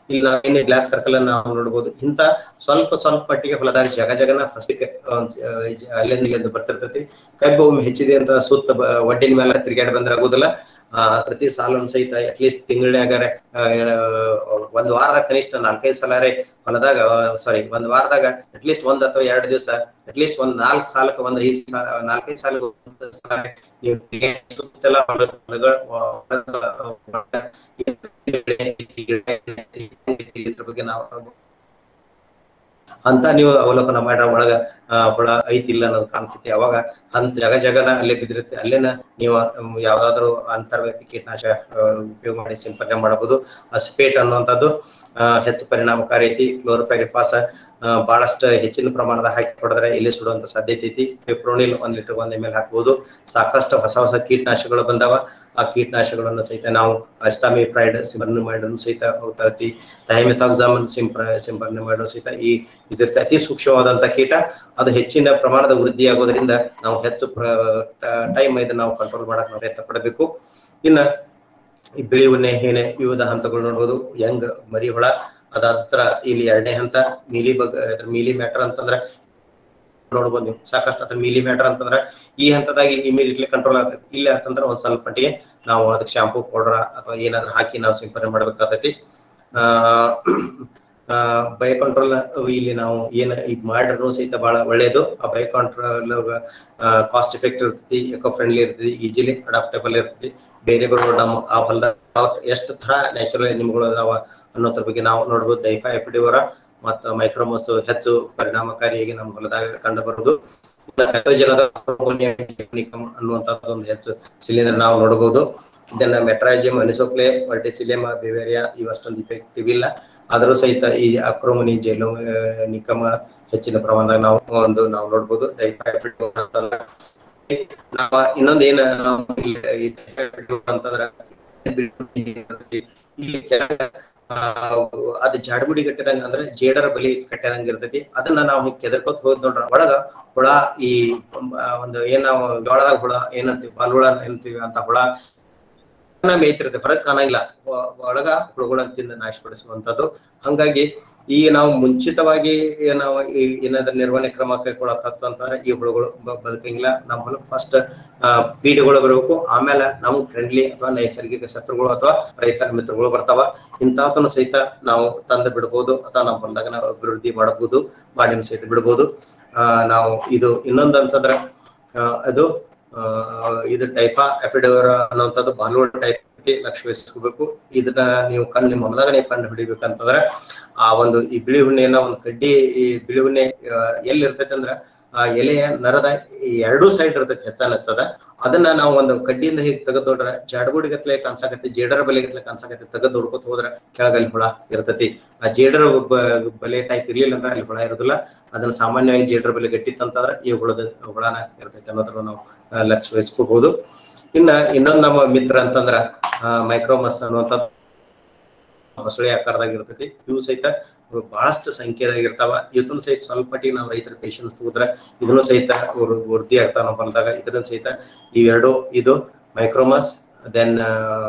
ಇಲ್ಲಿ ಏನೇ ಬ್ಲಾಕ್ ಸರ್ಕಲ್ ಅನ್ನ ನಾವು ನೋಡಬಹುದು. ಇಂತ ಸ್ವಲ್ಪ ಮಟ್ಟಿಗೆ ಹೊಲದಾಗ ಜಗನ ಫಸ್ಟಿಗೆ ಅಲ್ಲಿಂದ ಬರ್ತಿರ್ತೈತಿ. ಕಬ್ಬು ಹೆಚ್ಚಿದೆ ಅಂತ ಸುತ್ತ ಒಡ್ಡಿನ ಮೇಲೆ ತಿರುಗಾಡಿ ಬಂದ್ರೆ ಆಗುದಿಲ್ಲ. ಪ್ರತಿ ಸಾಲನ್ನು ಸಹಿತ ಅಟ್ಲೀಸ್ಟ್ ತಿಂಗಳಾಗಾರೆ ಒಂದ್ ವಾರದಾಗ ಕನಿಷ್ಠ 4-5 ಸಲ ಹೊಲದಾಗ ಒಂದ್ ವಾರದಾಗ ಅಟ್ಲೀಸ್ಟ್ 1 ಅಥವಾ 2 ದಿವಸ ಅಟ್ಲೀಸ್ಟ್ ಒಂದ್ 4 ಸಾಲಕ್ಕೆ 4-5 ಸಾಲ ನೀವು ಸುತ್ತೆಲ್ಲ ಬಗ್ಗೆ ನಾವು ಅಂತ ನೀವು ಅವಲೋಕನ ಮಾಡ್ರ ಒಳಗ ಹುಳ ಐತಿಲ್ಲ ಅನ್ನೋದು ಕಾಣಿಸುತ್ತೆ. ಅವಾಗ ಅಂತ ಜಗನ ಅಲ್ಲೇ ಬಿದ್ದಿರುತ್ತೆ. ಅಲ್ಲೇನ ನೀವು ಯಾವ್ದಾದ್ರು ಅಂತರ್ವ್ಯಾಪಿ ಕೀಟನಾಶಕ ಉಪಯೋಗ ಮಾಡಿ ಸಿಂಪಡಣೆ ಮಾಡಬಹುದು. ಅಸ್ಪೇಟ್ ಅನ್ನುವಂಥದ್ದು ಹೆಚ್ಚು ಪರಿಣಾಮಕಾರಿ ಐತಿ. ಕ್ಲೋರೋಪೈರಿಫಾಸ್ ಬಹಳಷ್ಟು ಹೆಚ್ಚಿನ ಪ್ರಮಾಣದ ಹಾಕಿ ಹೊಡೆದ್ರೆ ಎಲೆ ಸುಡುವಂತ ಸಾಧ್ಯತೆ ಐತಿ. ಪಿಪ್ರೋನಿಲ್ 1 ಲೀಟರ್ 1 ml ಹಾಕಬಹುದು. ಸಾಕಷ್ಟು ಹೊಸ ಕೀಟನಾಶಕಗಳು ಬಂದಾವ. ಆ ಕೀಟನಾಶಕಗಳನ್ನು ಸಹಿತ ನಾವು ಅಸ್ಟಾಮಿಪ್ರೈಡ್ ಸಿಂಪಡಣೆ ಮಾಡೋದು ಸಹಿತ ಹೋಗ್ತೈತಿ. ಥೈಮೆಥಾಕ್ಸಾಮ್ ಸಿಂಪಡಣೆ ಮಾಡೋದು ಸಹಿತ ಈ ಇದಿರ್ತ ಅತಿ ಸೂಕ್ಷ್ಮವಾದಂತ ಕೀಟ. ಅದು ಹೆಚ್ಚಿನ ಪ್ರಮಾಣದ ವೃದ್ಧಿ ಆಗೋದ್ರಿಂದ ನಾವು ಹೆಚ್ಚು ಟೈಮ್ ಇದನ್ನ ನಾವು ಕಂಟ್ರೋಲ್ ಮಾಡಕ್ ನಾವು ಪ್ರಯತ್ನ ಪಡಬೇಕು. ಇನ್ನ ಈ ಬಿಳಿ ಉಣ್ಣೆ ಏನೇ ವಿವಿಧ ಹಂತಗಳು ನೋಡ್ಬೋದು. ಯಂಗ್ ಮರಿ ಹುಳ, ಅದಾದ್ರ ಇಲ್ಲಿ 2ನೇ ಹಂತ ಮಿಲಿಮೀಟರ್ ಅಂತಂದ್ರೆ ನೋಡ್ಬೋದು ನೀವು. ಸಾಕಷ್ಟು ಅದ್ರ ಮಿಲಿಮೀಟರ್ ಅಂತಂದ್ರೆ ಈ ಹಂತದಾಗಿ ಇಮಿಡಿಯೇಟ್ಲಿ ಕಂಟ್ರೋಲ್ ಆಗ್ತೈತಿ. ಇಲ್ಲ ಅಂತಂದ್ರೆ ಒಂದ್ ಸ್ವಲ್ಪ ಮಟ್ಟಿಗೆ ನಾವು ಅದಕ್ಕೆ ಶಾಂಪೂ ಪೌಡರ್ ಅಥವಾ ಏನಾದ್ರು ಹಾಕಿ ನಾವು ಸಿಂಪಡಣೆ ಮಾಡ್ಬೇಕಾಗ್ತೈತಿ. ಬಯೋ ಕಂಟ್ರೋಲ್ ಇಲ್ಲಿ ನಾವು ಈಗ ಮಾಡಿದ್ರು ಸಹಿತ ಬಹಳ ಒಳ್ಳೇದು. ಆ ಬಯೋ ಕಂಟ್ರೋಲ್ ಕಾಸ್ಟ್ ಎಫೆಕ್ಟಿವ್ ಇರ್ತೈತಿ, ಎಕೋ ಫ್ರೆಂಡ್ಲಿ ಇರ್ತೈತಿ, ಈಜಿಲಿ ಅಡಾಪ್ಟೇಬಲ್ ಇರ್ತೈತಿ. ಬೇರೆಗಳು ನಮ್ಮ ಆ ಹೊಲದಾಗ ಎಷ್ಟು ತರ ನ್ಯಾಚುರಲ್ ನಿಮ್ಗಳು ಅದಾವ ಅನ್ನೋದ್ರ ಬಗ್ಗೆ ನಾವು ನೋಡ್ಬೋದು. ಡೈಫಾ ಎಪಿಡಿವರ ಮತ್ತು ಮೈಕ್ರೋಮಸ್ ಹೆಚ್ಚು ಪರಿಣಾಮಕಾರಿಯಾಗಿ ನಮ್ಮ ಹೊಲದಾಗ ಕಂಡು ಬರುವುದು. ಅನ್ನುವಂಥದ್ದು ಒಂದು ಹೆಚ್ಚು ಸಿಲಿಂಡರ್ ನಾವು ನೋಡಬಹುದು. ಇದನ್ನ ಮೆಟ್ರಾಜಿಯಂ, ಅನಿಸೋಕ್ಲೆ, ವರ್ಟಿಸಿಲಿಯಂ, ಬೆವೇರಿಯಾ ಇವು ಅಷ್ಟೊಂದು ಇಫೆಕ್ಟಿವ್ ಇಲ್ಲ. ಆದರೂ ಸಹಿತ ಈ ಅಕ್ರೋಮನಿ, ಜೈಲೋನಿಕಮ್ ಹೆಚ್ಚಿನ ಪ್ರಮಾಣದಾಗ ನಾವು ನೋಡ್ಬೋದು. ಡೈಫಾ ಎಪಿಡಿವರ ಅಂತಂದ್ರೆ ಇನ್ನೊಂದು ಏನ ಅಂತಂದ್ರೆ ಇಲ್ಲಿ ಅದು ಜಾಡ್ಗುಡಿ ಕಟ್ಟಿದಂಗ ಅಂದ್ರೆ ಜೇಡರ ಬಲಿ ಕಟ್ಟಿದಂಗ ಇರ್ತೈತಿ. ಅದನ್ನ ನಾವು ಕೆದರ್ಕೋತ್ ಹೋದ್ ನೋಡ್ರ ಒಳಗ ಹುಳ ಈ ಒಂದು ಏನ್ ನಾವು ಜೋಳದಾಗ ಹುಳ ಏನಂತೀವಿ ಬಾಲ್ಹುಳ ಏನಂತೀವಿ ಅಂತ ಹುಳ ಮೇಯ್ತಿರುತ್ತೆ. ಹೊರಗೆ ಕಾಣಂಗಿಲ್ಲ, ಒಳಗ ಹುಳುಗಳನ್ನ ತಿಂದು ನಾಶಪಡಿಸುವಂತದ್ದು. ಹಂಗಾಗಿ ಈಗ ನಾವು ಮುಂಚಿತವಾಗಿ ನಾವು ಏನಾದ್ರೂ ನಿರ್ವಹಣೆ ಕ್ರಮ ಕೈಗೊಳ್ಳಕ್ ಅಂತಂದ್ರೆ ಈ ಹುಳುಗಳು ಬದುಕಂಗಿಲ್ಲ. ನಮ್ಮ ಹೊಲಕ್ಕೆ ಫಸ್ಟ್ ಪೀಡಿಗಳು ಬರಬೇಕು. ಆಮೇಲೆ ನಾವು ಫ್ರೆಂಡ್ಲಿ ಅಥವಾ ನೈಸರ್ಗಿಕ ಶತ್ರುಗಳು ಅಥವಾ ರೈತರ ಮಿತ್ರಗಳು ಬರ್ತಾವ. ಇಂಥವನ್ನ ಸಹಿತ ನಾವು ತಂದು ಬಿಡ್ಬೋದು ಅಥವಾ ನಮ್ಮ ಹೊಲದಾಗ ನಾವು ಅಭಿವೃದ್ಧಿ ಮಾಡಬಹುದು, ಮಾಡಿನ ಸಹಿತ ಬಿಡ್ಬೋದು. ನಾವು ಇದು ಇನ್ನೊಂದು ಅಂತಂದ್ರೆ ಇದು ಡೈಫಾ ಎಪಿಡಿವರ ಅನ್ನುವಂಥದ್ದು ಬಾಲ್ಹುಳ ಟೈಪ್ ಲಕ್ಷ್ಯ ವಹಿಸ್ಕೋಬೇಕು. ಇದನ್ನ ನೀವು ನಿಮ್ಮ ಹೊಲದಾಗ ನೀವು ಕಂಡು ಹಿಡಿಬೇಕಂತಂದ್ರೆ ಆ ಒಂದು ಈ ಬಿಳಿ ಹುಣ್ಣೆಯನ್ನ ಒಂದು ಕಡ್ಡಿ, ಈ ಬಿಳಿ ಹುಣ್ಣೆ ಎಲ್ಲಿ ಇರ್ತೈತೆ ಅಂದ್ರೆ ಆ ಎಲೆಯ ನರದ 2 ಸೈಡ್ ಇರ್ತೈತಿ ಹೆಚ್ಚದ. ಅದನ್ನ ನಾವು ಒಂದು ಕಡ್ಡಿಯಿಂದ ಹೀಗೆ ತೆಗೆದು ನೋಡ್ರೆ ಜಾಡ್ಗುಡಿ ಗತ್ಲೆ ಕಾಣಿಸಾಕತಿ, ಜೇಡರ ಬಲೆ ಗತ್ಲೆ ಕಾಣಿಸಾಕತಿ. ತೆಗೆದು ನೋಡ್ಕೊತ ಹೋದ್ರೆ ಕೆಳಗಲ್ಲಿ ಹುಳ ಇರ್ತೈತಿ. ಆ ಜೇಡರ ಬಲೆ ಟೈಪ್ ಇರ್ಲಿಲ್ಲ ಅಂದ್ರೆ ಅಲ್ಲಿ ಹುಳ ಇರೋದಿಲ್ಲ. ಅದನ್ನ ಸಾಮಾನ್ಯವಾಗಿ ಜೇಡರ ಬಲೆ ಗಟ್ಟಿತ್ತಂತಂದ್ರೆ ಈ ಹುಳನ ಇರ್ತೈತಿ ಅನ್ನೋದ್ರ ನಾವು ಲಕ್ಷ್ಯ ವಹಿಸ್ಕೋಬಹುದು. ಇನ್ನೊಂದು ನಮ್ಮ ಮಿತ್ರ ಅಂತಂದ್ರ ಮೈಕ್ರೋಮಸ್ ಅನ್ನುವಂಥದ್ದು ಮೊಸಳೆ ಆಕಾರದಾಗ ಇರ್ತೈತಿ. ಇವು ಸಹಿತ ಬಹಳಷ್ಟು ಸಂಖ್ಯೆದಾಗ ಇರ್ತಾವ. ಇವತ್ತನ್ನು ಸಹಿತ ಸ್ವಲ್ಪ ಮಟ್ಟಿಗೆ ನಾವು ರೈತರ ಪೇಷನ್ಸ್ ತಗೋದ್ರೆ ಇದನ್ನು ಸಹಿತ ವೃದ್ಧಿ ಆಗ್ತಾವ ನಮ್ಮ ಹೊಲದಾಗ. ಇದನ್ನ ಸಹಿತ ಇವೆರಡು, ಇದು ಮೈಕ್ರೋಮಸ್, ದೆನ್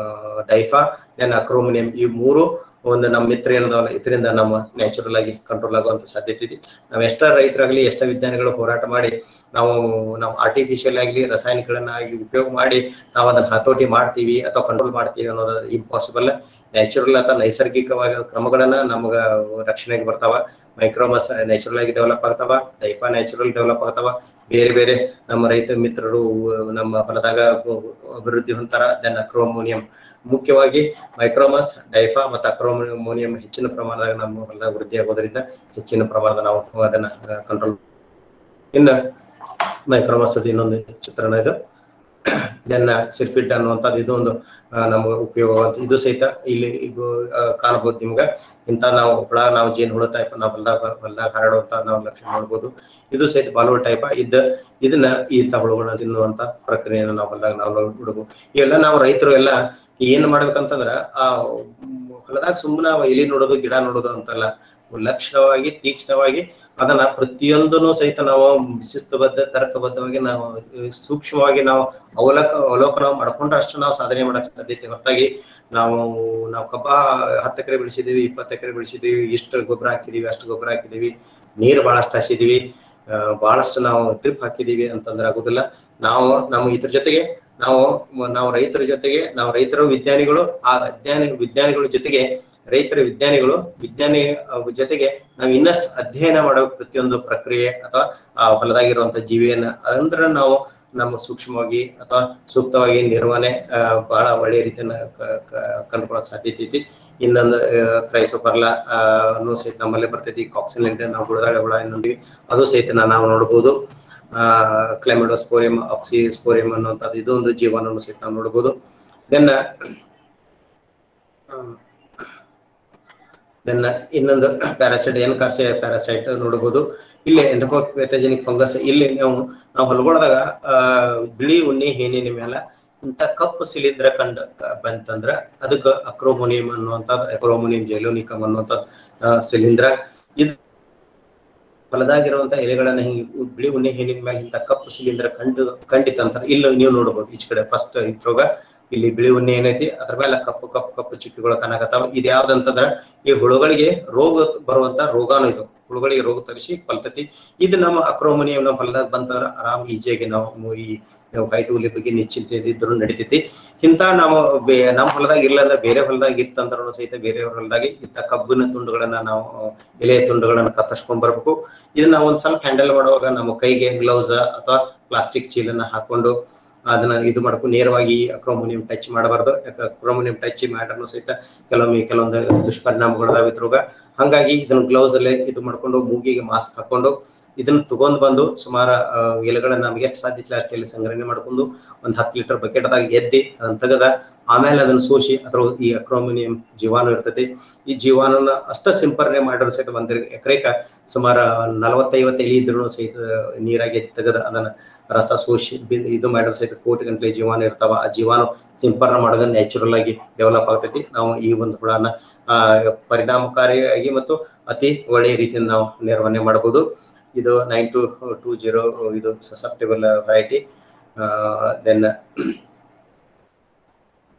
ಡೈಫಾ, ದೆನ್ ಅಕ್ರೋಮಿನಿಯಂ, ಈ 3 ಒಂದು ನಮ್ಮ ಮಿತ್ರ ಏನದಾವಲ್ಲ ಇದರಿಂದ ನಮ್ಮ ನ್ಯಾಚುರಲ್ ಆಗಿ ಕಂಟ್ರೋಲ್ ಆಗುವಂತ ಸಾಧ್ಯತೆ ಇದೆ. ನಾವ್ ಎಷ್ಟ ರೈತರಾಗ್ಲಿ ಎಷ್ಟ ವಿಜ್ಞಾನಿಗಳು ಹೋರಾಟ ಮಾಡಿ ನಾವು ಆರ್ಟಿಫಿಷಿಯಲ್ ಆಗಲಿ ರಾಸಾಯನಿಕಗಳನ್ನಾಗಿ ಉಪಯೋಗ ಮಾಡಿ ನಾವು ಅದನ್ನ ಹತೋಟಿ ಮಾಡ್ತೀವಿ ಅಥವಾ ಕಂಟ್ರೋಲ್ ಮಾಡ್ತೀವಿ ಅನ್ನೋದು ಇಂಪಾಸಿಬಲ್. ನ್ಯಾಚುರಲ್ ಅಥವಾ ನೈಸರ್ಗಿಕವಾಗಿ ಕ್ರಮಗಳನ್ನ ನಮಗ ರಕ್ಷಣೆಗೆ ಬರ್ತಾವ. ಮೈಕ್ರೋಮಸ್ ನ್ಯಾಚುರಲ್ ಆಗಿ ಡೆವಲಪ್ ಆಗ್ತಾವ, ಡೈಫಾ ನ್ಯಾಚುರಲ್ ಡೆವಲಪ್ ಆಗ್ತಾವ. ಬೇರೆ ನಮ್ಮ ರೈತ ಮಿತ್ರರು ನಮ್ಮ ಹೊಲದಾಗ ಅಭಿವೃದ್ಧಿ ಹೊಂತಾರ. ದೆನ್ ಅಕ್ರೋಮೋನಿಯಂ ಮುಖ್ಯವಾಗಿ ಮೈಕ್ರೋಮಸ್, ಡೈಫಾ ಮತ್ತು ಅಕ್ರೋಮೋನಿಯಂ ಹೆಚ್ಚಿನ ಪ್ರಮಾಣದಾಗ ನಮ್ಮ ಹೊಲದಾಗ ವೃದ್ಧಿ ಆಗೋದ್ರಿಂದ ಹೆಚ್ಚಿನ ಪ್ರಮಾಣದ ನಾವು ಅದನ್ನ ಕಂಟ್ರೋಲ್. ಇನ್ನು ಮೈಕ್ರೋಮಸ್ ಅದು ಇನ್ನೊಂದು ಚಿತ್ರಣ. ಇದು ಇದನ್ನ ಸಿರ್ಫಿಡ್ ಅನ್ನುವಂಥದ್ದು ಇದು ಒಂದು ನಮ್ಗೆ ಉಪಯೋಗವಂತ. ಇದು ಸಹಿತ ಇಲ್ಲಿ ಈಗ ಕಾಣಬಹುದು ನಿಮ್ಗೆ. ಇಂಥ ನಾವು ಜೇನು ಹುಳ ಟೈಪ್ ನಾವು ಹೊಲದಾಗ ಹರಡುವಂತ ನಾವು ಲಕ್ಷಣ ನೋಡ್ಬೋದು. ಇದು ಸಹಿತ ಬಾಲುವ ಟೈಪ್ ಇದನ್ನ ಇಂಥ ಹುಳುಗಳನ್ನ ತಿನ್ನುವಂತ ಪ್ರಕ್ರಿಯೆಯನ್ನು ನಾವು ಹೊಲದಾಗ ನಾವು ನೋಡ್ಬೋದು. ಇವೆಲ್ಲ ನಾವು ರೈತರು ಎಲ್ಲ ಏನ್ ಮಾಡ್ಬೇಕಂತಂದ್ರ ಆ ಹೊಲದಾಗ ಸುಮ್ಮನೆ ಎಲಿ ನೋಡೋದು, ಗಿಡ ನೋಡೋದು ಅಂತಲ್ಲ, ಲಕ್ಷಣವಾಗಿ ತೀಕ್ಷ್ಣವಾಗಿ ಅದನ್ನ ಪ್ರತಿಯೊಂದನ್ನು ಸಹಿತ ನಾವು ಶಿಸ್ತುಬದ್ಧ ತರ್ಕಬದ್ಧವಾಗಿ ನಾವು ಸೂಕ್ಷ್ಮವಾಗಿ ನಾವು ಅವಲೋಕನ ಮಾಡ್ಕೊಂಡ್ರೆ ಅಷ್ಟು ನಾವು ಸಾಧನೆ ಮಾಡಕ್ ಸಾಧ್ಯತೆ. ಹೊರತಾಗಿ ನಾವು ಕಬ್ಬ 10 ಎಕರೆ ಬೆಳೆಸಿದೀವಿ, 20 ಎಕರೆ ಬೆಳೆಸಿದೀವಿ, ಇಷ್ಟು ಗೊಬ್ಬರ ಹಾಕಿದೀವಿ, ಅಷ್ಟು ಗೊಬ್ಬರ ಹಾಕಿದೀವಿ, ನೀರು ಬಹಳಷ್ಟು ಹಾಸಿದೀವಿ, ಬಹಳಷ್ಟು ನಾವು ಡ್ರಿಪ್ ಹಾಕಿದೀವಿ ಅಂತಂದ್ರೆ ಆಗುದಿಲ್ಲ. ನಾವು ಇದ್ರ ಜೊತೆಗೆ ನಾವು ರೈತರ ಜೊತೆಗೆ ನಾವು ರೈತರ ವಿಜ್ಞಾನಿಗಳು, ಆ ವಿಜ್ಞಾನಿಗಳ ಜೊತೆಗೆ ರೈತರ ವಿಜ್ಞಾನಿಗಳು ಜೊತೆಗೆ ನಾವು ಇನ್ನಷ್ಟು ಅಧ್ಯಯನ ಮಾಡೋ ಪ್ರತಿಯೊಂದು ಪ್ರಕ್ರಿಯೆ ಅಥವಾ ಆ ಹೊಲದಾಗಿರುವಂತ ಜೀವಿಯನ್ನ ಅಂದ್ರೆ ನಾವು ನಮ್ಮ ಸೂಕ್ಷ್ಮವಾಗಿ ಅಥವಾ ಸೂಕ್ತವಾಗಿ ನಿರ್ವಹಣೆ ಬಹಳ ಒಳ್ಳೆಯ ರೀತಿಯನ್ನ ಕಂಡುಕೊಳ್ಳೋಕೆ ಸಾಧ್ಯತೆ ಐತಿ. ಇನ್ನೊಂದು ಕ್ರೈಸೋಪರ್ಲಾ ಸಹಿತ ನಮ್ಮಲ್ಲೇ ಬರ್ತೈತಿ. ಕಾಕ್ಸಿನ್ ನಾವು ಗುಳದಾಳ ಹುಳ ಏನಂತೀವಿ ಅದು ಸಹಿತ ನಾವು ನೋಡ್ಬೋದು. ಕ್ಲೈಮಿಡೋಸ್ಪೋರಿಯಂ, ಆಕ್ಸಿಸ್ಪೋರಿಯಂ ಅನ್ನುವಂಥದ್ದು ಇದು ಒಂದು ಜೀವಾಣು ಸಹಿತ ನಾವು ನೋಡ್ಬೋದು. ಇನ್ನೊಂದು ಪ್ಯಾರಾಸೈಟ್, ಎನ್ ಕಾರ್ಸೆ ಪ್ಯಾರಾಸೈಟ್ ನೋಡಬಹುದು. ಇಲ್ಲಿ ಎಂಡೋಪೆಥೋಜೆನಿಕ್ ಫಂಗಸ್. ಇಲ್ಲಿ ನಾವು ಹೊಲಗೊಳದಾಗ ಬಿಳಿ ಉಣ್ಣಿ ಹೇನಿನ ಮೇಲೆ ಇಂಥ ಕಪ್ಪು ಶಿಲೀಂಧ್ರ ಬಂತಂದ್ರ ಅದಕ್ಕೆ ಅಕ್ರೋಮೋನಿಯಂ ಅನ್ನುವಂಥದ್ದು, ಅಕ್ರೋಮೋನಿಯಂ ಜೈಲೋನಿಕಮ್ ಅನ್ನುವಂಥದ್ದು ಶಿಲೀಂಧ್ರ. ಇದು ಹೊಲದಾಗಿರುವಂತ ಎಲೆಗಳನ್ನ ಹಿಂಗೆ ಬಿಳಿ ಉಣ್ಣಿ ಹೇನಿನ ಮೇಲೆ ಇಂಥ ಕಪ್ಪು ಶಿಲೀಂಧ್ರ ಕಂಡಿತಂತರ ಇಲ್ಲಿ ನೀವು ನೋಡಬಹುದು. ಈಚ ಕಡೆ ಫಸ್ಟ್ ರೋಗ ಇಲ್ಲಿ ಬಿಳಿ ಉಣ್ಣೆ ಏನೈತಿ, ಅದ್ರ ಮೇಲೆ ಕಪ್ಪು ಚಿಟ್ಟುಗಳು ಕಾಣಕತ್ತಾವ. ಇದು ಯಾವ್ದಂತಂದ್ರ ಈ ಹುಳುಗಳಿಗೆ ರೋಗ ಬರುವಂತ ರೋಗಾನು. ಇದು ಹುಳುಗಳಿಗೆ ರೋಗ ತರಿಸಿ ಕೊಲ್ತತಿ. ಇದು ನಮ್ಮ ಅಕ್ರೋಮೋನಿಯಂ ನಮ್ಮ ಹೊಲದಾಗ ಬಂತಂದ್ರ ಆರಾಮ್ ಈಜಿಯಾಗಿ ನಾವು ಈ ಕೈಟೂಲಿ ಬಗ್ಗೆ ನಿಶ್ಚಿಂತೆ ಇದ್ರು ನಡಿತೈತಿ. ಇಂಥ ನಮ್ಮ ಹೊಲದಾಗ ಇರ್ಲಂದ್ರೆ ಬೇರೆ ಹೊಲದಾಗ ಇತ್ತಂದ್ರೂ ಸಹಿತ ಬೇರೆಯವ್ರ ಹೊಲದಾಗ ಇಂಥ ಕಬ್ಬಿನ ತುಂಡುಗಳನ್ನ ನಾವು ಎಲೆಯ ತುಂಡುಗಳನ್ನ ಕತ್ತರಿಸ್ಕೊಂಡ್ ಬರ್ಬೇಕು. ಇದನ್ನ ಒಂದ್ ಸ್ವಲ್ಪ ಹ್ಯಾಂಡಲ್ ಮಾಡುವಾಗ ನಮ್ಮ ಕೈಗೆ ಗ್ಲೌಸ್ ಅಥವಾ ಪ್ಲಾಸ್ಟಿಕ್ ಚೀಲನ್ನ ಹಾಕೊಂಡು ಅದನ್ನ ಇದು ಮಾಡ್ಕೊಂಡು ನೇರವಾಗಿ ಅಕ್ರೋಮೋನಿಯಂ ಟಚ್ ಮಾಡಬಾರ್ದು. ಅಕ್ರೋಮೋನಿಯಂ ಟಚ್ ಮಾಡ್ರೂ ಸಹಿತ ಕೆಲವೊಂದು ದುಷ್ಪರಿಣಾಮಗಳದಾವ ಇದ್ರಾಗ. ಹಂಗಾಗಿ ಇದನ್ನ ಗ್ಲೌಸ್ ಅಲ್ಲೇ ಇದು ಮಾಡ್ಕೊಂಡು ಮೂಗಿಗೆ ಮಾಸ್ಕ್ ಹಾಕೊಂಡು ಇದನ್ನ ತಗೊಂಡ್ ಬಂದು ಸುಮಾರು ಎಲೆಗಳನ್ನ ನಮ್ಗೆ ಎಷ್ಟು ಸಾಧ್ಯತೆ ಅಷ್ಟೆಲ್ಲಿ ಸಂಗ್ರಹಣೆ ಮಾಡ್ಕೊಂಡು ಒಂದು 10 ಲೀಟರ್ ಬಕೆಟ್ದಾಗ ಎದ್ದಿ ಅದನ್ನ ತೆಗೆದ ಆಮೇಲೆ ಅದನ್ನ ಸೋಸಿ ಅದ್ರ ಈ ಅಕ್ರೋಮೋನಿಯಂ ಜೀವಾಣು ಇರ್ತೈತಿ. ಈ ಜೀವಾಣುನ ಅಷ್ಟ ಸಿಂಪರಣೆ ಮಾಡಿರೋ ಸಹಿತ 1 ಎಕರೆಕ ಸುಮಾರು 40-50 ಎಲೆ ಇದ್ರು ಸಹಿತ ನೀರಾಗಿ ತೆಗೆದ ಅದನ್ನ ರಸ ಸೋಸಿ ಇದು ಮಾಡಿರೋ ಸಹಿತ ಕೋಟಿ ಗಂಟಲೆ ಜೀವಾಣು ಇರ್ತಾವ. ಆ ಜೀವಾಣು ಸಿಂಪರಣೆ ಮಾಡೋದನ್ನ ನ್ಯಾಚುರಲ್ ಆಗಿ ಡೆವಲಪ್ ಆಗ್ತೈತಿ. ನಾವು ಈ ಒಂದು ಹುಳನ ಪರಿಣಾಮಕಾರಿಯಾಗಿ ಮತ್ತು ಅತಿ ಒಳ್ಳೆಯ ರೀತಿಯಿಂದ ನಾವು ನಿರ್ವಹಣೆ ಮಾಡಬಹುದು. ಇದು 9220 ಇದು ಸಸೆಪ್ಟೇಬಲ್ ವೆರೈಟಿ.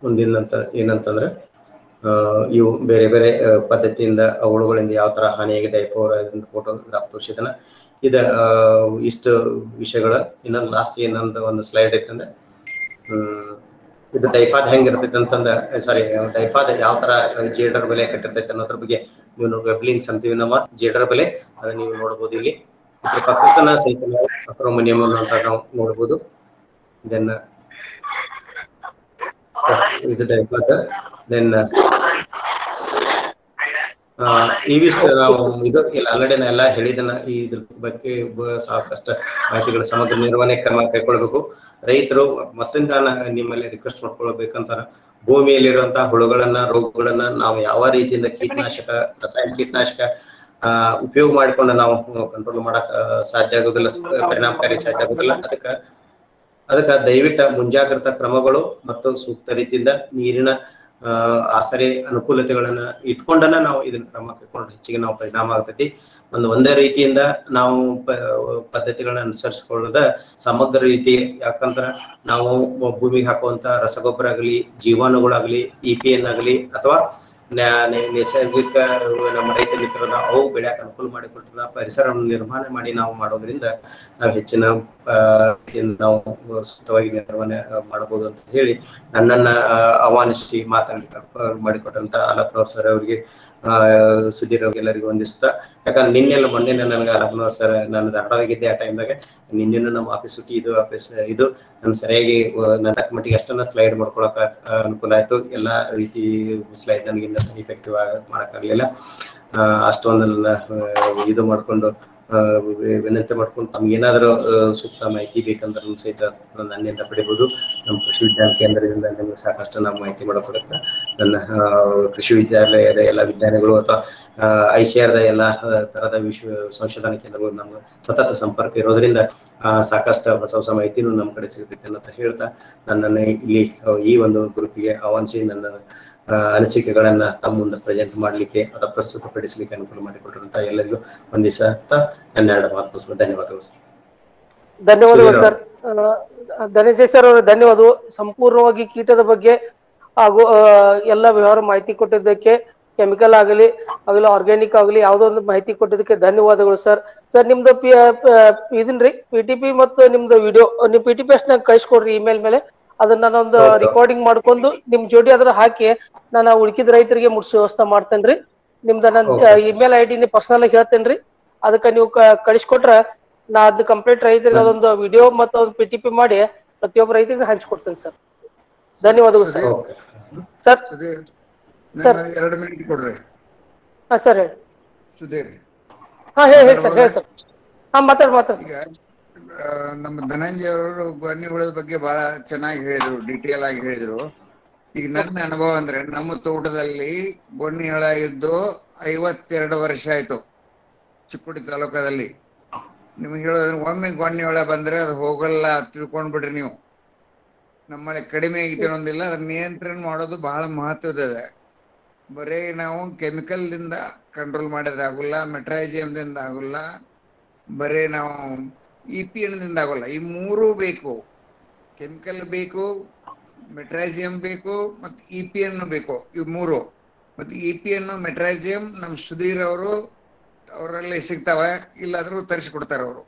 ಮುಂದಿನಂತ ಏನಂತಂದ್ರೆ ಇವು ಬೇರೆ ಬೇರೆ ಪದ್ಧತಿಯಿಂದ ಹುಳುಗಳಿಂದ ಯಾವ ತರ ಹಾನಿಯಾಗಿ ಡೈಫೋರ್ ಫೋಟೋಗ್ರಾಫ್ ತೋರಿಸಿದನ. ಇಷ್ಟು ವಿಷಯಗಳ ಇನ್ನೊಂದು ಲಾಸ್ಟ್ ಏನೊಂದು ಒಂದು ಸ್ಲೈಡ್ ಐತಂದ್ರೆ ಇದು ಡೈಫಾದ್ ಹೆಂಗಿರ್ತೈತೆ ಅಂತಂದ್ರೆ ಡೈಫಾದ್ ಯಾವ ತರ ಜೇಡರ್ ಬೆಲೆ ಕಟ್ಟಿರ್ತೈತೆ ಅನ್ನೋದ್ರ ಬಗ್ಗೆ ನೀವು ವೆಬ್ ಲಿಂಕ್ಸ್ ಅಂತೀವಿ ನಮ್ಮ ಜೇಡರ್ ಬೆಲೆ ಅದನ್ನ ನೀವು ನೋಡ್ಬೋದು. ಇಲ್ಲಿ ಇದ್ರ ಪಕ್ಕಕ್ಕನ ಸಹಿತ ಅಕ್ರೋಮೋನಿಯಂ ಅಂತ ನಾವು ನೋಡ್ಬೋದು. ದೆನ್ ಇದು ಡೈಫಾದ್. ದೆನ್ ಇವಿಷ್ಟು ನಾವು ಇದು ಇಲ್ಲ ಆಲ್ರೆಡಿ ನಾ ಎಲ್ಲ ಹೇಳಿದನ. ಇದ್ರ ಬಗ್ಗೆ ಸಾಕಷ್ಟು ಮಾಹಿತಿಗಳ ಸಮಗ್ರ ನಿರ್ವಹಣೆ ಕ್ರಮ ಕೈಗೊಳ್ಬೇಕು. ರೈತರು ಮತ್ತೊಂದು ನಿಮ್ಮಲ್ಲಿ ರಿಕ್ವೆಸ್ಟ್ ಮಾಡ್ಕೊಳ್ಬೇಕಂತ, ಭೂಮಿಯಲ್ಲಿರುವಂತಹ ಹುಳುಗಳನ್ನ ರೋಗಗಳನ್ನ ನಾವು ಯಾವ ರೀತಿಯಿಂದ ರಾಸಾಯನಿಕ ಕೀಟನಾಶಕ ಉಪಯೋಗ ಮಾಡಿಕೊಂಡು ನಾವು ಕಂಟ್ರೋಲ್ ಮಾಡಕ್ ಸಾಧ್ಯ ಆಗೋದಿಲ್ಲ, ಪರಿಣಾಮಕಾರಿ ಸಾಧ್ಯ ಆಗೋದಿಲ್ಲ. ಅದಕ್ಕೆ ದಯವಿಟ್ಟು ಮುಂಜಾಗ್ರತಾ ಕ್ರಮಗಳು ಮತ್ತು ಸೂಕ್ತ ರೀತಿಯಿಂದ ನೀರಿನ ಆಸರೆ ಅನುಕೂಲತೆಗಳನ್ನ ಇಟ್ಕೊಂಡನ ನಾವು ಇದನ್ನ ಕ್ರಮ ಕೈಗೊಂಡು ಹೆಚ್ಚಿಗೆ ನಾವು ಪರಿಣಾಮ ಆಗ್ತೈತಿ. ಒಂದೇ ರೀತಿಯಿಂದ ನಾವು ಪದ್ಧತಿಗಳನ್ನ ಅನುಸರಿಸಿಕೊಳ್ಳೋದ ಸಮಗ್ರ ರೀತಿ. ಯಾಕಂದ್ರ ನಾವು ಭೂಮಿಗೆ ಹಾಕುವಂತ ರಸಗೊಬ್ಬರ ಆಗಲಿ, ಜೀವಾಣುಗಳಾಗ್ಲಿ, EPN ಆಗಲಿ ಅಥವಾ ನೈಸರ್ಗಿಕ ನಮ್ಮ ರೈತ ಮಿತ್ರದ ಅವು ಬೆಳೆಯಕ್ಕೆ ಅನುಕೂಲ ಮಾಡಿಕೊಟ್ಟ ಪರಿಸರವನ್ನು ನಿರ್ಮಾಣ ಮಾಡಿ ನಾವು ಮಾಡೋದ್ರಿಂದ ನಾವು ಹೆಚ್ಚಿನ ನಾವು ಸೂಕ್ತವಾಗಿ ನಿರ್ವಹಣೆ ಮಾಡಬಹುದು ಅಂತ ಹೇಳಿ ನನ್ನನ್ನ ಆಹ್ವಾನಿಸಿ ಮಾಡಿಕೊಟ್ಟಂತ ಆಲಪ್ರವರ್ ಸರ್ ಅವರಿಗೆ ಸುಧೀರ್ ಎಲ್ಲರಿಗೂ ಒಂದಿಸ್ತಾ, ಯಾಕಂದ್ರೆ ನಿನ್ನೆಲ್ಲ ಮೊನ್ನೆ ನನಗೆ ಸರ್ ನಾನು ಧಾರವಾಡವಾಗಿದ್ದೆ. ಆ ಟೈಮ್ದಾಗ ನಿನ್ನೆನು ನಮ್ಮ ಆಫೀಸ್ ಸುಟ್ಟಿ ಇದು ನಾನು ಸರಿಯಾಗಿ ನನ್ನ ತಕ್ಕ ಮಟ್ಟಿಗೆ ಅಷ್ಟನ್ನ ಸ್ಲೈಡ್ ಮಾಡ್ಕೊಳಕ ಅನುಕೂಲ ಆಯ್ತು. ಎಲ್ಲಾ ರೀತಿ ಸ್ಲೈಡ್ ನನಗೆ ಇಫೆಕ್ಟಿವ್ ಮಾಡಕ್ಕಾಗ್ಲಿಲ್ಲ. ಅಷ್ಟೊಂದೆಲ್ಲ ಇದು ಮಾಡ್ಕೊಂಡು ವಿನಂತಿ ಮಾಡ್ಕೊಂಡು ತಮ್ಗೇನಾದ್ರೂ ಸೂಕ್ತ ಮಾಹಿತಿ ಬೇಕಂದ್ರೂ ಸಹಿತ ನನ್ನಿಂದ ಪಡಿಬಹುದು. ನಮ್ಮ ಕೃಷಿ ವಿಜ್ಞಾನ ಕೇಂದ್ರದಿಂದ ನಿಮಗೆ ಸಾಕಷ್ಟು ನಾವು ಮಾಹಿತಿ ಮಾಡಿಕೊಡುತ್ತೆ. ನನ್ನ ಕೃಷಿ ವಿದ್ಯಾಲಯದ ಎಲ್ಲ ವಿಜ್ಞಾನಿಗಳು ಅಥವಾ ICAR ಎಲ್ಲ ತರದ ಸಂಶೋಧನಾ ಕೇಂದ್ರಗಳು ನಮ್ಮ ಸತತ ಸಂಪರ್ಕ ಇರೋದ್ರಿಂದ ಸಾಕಷ್ಟು ಹೊಸ ಮಾಹಿತಿನೂ ನಮ್ಮ ಕಡೆ ಸಿಗುತ್ತೆ ಅಂತ ಹೇಳ್ತಾ ನನ್ನನ್ನು ಇಲ್ಲಿ ಈ ಒಂದು ಗ್ರೂಪಿಗೆ ಆಹ್ವಾನಿಸಿ ನನ್ನ ಅನಿಸಿಕೆಗಳನ್ನ ತಮ್ಮ ಮುಂದೆ ಪ್ರೆಸೆಂಟ್ ಮಾಡ್ಲಿಕ್ಕೆ ಅಥವಾ ಪ್ರಸ್ತುತಪಡಿಸಲಿಕ್ಕೆ ಅನುಕೂಲ ಮಾಡಿಕೊಟ್ಟಿರುವಂತ ಎಲ್ಲರಿಗೂ ವಂದಿಸುತ್ತಾ ನನ್ನ 2 ಮಾತು. ಧನ್ಯವಾದಗಳು ಸರ್. ಧನ್ಯವಾದಗಳು ಸರ್. ಧನಂಜಯ್ ಸರ್ ಅವರ ಧನ್ಯವಾದಗಳು. ಸಂಪೂರ್ಣವಾಗಿ ಕೀಟದ ಬಗ್ಗೆ ಹಾಗೂ ಎಲ್ಲ ವ್ಯವಹಾರ ಮಾಹಿತಿ ಕೊಟ್ಟಿದ್ದಕ್ಕೆ, ಕೆಮಿಕಲ್ ಆಗಲಿ ಆರ್ಗ್ಯಾನಿಕ್ ಆಗಲಿ ಯಾವುದೋ ಒಂದು ಮಾಹಿತಿ ಕೊಟ್ಟಿದ್ದಕ್ಕೆ ಧನ್ಯವಾದಗಳು ಸರ್. ಸರ್ ನಿಮ್ದು ಇದನ್ರಿ PTP ಮತ್ತು ನಿಮ್ದು ವಿಡಿಯೋ ನೀವು PTP ಅಷ್ಟನ್ನ ಕಳಿಸ್ಕೊಡ್ರಿ ಇಮೇಲ್ ಮೇಲೆ. ಅದನ್ನ ನಾನೊಂದು ರೆಕಾರ್ಡಿಂಗ್ ಮಾಡ್ಕೊಂಡು ನಿಮ್ ಜೋಡಿ ಅದ್ರ ಹಾಕಿ ನಾನು ಉಳ್ಕಿದ ರೈತರಿಗೆ ಮುಟ್ಸೋ ವ್ಯವಸ್ಥೆ ಮಾಡ್ತೇನ್ರಿ. ನಿಮ್ದ ನನ್ನ ಇಮೇಲ್ ID ಪರ್ಸನಲ್ ಆಗಿ ಹೇಳ್ತೇನ್ರಿ. ಅದಕ್ಕೆ ನೀವು ಕಳಿಸ್ಕೊಟ್ರ ನಾ ಅದು ಕಂಪ್ಲೀಟ್ ರೈತರಿಗೆ ಅದೊಂದು ವಿಡಿಯೋ ಮತ್ತು ಒಂದು PTP ಮಾಡಿ ಪ್ರತಿಯೊಬ್ಬ ರೈತರಿಗೆ ಹಂಚ್ಕೊಡ್ತೇನೆ ಸರ್. ಧನ್ಯವಾದಗಳು ಸರ್. ಸರ್ ಸರ್ 2 ಮಿನಿಟ್ ಕೊಡ್ರಿ. ಹಾ ಸರ್ ಹೇಳಿ. ಸುಧೀರ್ ಹೇಳಿ ಸರ್, ಹೇಳಿ ಸರ್. ಮಾತಾಡಿ. ಈಗ ನಮ್ಮ ಧನಂಜಯ ಅವರು ಗೊಣ್ಣಿ ಹುಳದ ಬಗ್ಗೆ ಬಹಳ ಚೆನ್ನಾಗಿ ಹೇಳಿದ್ರು, ಡಿಟೇಲ್ ಆಗಿ ಹೇಳಿದ್ರು. ಈಗ ನನ್ನ ಅನುಭವ ಅಂದ್ರೆ ನಮ್ಮ ತೋಟದಲ್ಲಿ ಗೊಣ್ಣಿ ಹುಳ ಇದ್ದು 52 ವರ್ಷ ಆಯ್ತು ಚಿಕ್ಕೋಡಿ ತಾಲೂಕದಲ್ಲಿ. ನಿಮ್ಗೆ ಹೇಳೋದ್ರೆ ಒಮ್ಮೆ ಗೊಣ್ಣಿ ಹುಳ ಬಂದ್ರೆ ಅದು ಹೋಗಲ್ಲ, ತಿಳ್ಕೊಂಡ್ಬಿಡ್ರಿ ನೀವು. ನಮ್ಮಲ್ಲಿ ಕಡಿಮೆ ಆಗೈತೆ ಅನ್ನೋದಿಲ್ಲ, ಅದ್ರ ನಿಯಂತ್ರಣ ಮಾಡೋದು ಬಹಳ ಮಹತ್ವದ. ಬರೀ ನಾವು ಕೆಮಿಕಲ್ ದಿಂದ ಕಂಟ್ರೋಲ್ ಮಾಡಿದ್ರೆ ಆಗುಲ್ಲ, ಮೆಟ್ರೈಜಿಯಂದಿಂದ ಆಗುಲ್ಲ, ಬರೀ ನಾವು EPN ದಿಂದ ಆಗೋಲ್ಲ. ಈ 3 ಬೇಕು. ಕೆಮಿಕಲ್ ಬೇಕು, ಮೆಟ್ರೈಜಿಯಂ ಬೇಕು, ಮತ್ತು EPN ಬೇಕು. ಇವು 3. ಮತ್ತು EPN ಮೆಟ್ರೈಜಿಯಂ ನಮ್ಮ ಸುಧೀರ್ ಅವರಲ್ಲಿ ಸಿಗ್ತಾವ, ಇಲ್ಲಾದ್ರೂ ತರಿಸ್ಕೊಡ್ತಾರ ಅವರು.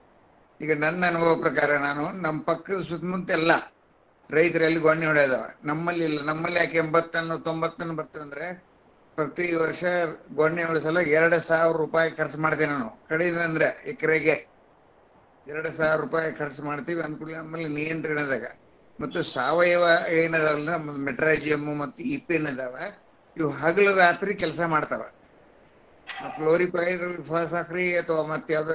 ಈಗ ನನ್ನ ಅನುಭವ ಪ್ರಕಾರ ನಾನು ನಮ್ಮ ಪಕ್ಕದ ಸುತ್ತಮುತ್ತ ಎಲ್ಲ ರೈತರಲ್ಲಿ ಗೊಣ್ಣೆ ಹುಳ ಇದಾವ. ನಮ್ಮಲ್ಲಿ ಇಲ್ಲ. ನಮ್ಮಲ್ಲಿ ಯಾಕೆ 80 ಟನ್ 90 ಟನ್ ಬರ್ತದಂದ್ರೆ ಪ್ರತಿ ವರ್ಷ ಗೊಣ್ಣೆ ಉಳಿಸಲು 2,000 ರೂಪಾಯಿ ಖರ್ಚು ಮಾಡ್ತೇನೆ ನಾನು. ಕಡಿಮೆ ಅಂದ್ರೆ ಎಕರೆಗೆ 2,000 ರೂಪಾಯಿ ಖರ್ಚು ಮಾಡ್ತೀವಿ. ಅಂದ್ಕೂಡಲೇ ನಮ್ಮಲ್ಲಿ ನಿಯಂತ್ರಣದಾಗ ಮತ್ತು ಸಾವಯವ ಏನದಲ್ಲ, ನಮ್ಮ ಮೆಟ್ರೈಜಿಯಮ್ ಮತ್ತು EPN ಇದಾವ. ಇವು ಹಗಲು ರಾತ್ರಿ ಕೆಲಸ ಮಾಡ್ತಾವ. ಕ್ಲೋರಿಫೈಸ್ ಹಾಕ್ರಿ ಅಥವಾ ಮತ್ತೆ ಯಾವ್ದು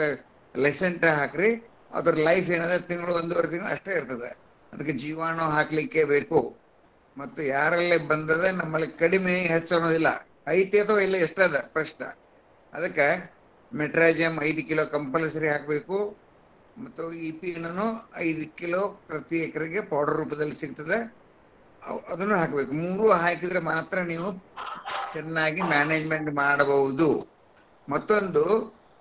ಲೈಸೆಂಟ್ ಹಾಕ್ರಿ, ಅದ್ರ ಲೈಫ್ ಏನದ ತಿಂಗಳು 1.5 ತಿಂಗಳು ಅಷ್ಟೇ ಇರ್ತದೆ. ಅದಕ್ಕೆ ಜೀವಾಣು ಹಾಕ್ಲಿಕ್ಕೆ ಬೇಕು. ಮತ್ತು ಯಾರಲ್ಲೇ ಬಂದದ ನಮ್ಮಲ್ಲಿ ಕಡಿಮೆ ಹೆಚ್ಚು ಅನ್ನೋದಿಲ್ಲ, ಐತಿ ಅಥವಾ ಇಲ್ಲ ಎಷ್ಟದ ಪ್ರಶ್ನೆ. ಅದಕ್ಕೆ ಮೆಟ್ರೈಜಿಯಮ್ 5 ಕಿಲೋ ಕಂಪಲ್ಸರಿ ಹಾಕಬೇಕು. ಮತ್ತು EPN 5 ಕಿಲೋ ಪ್ರತಿ ಎಕರೆಗೆ ಪೌಡರ್ ರೂಪದಲ್ಲಿ ಸಿಗ್ತದೆ, ಅದನ್ನು ಹಾಕಬೇಕು. 3 ಹಾಕಿದ್ರೆ ಮಾತ್ರ ನೀವು ಚೆನ್ನಾಗಿ ಮ್ಯಾನೇಜ್ಮೆಂಟ್ ಮಾಡಬಹುದು. ಮತ್ತೊಂದು,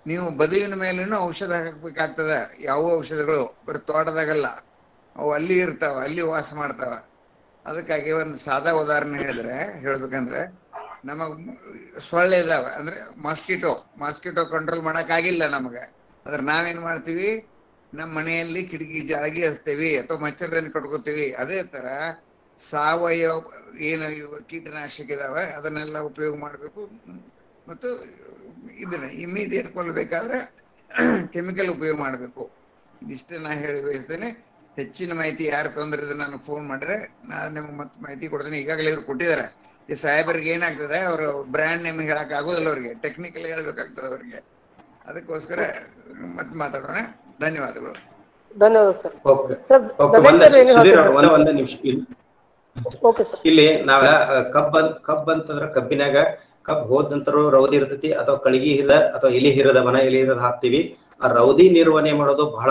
ನೀವು ಬದುವಿನ ಮೇಲೇನು ಔಷಧ ಹಾಕಬೇಕಾಗ್ತದೆ. ಯಾವ ಔಷಧಗಳು ಬರೀ ತೋಟದಾಗಲ್ಲ, ಅವು ಅಲ್ಲಿ ಇರ್ತಾವ, ಅಲ್ಲಿ ವಾಸ ಮಾಡ್ತಾವ. ಅದಕ್ಕಾಗಿ ಒಂದು ಸಾದಾ ಉದಾಹರಣೆ ಹೇಳ್ಬೇಕಂದ್ರೆ, ನಮಗ್ ಸೊಳ್ಳೆ ಇದಾವೆ ಅಂದ್ರೆ ಮಾಸ್ಕಿಟೋ ಕಂಟ್ರೋಲ್ ಮಾಡಕ್ಕಾಗಿಲ್ಲ ನಮಗೆ. ಆದ್ರೆ ನಾವೇನ್ ಮಾಡ್ತೀವಿ, ನಮ್ಮ ಮನೆಯಲ್ಲಿ ಕಿಟಕಿ ಜಾಳಗಿ ಹಚ್ತೇವಿ ಅಥವಾ ಮಚ್ಚರದಾನಿ ಕಟ್ಕೋತೀವಿ. ಅದೇ ತರ ಸಾವಯವ ಏನು ಕೀಟನಾಶಕ ಇದಾವೆ ಅದನ್ನೆಲ್ಲ ಉಪಯೋಗ ಮಾಡಬೇಕು. ಮತ್ತು ಇದನ್ನ ಇಮಿಡಿಯೇಟ್ ಕೊಲ್ಲಬೇಕಾದ್ರೆ ಕೆಮಿಕಲ್ ಉಪಯೋಗ ಮಾಡಬೇಕು. ಇದಿಷ್ಟೇ ನಾ ಹೇಳಿ ಬಯಸ್ತೇನೆ. ಹೆಚ್ಚಿನ ಮಾಹಿತಿ ಯಾರು ತೊಂದರೆ ನಾನು ಫೋನ್ ಮಾಡ್ರೆ ನಾನು ನಿಮ್ಗೆ ಮತ್ತೆ ಮಾಹಿತಿ ಕೊಡ್ತೀನಿ. ಈಗಾಗಲೇ ಇವ್ರು ಕೊಟ್ಟಿದ್ದಾರೆ. ಈ ಸಾಹೇಬರಿಗೆ ಏನಾಗ್ತದೆ, ಅವರು ಬ್ರ್ಯಾಂಡ್ ನೇಮ್ ಹೇಳಕ್ ಆಗೋದಿಲ್ಲ, ಅವ್ರಿಗೆ ಟೆಕ್ನಿಕಲ್ ಹೇಳ್ಬೇಕಾಗ್ತದೆ ಅವ್ರಿಗೆ. ಅದಕ್ಕೋಸ್ಕರ ಮತ್ತೆ ಮಾತಾಡೋಣ. ಧನ್ಯವಾದಗಳು. ಇಲ್ಲಿ ನಾವೆಲ್ಲ ಕಬ್ಬ್ ಅಂತಂದ್ರ ಕಬ್ಬಿನಾಗ ಕಬ್ಬ್ ಹೋದ ನಂತರ ರೌದಿ ಇರ್ತೈತಿ ಅಥವಾ ಕಳಿಗಿ ಹಿರ ಅಥವಾ ಇಲಿ ಹಿರದ ಮನ ಇಲಿ ಹಿರದ ಹಾಕ್ತಿವಿ. ಆ ರೌದಿ ನಿರ್ವಹಣೆ ಮಾಡೋದು ಬಹಳ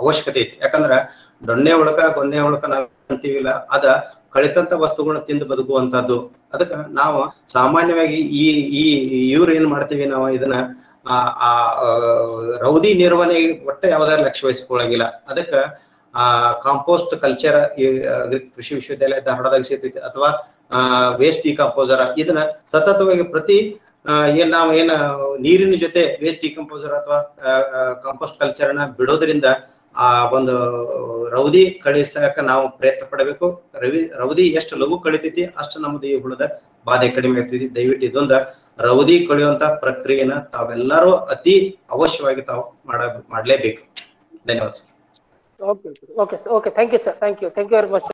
ಅವಶ್ಯಕತೆ ಐತಿ. ಯಾಕಂದ್ರ ಗೊನ್ನೆ ಹುಳಕ ನಾವ್ ಅಂತೀವಿಲ್ಲ, ಅದ ಕಳಿತಂತ ವಸ್ತುಗಳನ್ನ ತಿಂದು ಬದುಕುವಂತದ್ದು. ಅದಕ್ಕ ನಾವು ಸಾಮಾನ್ಯವಾಗಿ ಇವ್ರು ಏನ್ ಮಾಡ್ತೀವಿ, ನಾವು ಇದನ್ನ ರೌದಿ ನಿರ್ವಹಣೆ ಒಟ್ಟ ಯಾವ್ದಾರು ಲಕ್ಷ್ಯ ವಹಿಸ್ಕೊಳ್ಳಂಗಿಲ್ಲ. ಅದಕ್ಕ ಕಾಂಪೋಸ್ಟ್ ಕಲ್ಚರ್ ಕೃಷಿ ವಿಶ್ವವಿದ್ಯಾಲಯ ಧಾರವಾಡದಾಗ ಸಿಗ್ತೈತಿ, ಅಥವಾ ವೇಸ್ಟ್ ಡಿಕಂಪೋಸರ್. ಇದನ್ನ ಸತತವಾಗಿ ಪ್ರತಿ ನಾವ್ ನೀರಿನ ಜೊತೆ ವೇಸ್ಟ್ ಡಿಕಂಪೋಸರ್ ಅಥವಾ ಕಾಂಪೋಸ್ಟ್ ಕಲ್ಚರ್ ನ ಬಿಡೋದ್ರಿಂದ ಆ ಒಂದು ರೌದಿ ಕಳಿಸಕ ನಾವು ಪ್ರಯತ್ನ ಪಡಬೇಕು. ರೌದಿ ಎಷ್ಟು ಲಘು ಕಳಿತೈತಿ ಅಷ್ಟು ನಮ್ದು ಈ ಹುಳದ ಬಾಧೆ ಕಡಿಮೆ ಆಗ್ತಿದೆ. ದಯವಿಟ್ಟು ಇದೊಂದ ರವದಿ ಕೊಳೆಯುವಂತ ಪ್ರಕ್ರಿಯೆನ ತಾವೆಲ್ಲರೂ ಅತಿ ಅವಶ್ಯವಾಗಿ ತಾವು ಮಾಡಲೇಬೇಕು. ಧನ್ಯವಾದ sir. Okay okay thank you sir, thank you very much.